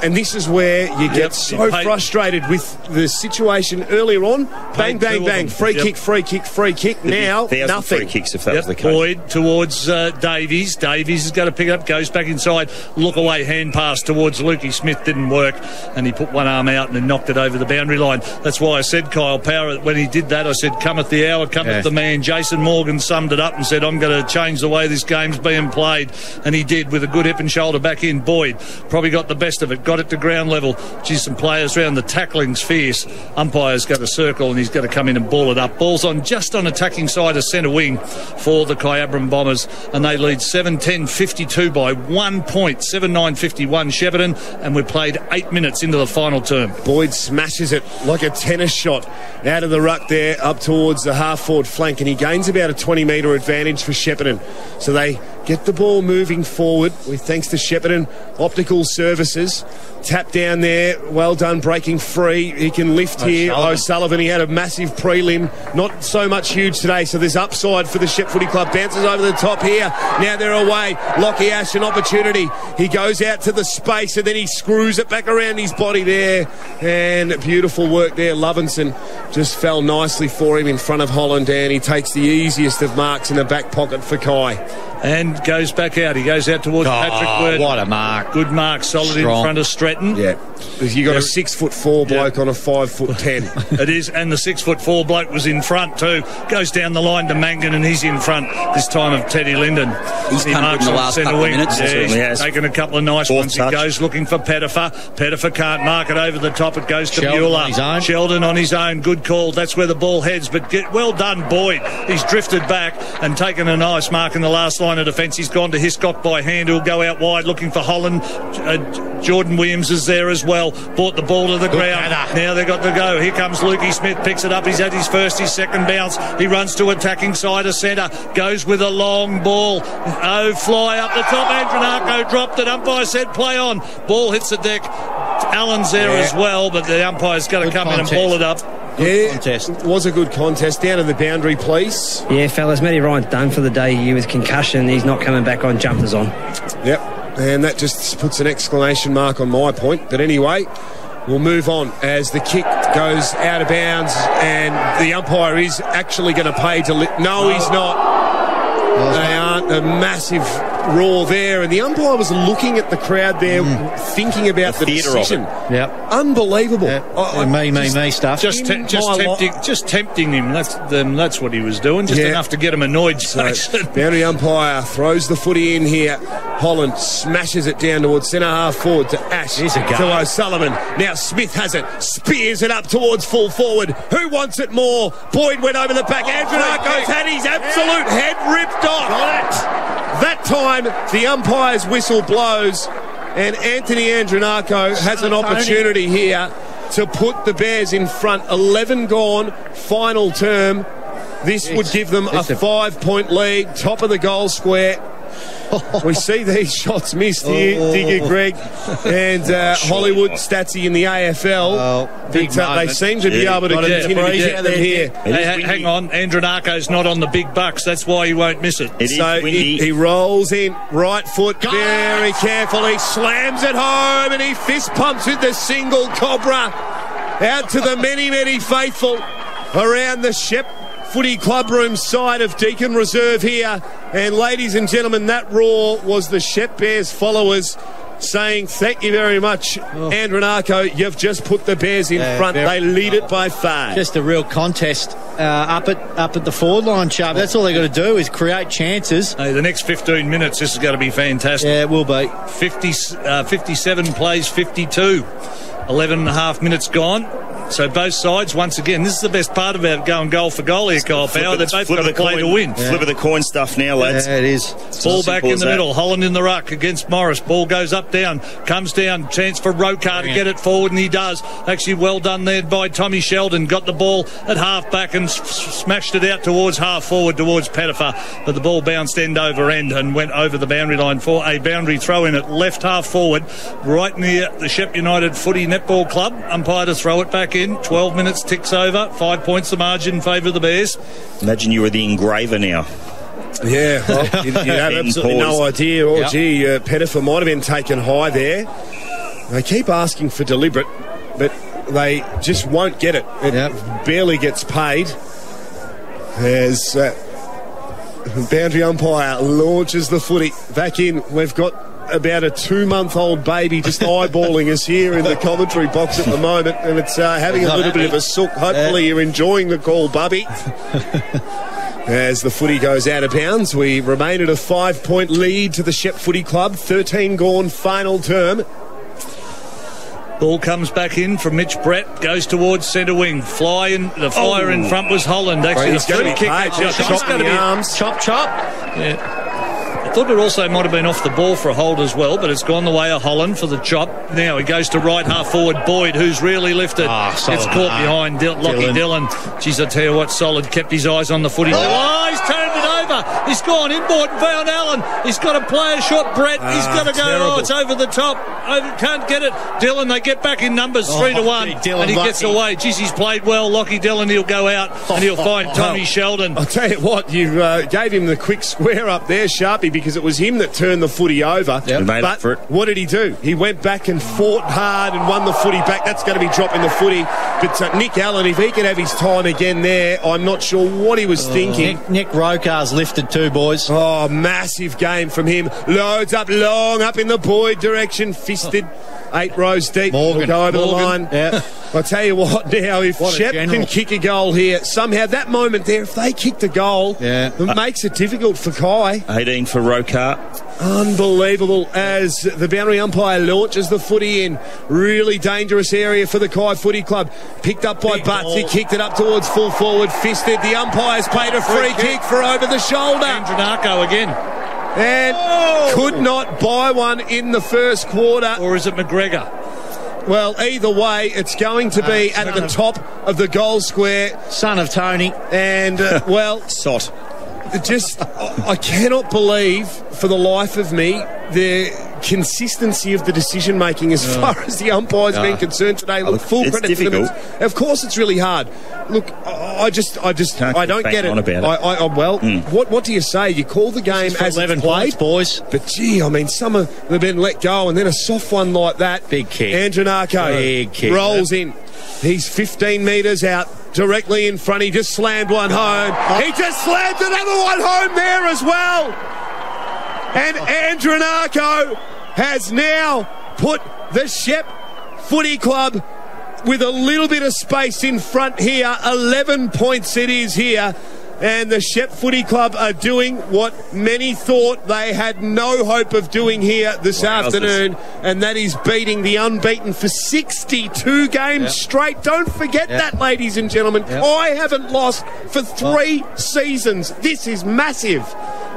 And this is where you get so frustrated with the situation earlier on. Bang, bang, bang. Free kick, free kick, free kick. Now, nothing. Free kicks if that was the case. Boyd towards Davies. Davies has got to pick it up, goes back inside. Look away, hand pass towards Lukey Smith. Didn't work. And he put one arm out and then knocked it over the boundary line. That's why I said, Kyle Power, when he did that, I said, cometh the hour, cometh the man. Jason Morgan summed it up and said, I'm going to change the way this game's being played. And he did with a good hip and shoulder back in. Boyd probably got the best of it. Got it to ground level. Geez, some players around. The tackling's fierce. Umpire's got a circle and he's got to come in and ball it up. Ball's on just on attacking side of centre wing for the Kyabram Bombers, and they lead 7-10-52 by 1 point. 7-9-51 Shepparton, and we've played 8 minutes into the final term. Boyd smashes it like a tennis shot out of the ruck there up towards the half forward flank, and he gains about a 20-metre advantage for Shepparton. So they get the ball moving forward with thanks to Shepparton Optical Services. Tap down there, well done, breaking free. He can lift here. O'Sullivan, he had a massive prelim, not so much huge today, so there's upside for the Shep Footy Club. Bounces over the top here. Now they're away. Lockie Ash, an opportunity. He goes out to the space and then he screws it back around his body there. And beautiful work there. Lovinson just fell nicely for him in front of Holland, and he takes the easiest of marks in the back pocket for Kai. And goes back out. He goes out towards Patrick Word. What a mark. Good mark, solid in front of Stratton. Yeah. Because you got a 6'4" bloke on a 5'10". It is, and the 6'4" bloke was in front too. Goes down the line to Mangan and he's in front this time of Teddy Linden. He's come in the last couple of minutes. He's taken a couple of nice ones. He goes looking for Pettifer. Pettifer can't mark it over the top. It goes to Mueller. Sheldon on his own. Good call. That's where the ball heads. But well done, Boyd. He's drifted back and taken a nice mark in the last line of defence. He's gone to Hiscock by hand, who'll go out wide looking for Holland. Jordan Williams is there as well. Brought the ball to the ground. Now they've got to go. Here comes Lukey Smith. Picks it up. He's had his first, his second bounce. He runs to attacking side of centre. Goes with a long ball. Fly up the top. Andronarco dropped it. Umpire said play on. Ball hits the deck. Allen's there as well, but the umpire's got to come in and ball it up. Contest. It was a good contest. Down to the boundary, please. Yeah, fellas, Matty Ryan's done for the day here with concussion. He's not coming back on. Jumpers on. Yep, and that just puts an exclamation mark on my point. But anyway, we'll move on as the kick goes out of bounds, and the umpire is actually going to pay to... No, he's not. They aren't. A massive roar there, and the umpire was looking at the crowd there, thinking about the decision. Yep. Unbelievable. Me stuff. Just tempting him. That's what he was doing. Just enough to get him annoyed. So, boundary umpire throws the footy in here. Holland smashes it down towards centre half forward to Ash, to O'Sullivan. Now Smith has it, spears it up towards full forward. Who wants it more? Boyd went over the back. Andrew had his absolute head ripped off. That time the umpire's whistle blows, and Anthony Andronako has an opportunity here to put the Bears in front. 11 gone, final term. This would give them a 5-point lead, top of the goal square. We see these shots missed here, Digger Greg and Hollywood Statsy in the AFL. They seem to be able to continue to get them here. Hang on, Andronako's not on the big bucks. That's why he won't miss it. So he rolls in, right foot, very carefully, slams it home, and he fist pumps with the single cobra out to the many, many faithful around the Shep Footy Clubroom side of Deakin Reserve here. And ladies and gentlemen, that roar was the Shep Bears followers saying thank you very much, Andronako, you've just put the Bears in front. They lead it by 5. Just a real contest up at the forward line, Chubb. That's all they got to do is create chances. Hey, the next 15 minutes, this is going to be fantastic. Yeah, it will be. 57 plays, 52. 11 and a half minutes gone. So both sides, once again, this is the best part about going goal for goal here, Kyle Power. They've both got to play to win. Flip of the coin stuff now, lads. Yeah, it is. Ball back in the middle. Holland in the ruck against Morris. Ball goes up, down, comes down. Chance for Rokar to get it forward, and he does. Actually, well done there by Tommy Sheldon. Got the ball at half back and smashed it out towards half forward towards Pettifer. But the ball bounced end over end and went over the boundary line for a boundary throw in at left half forward, right near the Shep United Footy Netball Club. Umpire to throw it back in. 12 minutes ticks over. 5 points the margin in favour of the Bears. Imagine you were the engraver now. Yeah, well, you have absolutely no idea. Pettifer might have been taken high there. They keep asking for deliberate, but they just won't get it. It barely gets paid. As boundary umpire launches the footy back in. We've got about a 2-month-old baby just eyeballing us here in the commentary box at the moment, and it's having a little bit of a sook. Hopefully you're enjoying the call, Bubby. As the footy goes out of bounds, we remain at a 5-point lead to the Shep Footy Club. 13 gone, final term. Ball comes back in from Mitch Brett, goes towards centre wing. Flyer in front was Holland. Actually, he's going to be paid. Chop. Yeah. I thought it also might have been off the ball for a hold as well, but it's gone the way of Holland for the chop. Now he goes to right half forward, Boyd, who's really lifted. Gets caught behind Lockie Dillon. Geez, I tell you what, solid. Kept his eyes on the footy. He's turned it over. He's gone inboard and found Allen. He's got to play a shot, Brett. He's got to go. Terrible. It's over the top. Can't get it. Dillon, they get back in numbers 3-1. And he gets away. Geez, he's played well. Lockie Dillon, he'll go out and he'll find Tommy Sheldon. I'll tell you what, you gave him the quick square up there, Sharpie, because it was him that turned the footy over. But what did he do? He went back and fought hard and won the footy back. That's going to be dropping the footy. But Nick Allen, if he could have his time again there, I'm not sure what he was thinking. Nick Rokar's lifted too, boys. Oh, massive game from him. Loads up long, up in the Boyd direction. Fisted 8 rows deep. Morgan. Go over the line. Yeah. I'll tell you what now, if Shep can kick a goal here, somehow that moment there, if they kicked a goal, it makes it difficult for Kai. 18 for Rokar. Unbelievable as the boundary umpire launches the footy in. Really dangerous area for the Kai Footy Club. Picked up by Butts. He kicked it up towards full forward. Fisted. The umpire's paid a free kick for over the shoulder. Andronako again. And could not buy one in the first quarter. Or is it McGregor? Well, either way, it's going to be at the top of the goal square. Son of Tony. And, Sot. I cannot believe for the life of me they're consistency of the decision making as far as the umpire's been concerned today. Look, full credit to them. Of course, it's really hard. Look, I don't get it. What do you say? You call the game as 11 it's played, points, boys. But gee, I mean, some of them been let go, and then a soft one like that. Big kick. Andronako rolls in. He's 15 metres out, directly in front. He just slammed one home. He just slammed another one home there as well. And Andronako has now put the Shep Footy Club with a little bit of space in front here. 11 points it is here. And the Shep Footy Club are doing what many thought they had no hope of doing here this afternoon, and that is beating the unbeaten for 62 games straight. Don't forget that, ladies and gentlemen. I haven't lost for 3 seasons. This is massive.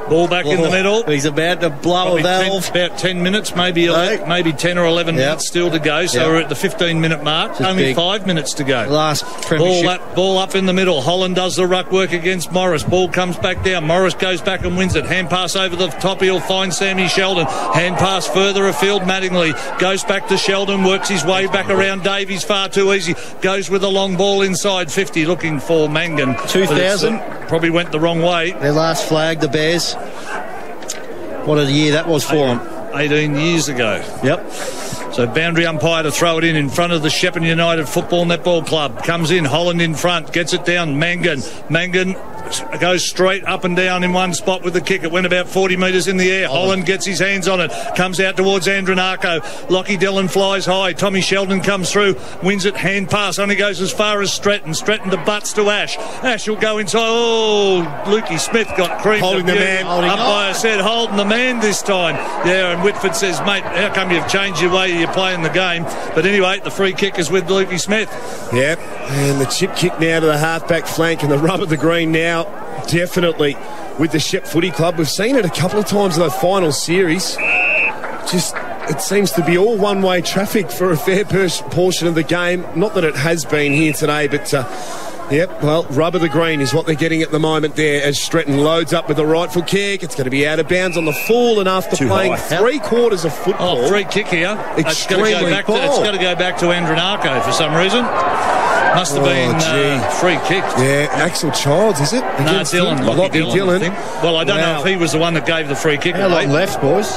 Ball back in the middle. He's about to blow a valve. About 10 minutes, maybe 10 or 11 minutes still to go. So we're at the 15-minute mark. Only 5 minutes to go. Last premiership. Ball up in the middle. Holland does the ruck work against Morris. Ball comes back down. Morris goes back and wins it. Hand pass over the top. He'll find Sammy Sheldon. Hand pass further afield. Mattingly goes back to Sheldon. Works his way back around Davies. Far too easy. Goes with a long ball inside 50. Looking for Mangan. 2000. Probably went the wrong way. Their last flag, the Bears. What a year that was for them. 18 years ago. Yep. So boundary umpire to throw it in front of the Shepparton United Football Netball Club. Comes in, Holland in front, gets it down. Mangan goes straight up and down in one spot with the kick. It went about 40 metres in the air. Holland gets his hands on it. Comes out towards Andronako. Lockie Dillon flies high. Tommy Sheldon comes through. Wins it. Hand pass. Only goes as far as Stretton. Stretton to butts to Ash. Ash will go inside. Oh, Lukey Smith got creamed. Holding the man. Umpire said holding the man this time. Yeah, and Whitford says, mate, how come you've changed your way you're playing the game? But anyway, the free kick is with Lukey Smith. Yep. And the chip kick now to the half-back flank and the rub of the green now. Definitely with the Shep Footy Club. We've seen it a couple of times in the final series. Just, it seems to be all one-way traffic for a fair portion of the game. Not that it has been here today, but rub of the green is what they're getting at the moment there as Stretton loads up with a right foot kick. It's going to be out of bounds on the full, and after playing 3/4 of football. Oh, free kick here. Extremely it's got to go back to Andronako for some reason. Must have been free kick. Yeah, Axel Childs, is it? No, Dillon. Lockie Dillon. Well, I don't know if he was the one that gave the free kick. How long left, boys?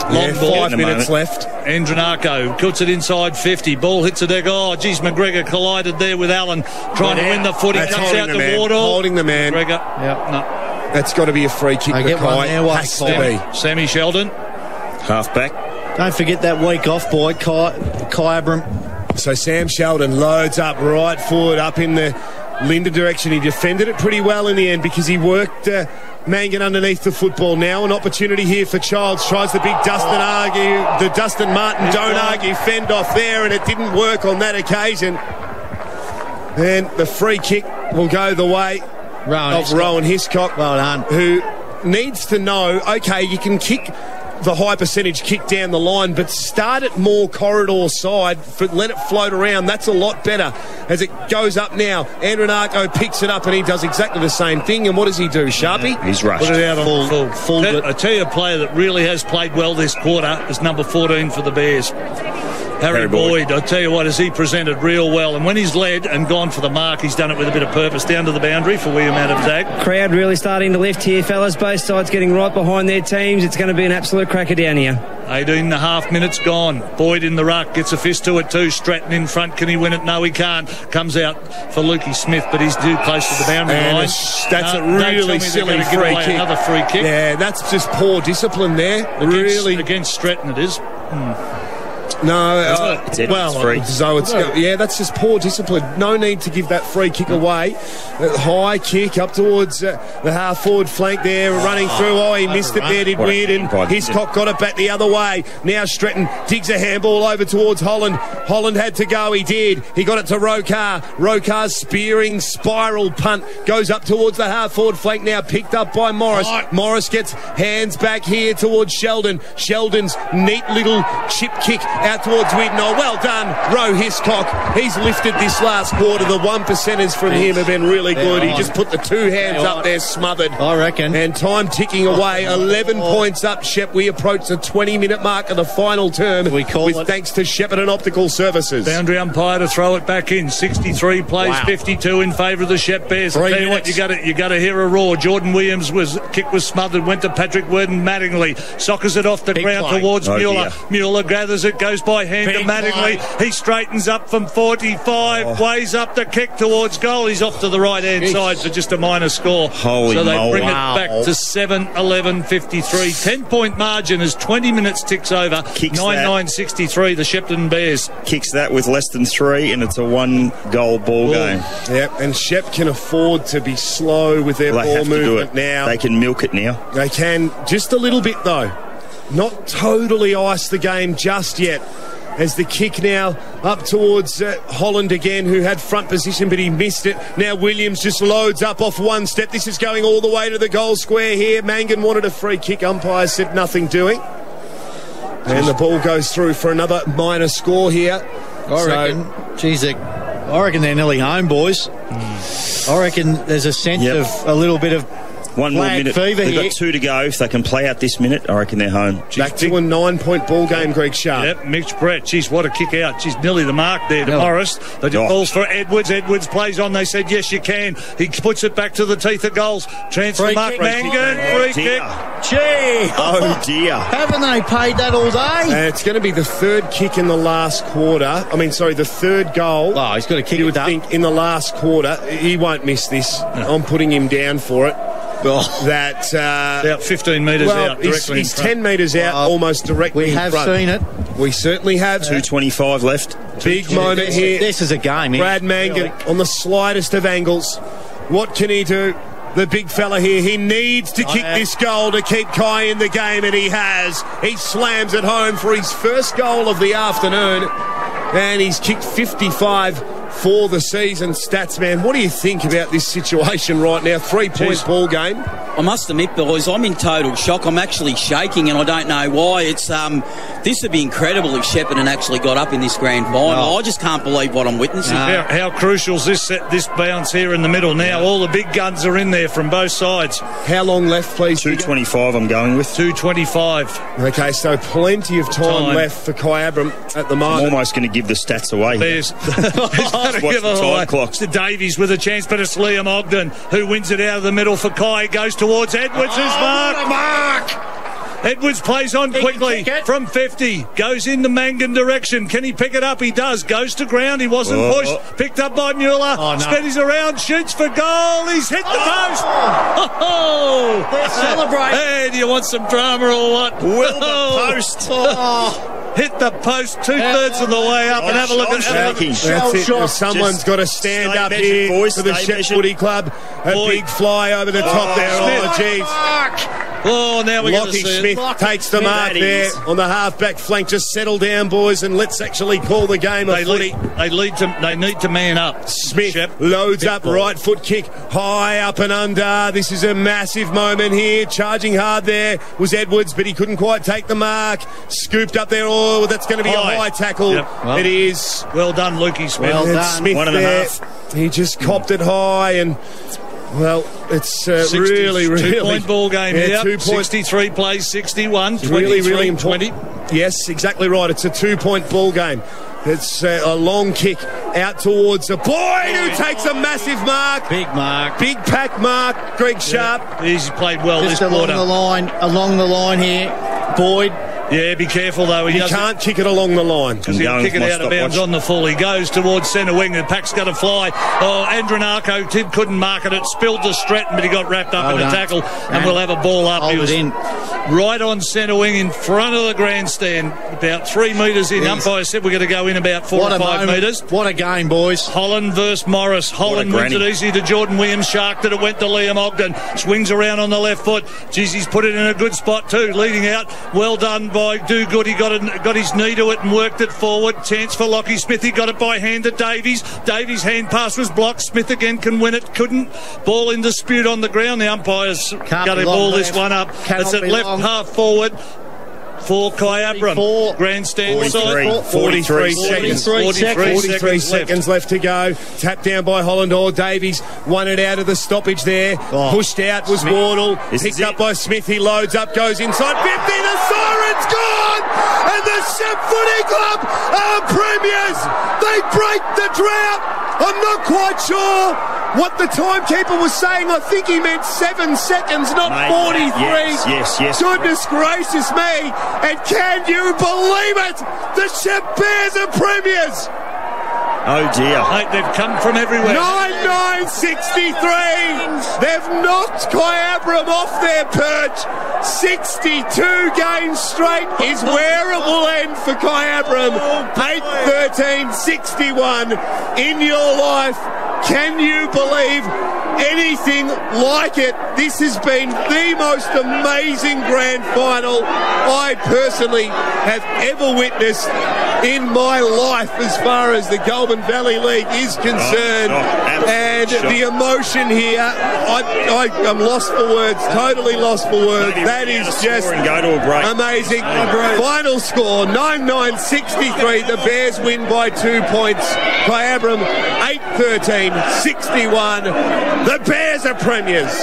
Long ball. 5 minutes left. Andronako puts it inside 50. Ball hits a deck. Oh, geez, McGregor collided there with Allen. Trying to win the footy. Comes out to Wardle. Holding the man. McGregor. No. That's got to be a free kick. Has to be. Sammy Sheldon. Half-back. Don't forget that week off, boy. Kyabram. So Sam Sheldon loads up right forward up in the Linda direction. He defended it pretty well in the end because he worked Mangan underneath the football. Now an opportunity here for Childs. Tries the big Dustin Martin don't argue fend off there, and it didn't work on that occasion. And the free kick will go the way of Rowan Hiscock. Well done. Who needs to know, okay, you can kick the high percentage kick down the line, but start it more corridor side, let it float around. That's a lot better as it goes up now. Andronako picks it up and he does exactly the same thing. And what does he do, Sharpie? He's rushed. Put it out on full. I tell you, a player that really has played well this quarter is number 14 for the Bears. Harry Boyd, I tell you what, has he presented real well. And when he's led and gone for the mark, he's done it with a bit of purpose down to the boundary for William Adams Ag. Crowd really starting to lift here, fellas. Both sides getting right behind their teams. It's going to be an absolute cracker down here. 18.5 minutes gone. Boyd in the ruck, gets a fist to it too. Stratton in front, can he win it? No, he can't. Comes out for Lukey Smith, but he's too close to the boundary line. That's a really silly free kick. Another free kick. Yeah, that's just poor discipline there. Against Stratton it is. No, it's free. So it's that's just poor discipline. No need to give that free kick away. High kick up towards the half forward flank there, running through. Oh, he missed it there, did weird, and Hiscock got it back the other way. Now Stratton digs a handball over towards Holland. Holland had to go. He did. He got it to Rokar. Rokar's spearing spiral punt goes up towards the half forward flank. Now picked up by Morris. Morris gets hands back here towards Sheldon. Sheldon's neat little chip kick out towards Widnall. Well done, Roe Hiscock. He's lifted this last quarter. The 1%ers from him have been really good. He just put the two hands up there, smothered. I reckon. And time ticking away. 11 points up, Shep. We approach the 20-minute mark of the final term. We call it. Thanks to Shepparton Optical Services. Boundary umpire to throw it back in. 63 plays, 52 in favour of the Shep Bears. I'll tell you what, you got to hear a roar. Jordan Williams' kick was smothered, went to Patrick Worden. Mattingly soccers it off the ground towards Mueller. Mueller gathers it, goes by hand to Mattingly. He straightens up from 45, weighs up the kick towards goal. He's off to the right-hand side for just a minor score. Holy so they moly. bring it back to 7-11-53. 10-point margin as 20 minutes ticks over. 9-9-63, the Shepparton Bears. Kicks that with less than 3, and it's a 1-goal ball game. Yep, and Shep can afford to be slow with their ball movement now. They can milk it now. They can, just a little bit though. Not totally ice the game just yet. As the kick now up towards Holland again, who had front position, but he missed it. Now Williams just loads up off one step. This is going all the way to the goal square here. Mangan wanted a free kick. Umpire said nothing doing. And the ball goes through for another minor score here. I reckon they're nearly home, boys. I reckon there's a sense of a little bit of one more minute. Fever They've here. got 2 to go. If they can play out this minute, I reckon they're home. Back to a 9-point ball game, Greg Sharp. Yep, Mitch Brett. Jeez, what a kick out. She's nearly the mark there to Morris. The balls for Edwards. Edwards plays on. They said, yes, you can. He puts it back to the teeth of goals. Transfer Mark Mangan. Free kick. Gee. Oh, dear. Haven't they paid that all day? It's going to be the third kick in the last quarter. The third goal. Oh, he's got to kick you it would think in the last quarter. He won't miss this. I'm putting him down for it. That about 15 metres out. He's 10 metres out, almost directly in front. We have seen it. We certainly have. 2:25 left. Big moment here. This is a game. Brad Mangan on the slightest of angles. What can he do? The big fella here. He needs to kick this goal to keep Kai in the game, and he has. He slams it home for his first goal of the afternoon, and he's kicked 55 for the season. Stats man, what do you think about this situation right now? 3-point ball game. I must admit, boys, I'm in total shock. I'm actually shaking, and I don't know why. It's this would be incredible if Shepparton actually got up in this grand final. I just can't believe what I'm witnessing. How crucial is this bounce here in the middle now? All the big guns are in there from both sides. How long left, please? 2:25 I'm going with. 2:25. Okay, so plenty of time left for Kyabram at the moment. I'm almost going to give the stats away. There's watch the time clocks. Davies with a chance, but it's Liam Ogden who wins it out of the middle for Kai. Goes towards Edwards, who's mark. Edwards plays on quickly from 50, goes in the Mangan direction. Can he pick it up? He does. Goes to ground. He wasn't pushed. Picked up by Mueller. Spins around, shoots for goal. He's hit the post. They're celebrating. Hey, do you want some drama or what? Will the post. Hit the post 2/3 of the way up and have a look at that. Someone's got to stand up here for the Shep Footy Club. A big fly over the top there. Oh, jeez. Oh, now we Lockie Smith takes the mark there on the half-back flank. Just settle down, boys, and let's actually call the game of footy. They need to man up. Smith loads up, right foot kick, high up and under. This is a massive moment here. Charging hard there was Edwards, but he couldn't quite take the mark. Scooped up there. Oh, that's going to be a high tackle. It is. Well done, Lukey Smith. Well done. Smith 1.5. He just copped it high and... Well, it's really 2-point ball game here. 63 plays 61, 23, 20. Yes, exactly right. It's a 2-point ball game. It's a long kick out towards a Boyd who takes a massive mark. Big mark. Big pack mark. Greg Sharp. He's played well just this quarter. Along the line here. Boyd. Yeah, be careful though. He can't kick it along the line. Because he'll kick it out of bounds on the full. He goes towards centre wing. The pack's going to fly. Oh, Andronarco, Tim couldn't mark it. It spilled to Stratton, but he got wrapped up in a tackle. And we'll have a ball up. Hold it in. Right on centre wing in front of the grandstand. About 3 metres in. Umpire said we're going to go in about 4 or 5 metres. What a game, boys. Holland versus Morris. Holland wins it easy to Jordan Williams. Sharked it. It went to Liam Ogden. Swings around on the left foot. Jeez, he's put it in a good spot too. Leading out. Well done by Do Good. He got his knee to it and worked it forward. Chance for Lockie Smith. He got it by hand to Davies. Davies' hand pass was blocked. Smith again can win it. Couldn't. Ball in dispute on the ground. The umpire's got to ball this one up. It's at left half forward. for Kyabram. Grandstand side. 43 seconds. 43 seconds left to go. Tapped down by Holland or Davies. Won it out of the stoppage there. Pushed out was Wardle. Picked up by Smith. He loads up, goes inside 50. The siren's gone! And the Shep Footy Club are premiers! They break the drought! I'm not quite sure what the timekeeper was saying. I think he meant 7 seconds, not 43. Yes. Goodness gracious me. And can you believe it? The Shep Bears are premiers. Oh dear. Mate, they've come from everywhere. 9-9-63. They've knocked Kyabram off their perch. 62 games straight is where it will end for Kyabram. 8-13-61 in your life. Can you believe anything like it? This has been the most amazing grand final I personally have ever witnessed in my life as far as the Goulburn Valley League is concerned. And the emotion here, I'm lost for words, totally lost for words. That is just amazing. Final score, 9-9-63. The Bears win by 2 points. Kyabram, 8-13-61. The Bears are premiers.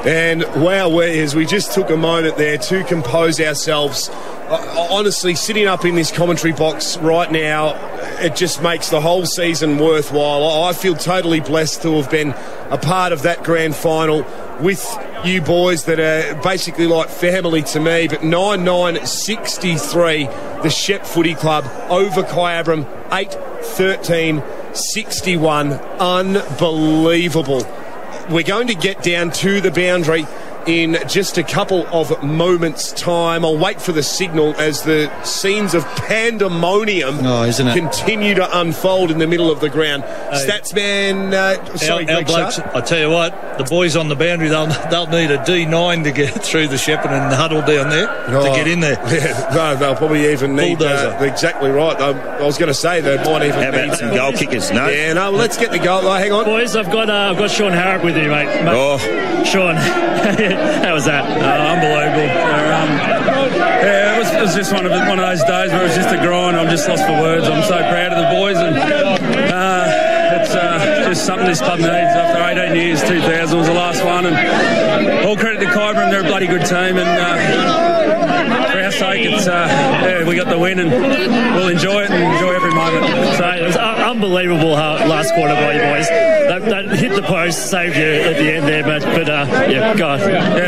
And wow, as we just took a moment there to compose ourselves. Honestly, sitting up in this commentary box right now, it just makes the whole season worthwhile. I feel totally blessed to have been a part of that grand final with you boys that are basically like family to me. But 9-9-63, the Shep Footy Club over Kyabram, 8-13-61. Unbelievable. We're going to get down to the boundary in just a couple of moments' time. I'll wait for the signal as the scenes of pandemonium continue to unfold in the middle of the ground. Statsman, our blokes, I tell you what, the boys on the boundary, they'll need a D9 to get through the Shepparton huddle down there to get in there. Yeah, no, they'll probably even need exactly right. I was going to say they might even need some goal kickers. No, yeah, no. Well, let's get the goal. Hang on, boys. I've got Sean Harrop with you, mate. Sean. How was that? Unbelievable. It was just one of those days where it was just a grind. I'm just lost for words. I'm so proud of the boys, and it's just something this club needs. After 18 years, 2000 was the last one, and all credit to Kyabram. They're a bloody good team, and for our sake, it's we got the win, and we'll enjoy it and enjoy every moment. So it was unbelievable how last quarter by you boys. That hit the post, saved you at the end there, but yeah, God,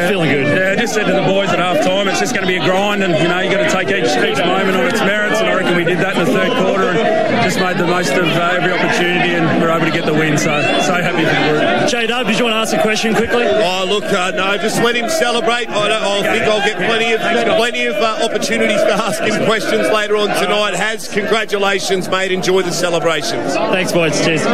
feeling good. Yeah, I just said to the boys at half time, it's just going to be a grind, and you got to take each moment on its merits, and I reckon we did that in the third quarter and just made the most of every opportunity, and we're able to get the win. So happy for the group. J-Dub, did you want to ask a question quickly? Oh, look, no, just let him celebrate. I think I'll get plenty of opportunities to ask him questions later on tonight. Congratulations, mate. Enjoy the celebrations. Thanks, boys. Cheers.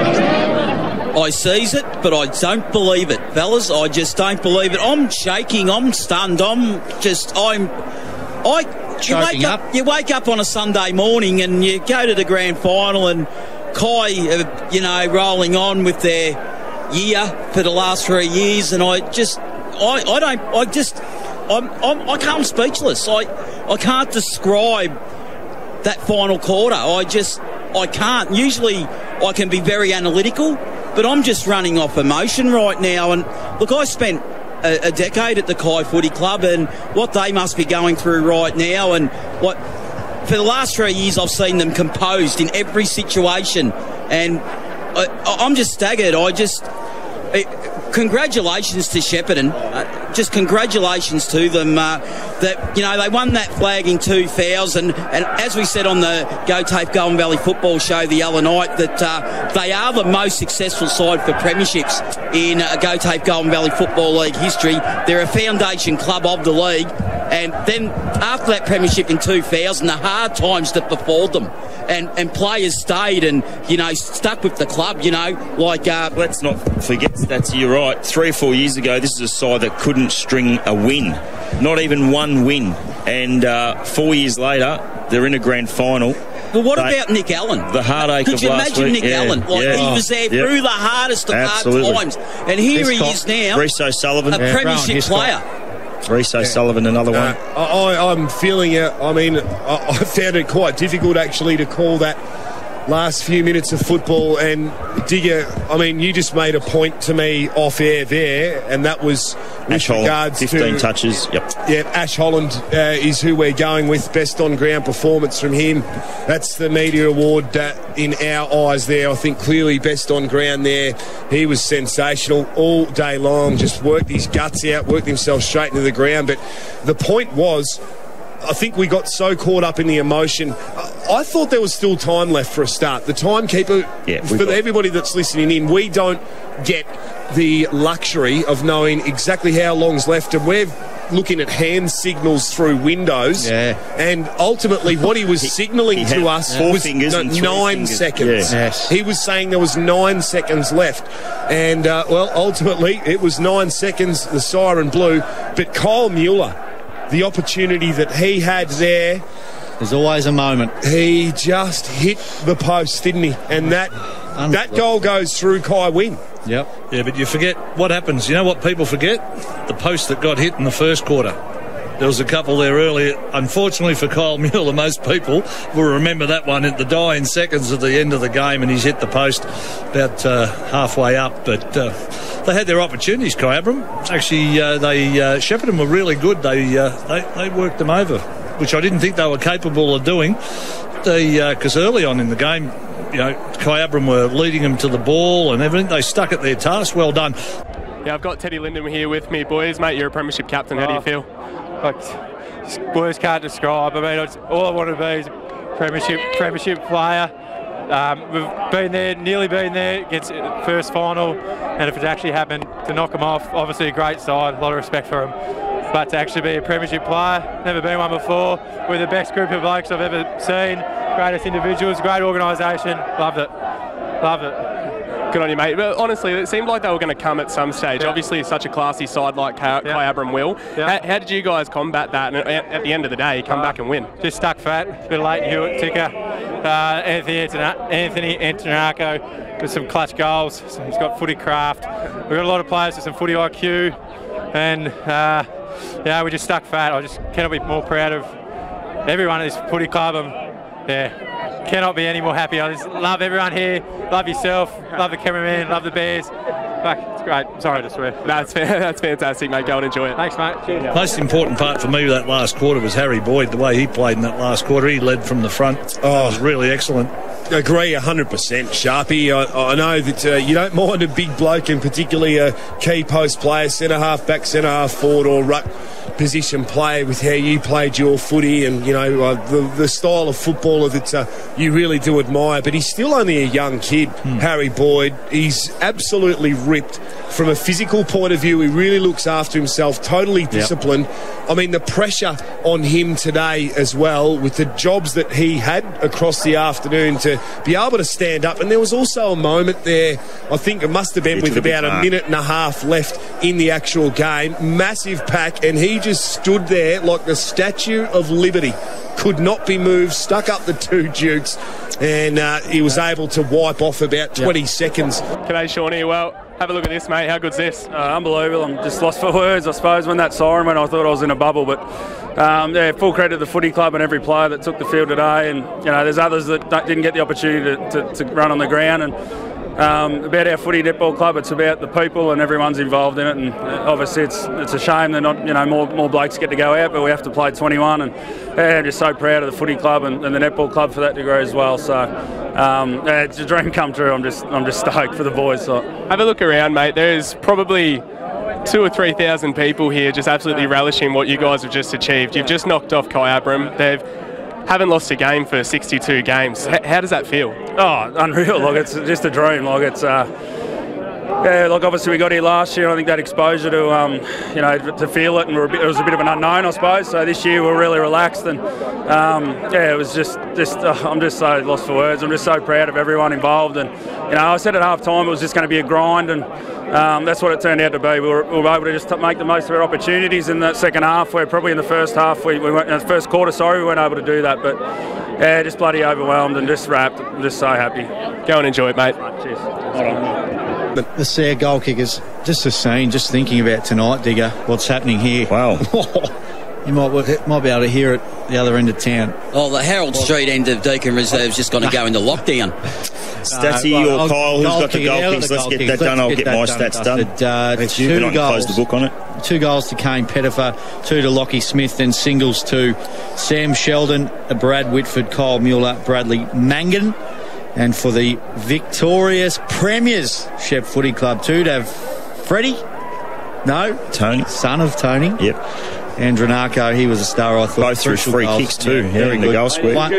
I sees it, but I don't believe it, fellas. I just don't believe it. I'm shaking. I'm stunned. You wake up on a Sunday morning and you go to the grand final, and Kai, rolling on with their year for the last 3 years, and I'm speechless. I can't describe that final quarter. I can't. Usually I can be very analytical, but I'm just running off emotion right now. And look, I spent a decade at the Kai Footy Club, and what they must be going through right now, and what for the last 3 years I've seen them composed in every situation, and I'm just staggered. Congratulations to Shepparton. Just congratulations to them that they won that flag in 2000, and as we said on the Go Tafe Goulburn Valley football show the other night, that they are the most successful side for premierships in Go Tafe Goulburn Valley Football League history. They're a foundation club of the league, and then after that premiership in 2000, the hard times that befall them, and players stayed and stuck with the club. Let's not forget that. You're right. 3 or 4 years ago, this is a side that couldn't string a win, not even one win, and 4 years later they're in a grand final. Well, what about Nick Allen? The heartache of last week. Could you imagine Nick Allen? He was there through the hardest of hard times, and here he is now, Reece O'Sullivan, a premiership player. Reece O'Sullivan, another one. I'm feeling it. I mean, I found it quite difficult actually to call that last few minutes of football. And Digger, I mean, you just made a point to me off air there, and that was with regards 15 touches. Yep. Yeah, Ash Holland is who we're going with. Best on ground performance from him. That's the media award in our eyes there. I think clearly best on ground there. He was sensational all day long. Just worked his guts out, worked himself straight into the ground. But the point was, I think we got so caught up in the emotion. I thought there was still time left for a start. The timekeeper, for everybody that's listening in, we don't get the luxury of knowing exactly how long's left, and we're looking at hand signals through windows. Yeah. And ultimately what he was signalling to us was 9 seconds. Yeah. Yes. He was saying there was 9 seconds left. And, ultimately it was 9 seconds, the siren blew. But Kyle Mueller, the opportunity that he had there, there's always a moment. He just hit the post, didn't he? And that goal goes through Kai Wing. Yep. Yeah, but you forget what happens. You know what people forget? The post that got hit in the first quarter. There was a couple there earlier. Unfortunately for Kyle Mueller, most people will remember that one at the dying seconds at the end of the game, and he's hit the post about halfway up. But they had their opportunities, Kyabram. Actually, Shepparton were really good. They worked them over, which I didn't think they were capable of doing. Because early on in the game, Kyabram were leading them to the ball and everything. They stuck at their task. Well done. Yeah, I've got Teddy Lyndon here with me, boys. Mate, you're a premiership captain. How do you feel? Words can't describe. I mean, all I want to be is a premiership player. We've been there, nearly been there, gets first final, and if it actually happened to knock them off, obviously a great side, a lot of respect for them. But to actually be a premiership player, never been one before. We're the best group of blokes I've ever seen, greatest individuals, great organisation. Loved it. Good on you, mate. But honestly, it seemed like they were going to come at some stage. Yeah. Obviously, such a classy side like Kyabram will. Yeah. How did you guys combat that? And at the end of the day, come back and win. Just stuck fat. Bit of Leighton Hewitt, Ticker, Anthony Antonarco with some clutch goals. So he's got footy craft. We've got a lot of players with some footy IQ, and we just stuck fat. I just cannot be more proud of everyone at this footy club. Cannot be any more happy. I just love everyone here. Love yourself. Love the cameraman. Love the Bears. Fuck, it's great. Sorry to swear. That's fantastic, mate. Go and enjoy it. Thanks, mate. Cheers. Most important part for me that last quarter was Harry Boyd. The way he played in that last quarter, he led from the front. Oh, it was really excellent. Agree 100%, Sharpie. I know that you don't mind a big bloke, and particularly a key post player, centre half back, centre half forward, or ruck position player, with how you played your footy and the style of footballer that you really do admire. But he's still only a young kid, Harry Boyd. He's absolutely ripped from a physical point of view. He really looks after himself, totally disciplined. I mean, the pressure on him today as well, with the jobs that he had across the afternoon, to be able to stand up. And there was also a moment there, I think it must have been with about a minute and a half left in the actual game, massive pack, and he just stood there like the Statue of Liberty, could not be moved, stuck up the two dukes, and he was able to wipe off about 20 seconds. G'day, Shawnee. Well, have a look at this, mate. How good's this? Unbelievable. I'm just lost for words, I suppose. When that siren went, I thought I was in a bubble. But full credit to the footy club and every player that took the field today. And there's others that didn't get the opportunity to run on the ground. And about our footy netball club, it's about the people and everyone's involved in it. And obviously, it's a shame that not more blokes get to go out, but we have to play 21. And I'm just so proud of the footy club and the netball club for that degree as well. So it's a dream come true. I'm just stoked for the boys. So. Have a look around, mate. There's probably 2,000 or 3,000 people here just absolutely relishing what you guys have just achieved. You've just knocked off Kyabram. They haven't lost a game for 62 games. How does that feel? Oh, unreal. Like, it's just a dream. Like, it's obviously we got here last year. I think that exposure to to feel it, and it was a bit of an unknown, I suppose. So this year we're really relaxed, and it was just I'm just so lost for words. I'm just so proud of everyone involved, and I said at half time it was just going to be a grind, and that's what it turned out to be. We were able to just make the most of our opportunities in that second half, where probably in the first half we went, in the first quarter, we weren't able to do that, but just bloody overwhelmed and just wrapped. I'm just so happy. Go and enjoy it, mate. Cheers. Hold on. The Sayre goal kickers, just a scene, just thinking about tonight, Digger, what's happening here. Wow. You might be able to hear it the other end of town. Oh, the Harold Street end of Deakin Reserve's just going to go into lockdown. Statsy or Kyle, who's got the goal kicks? Let's get that done. I'll get my stats done. Two goals. Close the book on it. 2 goals to Kane Pettifer, 2 to Lockie Smith, then singles to Sam Sheldon, Brad Whitford, Kyle Mueller, Bradley Mangan. And for the victorious premiers, Shep Footy Club, 2 to have Freddie. No. Tony. Son of Tony. Yep. And Dranarco, he was a star, I thought. Both through free kicks too, very in good. the goal square.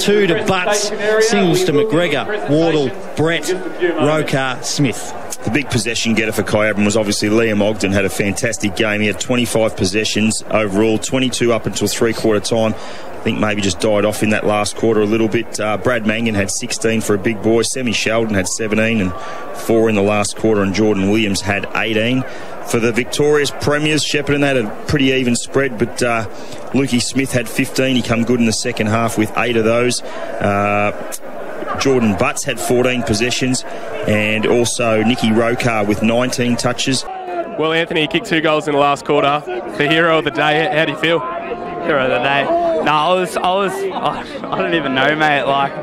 2 to Butts, singles to McGregor, Wardle, Brett, Rokar, Smith. The big possession getter for Kyabram was obviously Liam Ogden. Had a fantastic game. He had 25 possessions overall, 22 up until three-quarter time. I think maybe just died off in that last quarter a little bit. Brad Mangan had 16 for a big boy. Semi Sheldon had 17 and 4 in the last quarter, and Jordan Williams had 18. For the victorious premiers, Shepparton had a pretty even spread, but Lukey Smith had 15. He come good in the second half with 8 of those. Jordan Butts had 14 possessions, and also Nicky Rokar with 19 touches. Well, Anthony kicked 2 goals in the last quarter. The hero of the day, how do you feel? Hero of the day? No, I don't even know, mate. Like,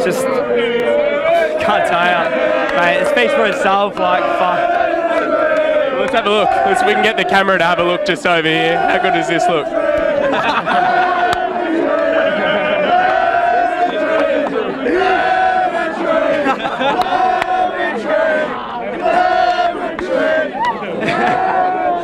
just can't tell you, mate. It speaks for itself. Like, fuck. Let's have a look. We can get the camera to have a look just over here. How good does this look?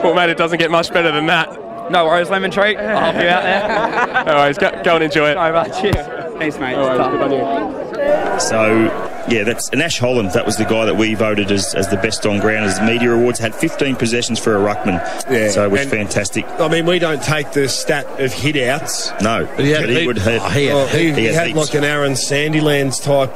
Well, mate, it doesn't get much better than that. No worries, Lemon Tree. I'll help you out there. No worries. Go and enjoy it. Sorry, mate. Cheers. Thanks, mate. No worries. Good on you. So, yeah, that's Ash Holland. That was the guy that we voted as the best on ground as the media awards. Had 15 possessions for a ruckman. Yeah, so it was fantastic. I mean, we don't take the stat of hit outs. No, but he had like an Aaron Sandilands type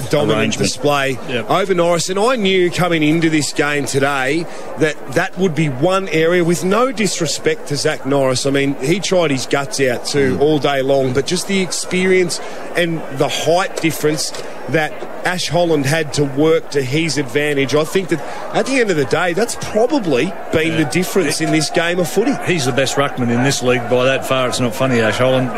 dominant display over Norris. And I knew coming into this game today that would be one area, with no disrespect to Zach Norris. I mean, he tried his guts out too all day long, but just the experience and the height difference that Ash Holland had to work to his advantage. I think that at the end of the day, that's probably been the difference in this game of footy. He's the best ruckman in this league by that far. It's not funny, Ash Holland.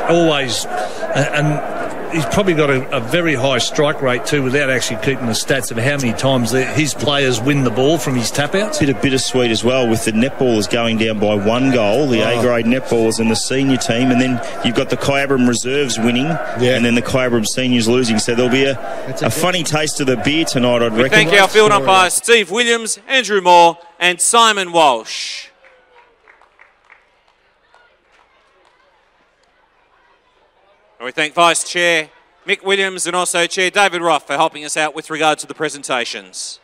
Always, and he's probably got a very high strike rate too, without actually keeping the stats of how many times his players win the ball from his tap-outs. Bit of bittersweet as well, with the netballers going down by 1 goal, the A-grade netballers and the senior team, and then you've got the Kyabram reserves winning, and then the Kyabram seniors losing. So there'll be a funny taste of the beer tonight, I'd reckon. Thank our field umpires, Steve Williams, Andrew Moore and Simon Walsh. And we thank Vice Chair Mick Williams and also Chair David Roth for helping us out with regard to the presentations.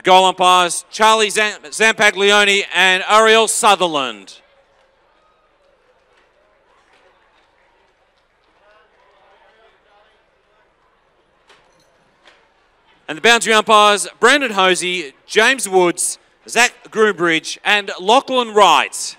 Goal umpires Charlie Zampaglione and Ariel Sutherland. And the boundary umpires Brandon Hosey, James Woods, Zach Groombridge and Lachlan Wright.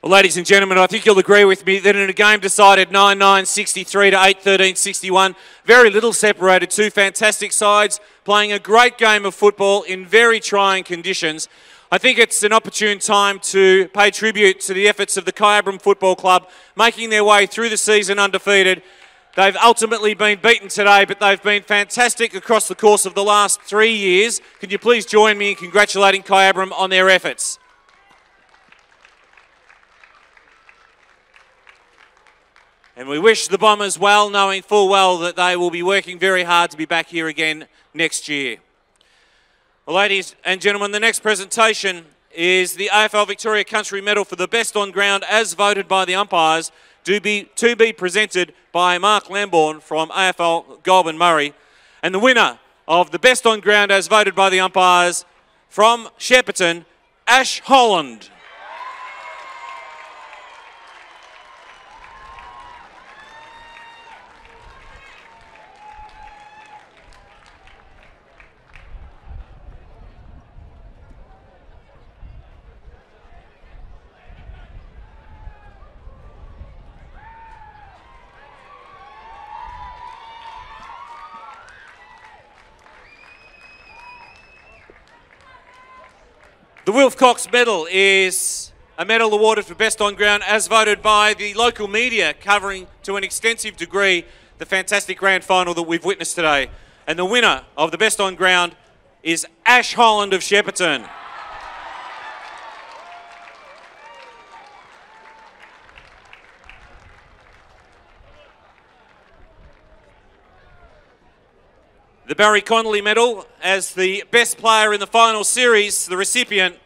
Well, ladies and gentlemen, I think you'll agree with me that in a game decided 9-9-63 to 8-13-61, very little separated, 2 fantastic sides playing a great game of football in very trying conditions. I think it's an opportune time to pay tribute to the efforts of the Kyabram Football Club, making their way through the season undefeated. They've ultimately been beaten today, but they've been fantastic across the course of the last 3 years. Can you please join me in congratulating Kyabram on their efforts? And we wish the Bombers well, knowing full well that they will be working very hard to be back here again next year. Well, ladies and gentlemen, the next presentation is the AFL Victoria Country Medal for the best on ground as voted by the umpires to be presented by Mark Lambourne from AFL Goulburn Murray. And the winner of the best on ground as voted by the umpires from Shepparton, Ash Holland. The Wilf Cox Medal is a medal awarded for best on ground as voted by the local media, covering to an extensive degree the fantastic grand final that we've witnessed today. And the winner of the best on ground is Ash Holland of Shepparton. The Barry Connolly Medal as the best player in the final series, the recipient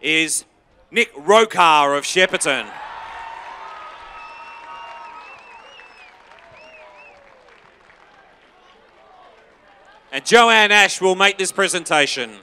is Nick Rokar of Shepparton. And Joanne Ash will make this presentation.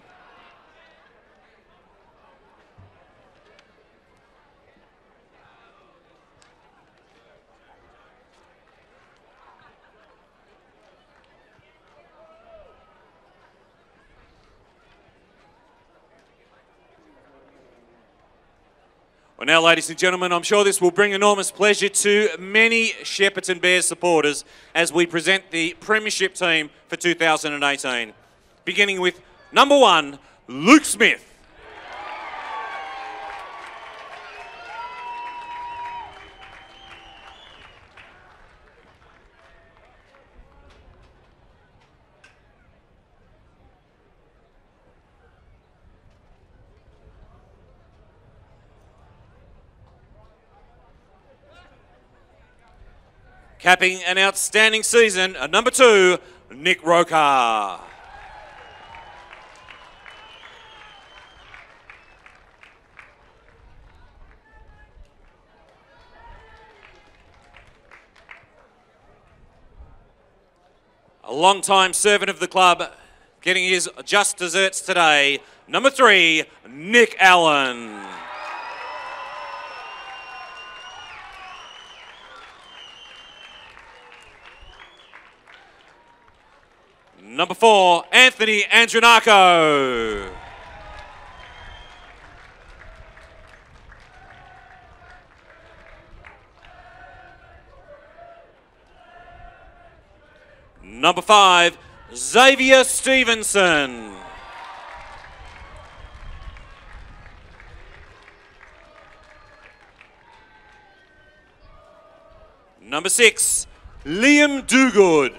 Well, now, ladies and gentlemen, I'm sure this will bring enormous pleasure to many Shepparton Bears supporters as we present the Premiership team for 2018. Beginning with number 1, Luke Smith. Capping an outstanding season, number 2, Nick Rokar. A long-time servant of the club, getting his just desserts today, number 3, Nick Allen. Number 4, Anthony Andronako. Number 5, Xavier Stevenson. Number 6, Liam Dugood.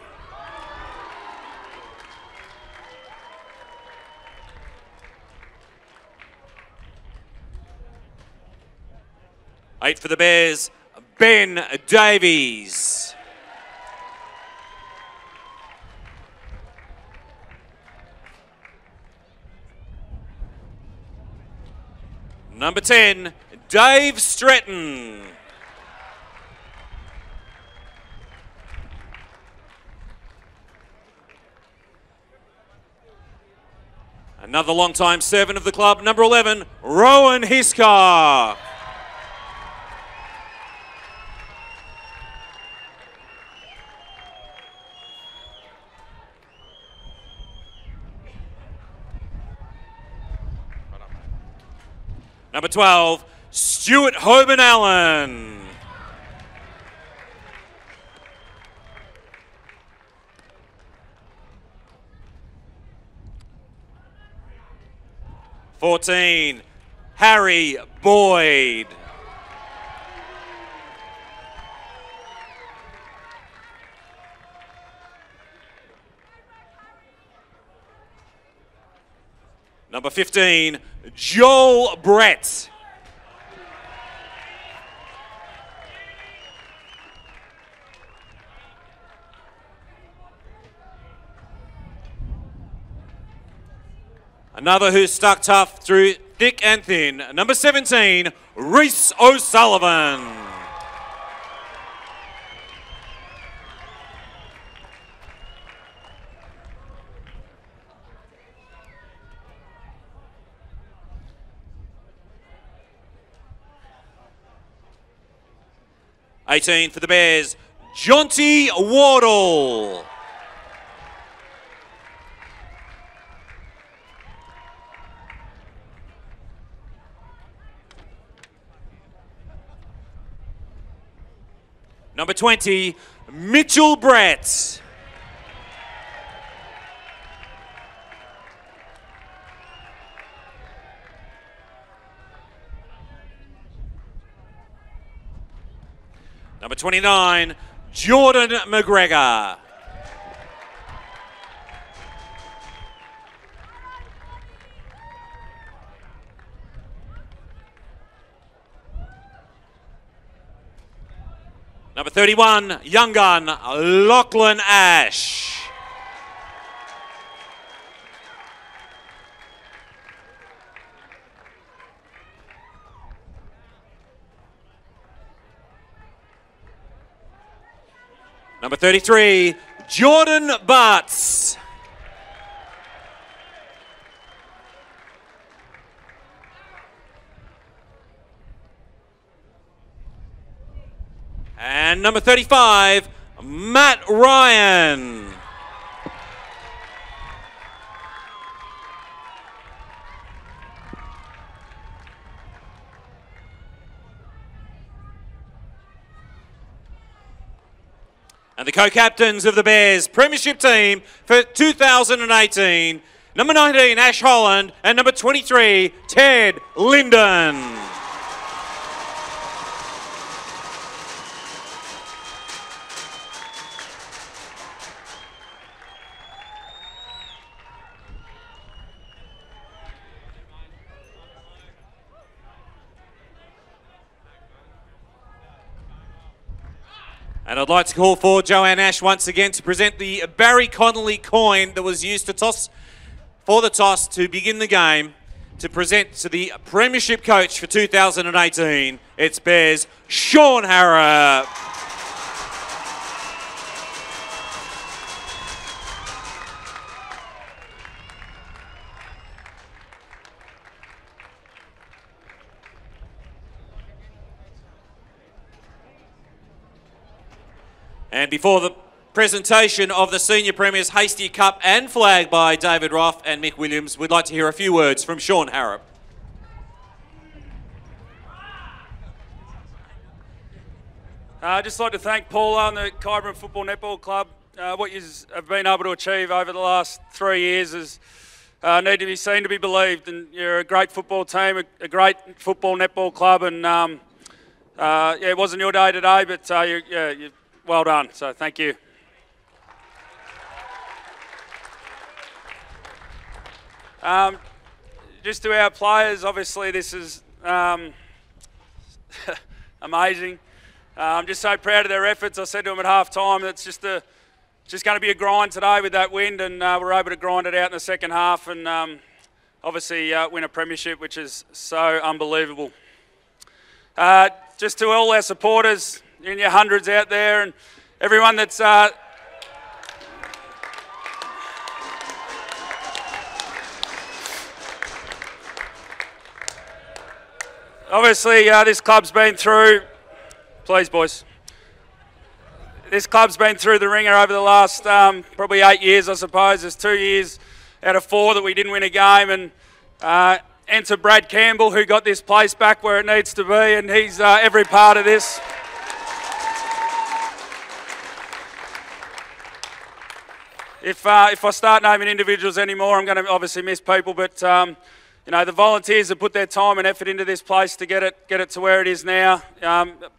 Eight for the Bears, Ben Davies. Number 10, Dave Stretton. Another long-time servant of the club, number 11, Rowan Hiscock. Number 12, Stuart Hoban Allen. (14) Harry Boyd. Number 15, Joel Brett. Another who stuck tough through thick and thin, number 17, Reece O'Sullivan. 18 for the Bears, Jonty Wardle. Number 20, Mitchell Brett. Number 29, Jordan McGregor. Number 31, young gun, Lachlan Ash. Number 33, Jordan Butts. And number 35, Matt Ryan. And the co-captains of the Bears Premiership team for 2018, number 19, Ash Holland, and number 23, Ted Linden. And I'd like to call for Joanne Ash once again to present the Barry Connolly coin that was used to toss to begin the game, to present to the Premiership coach for 2018. It's Bears Sean Harrop. And before the presentation of the Senior Premier's Hasty Cup and flag by David Roth and Mick Williams, we'd like to hear a few words from Sean Harrop. I'd just like to thank Paula and the Kyabram Football Netball Club. What you have been able to achieve over the last 3 years is need to be seen to be believed. And you're a great football team, a great football netball club. And yeah, it wasn't your day today, but you well done, so thank you. Just to our players, obviously this is amazing. I'm just so proud of their efforts. I said to them at half time, it's just going to be a grind today with that wind, and we're able to grind it out in the second half and obviously win a premiership, which is so unbelievable. Just to all our supporters, in your hundreds out there, and everyone that's obviously this club's been through, please boys, this club's been through the ringer over the last probably 8 years, I suppose. There's 2 years out of 4 that we didn't win a game, and enter Brad Campbell, who got this place back where it needs to be, and he's every part of this. If I start naming individuals anymore, I'm going to obviously miss people, but you know, the volunteers have put their time and effort into this place to get it to where it is now,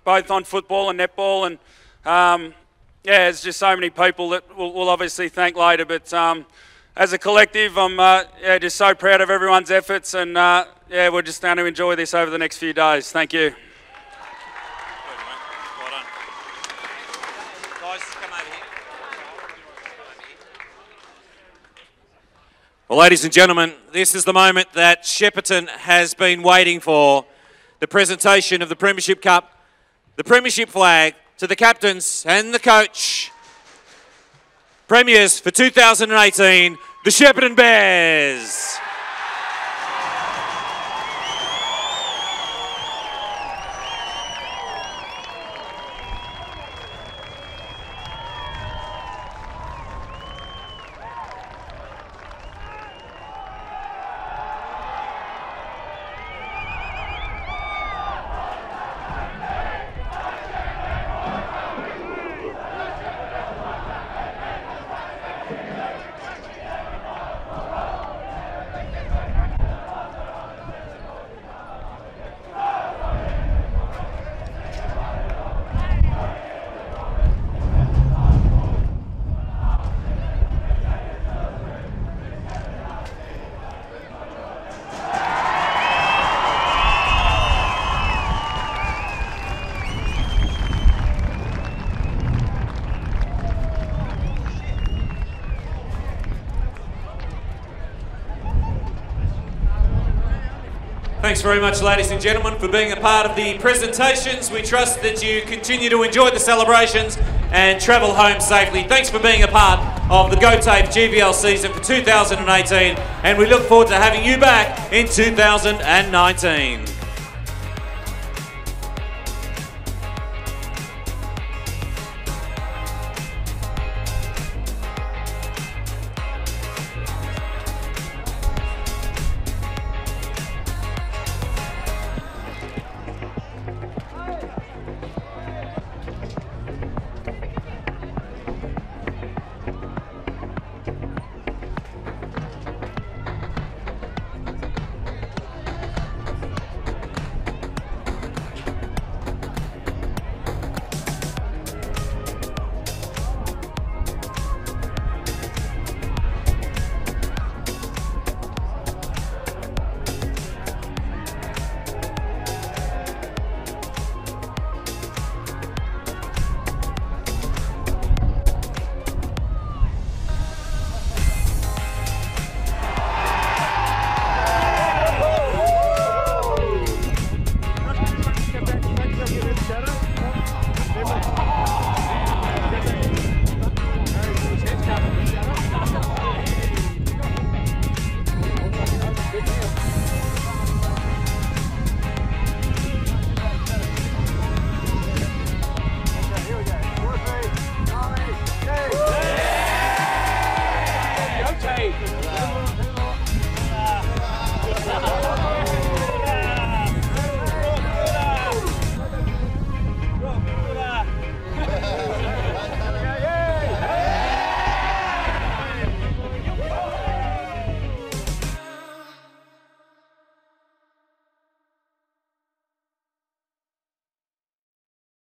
both on football and netball, and yeah, there's just so many people that we'll obviously thank later, but as a collective, I'm yeah, just so proud of everyone's efforts, and yeah, we're just going to enjoy this over the next few days. Thank you. Well, ladies and gentlemen, this is the moment that Shepparton has been waiting for. The presentation of the Premiership Cup, the Premiership flag to the captains and the coach. Premiers for 2018, the Shepparton Bears. Thanks very much, ladies and gentlemen, for being a part of the presentations. We trust that you continue to enjoy the celebrations and travel home safely. Thanks for being a part of the GoTafe GVL season for 2018, and we look forward to having you back in 2019.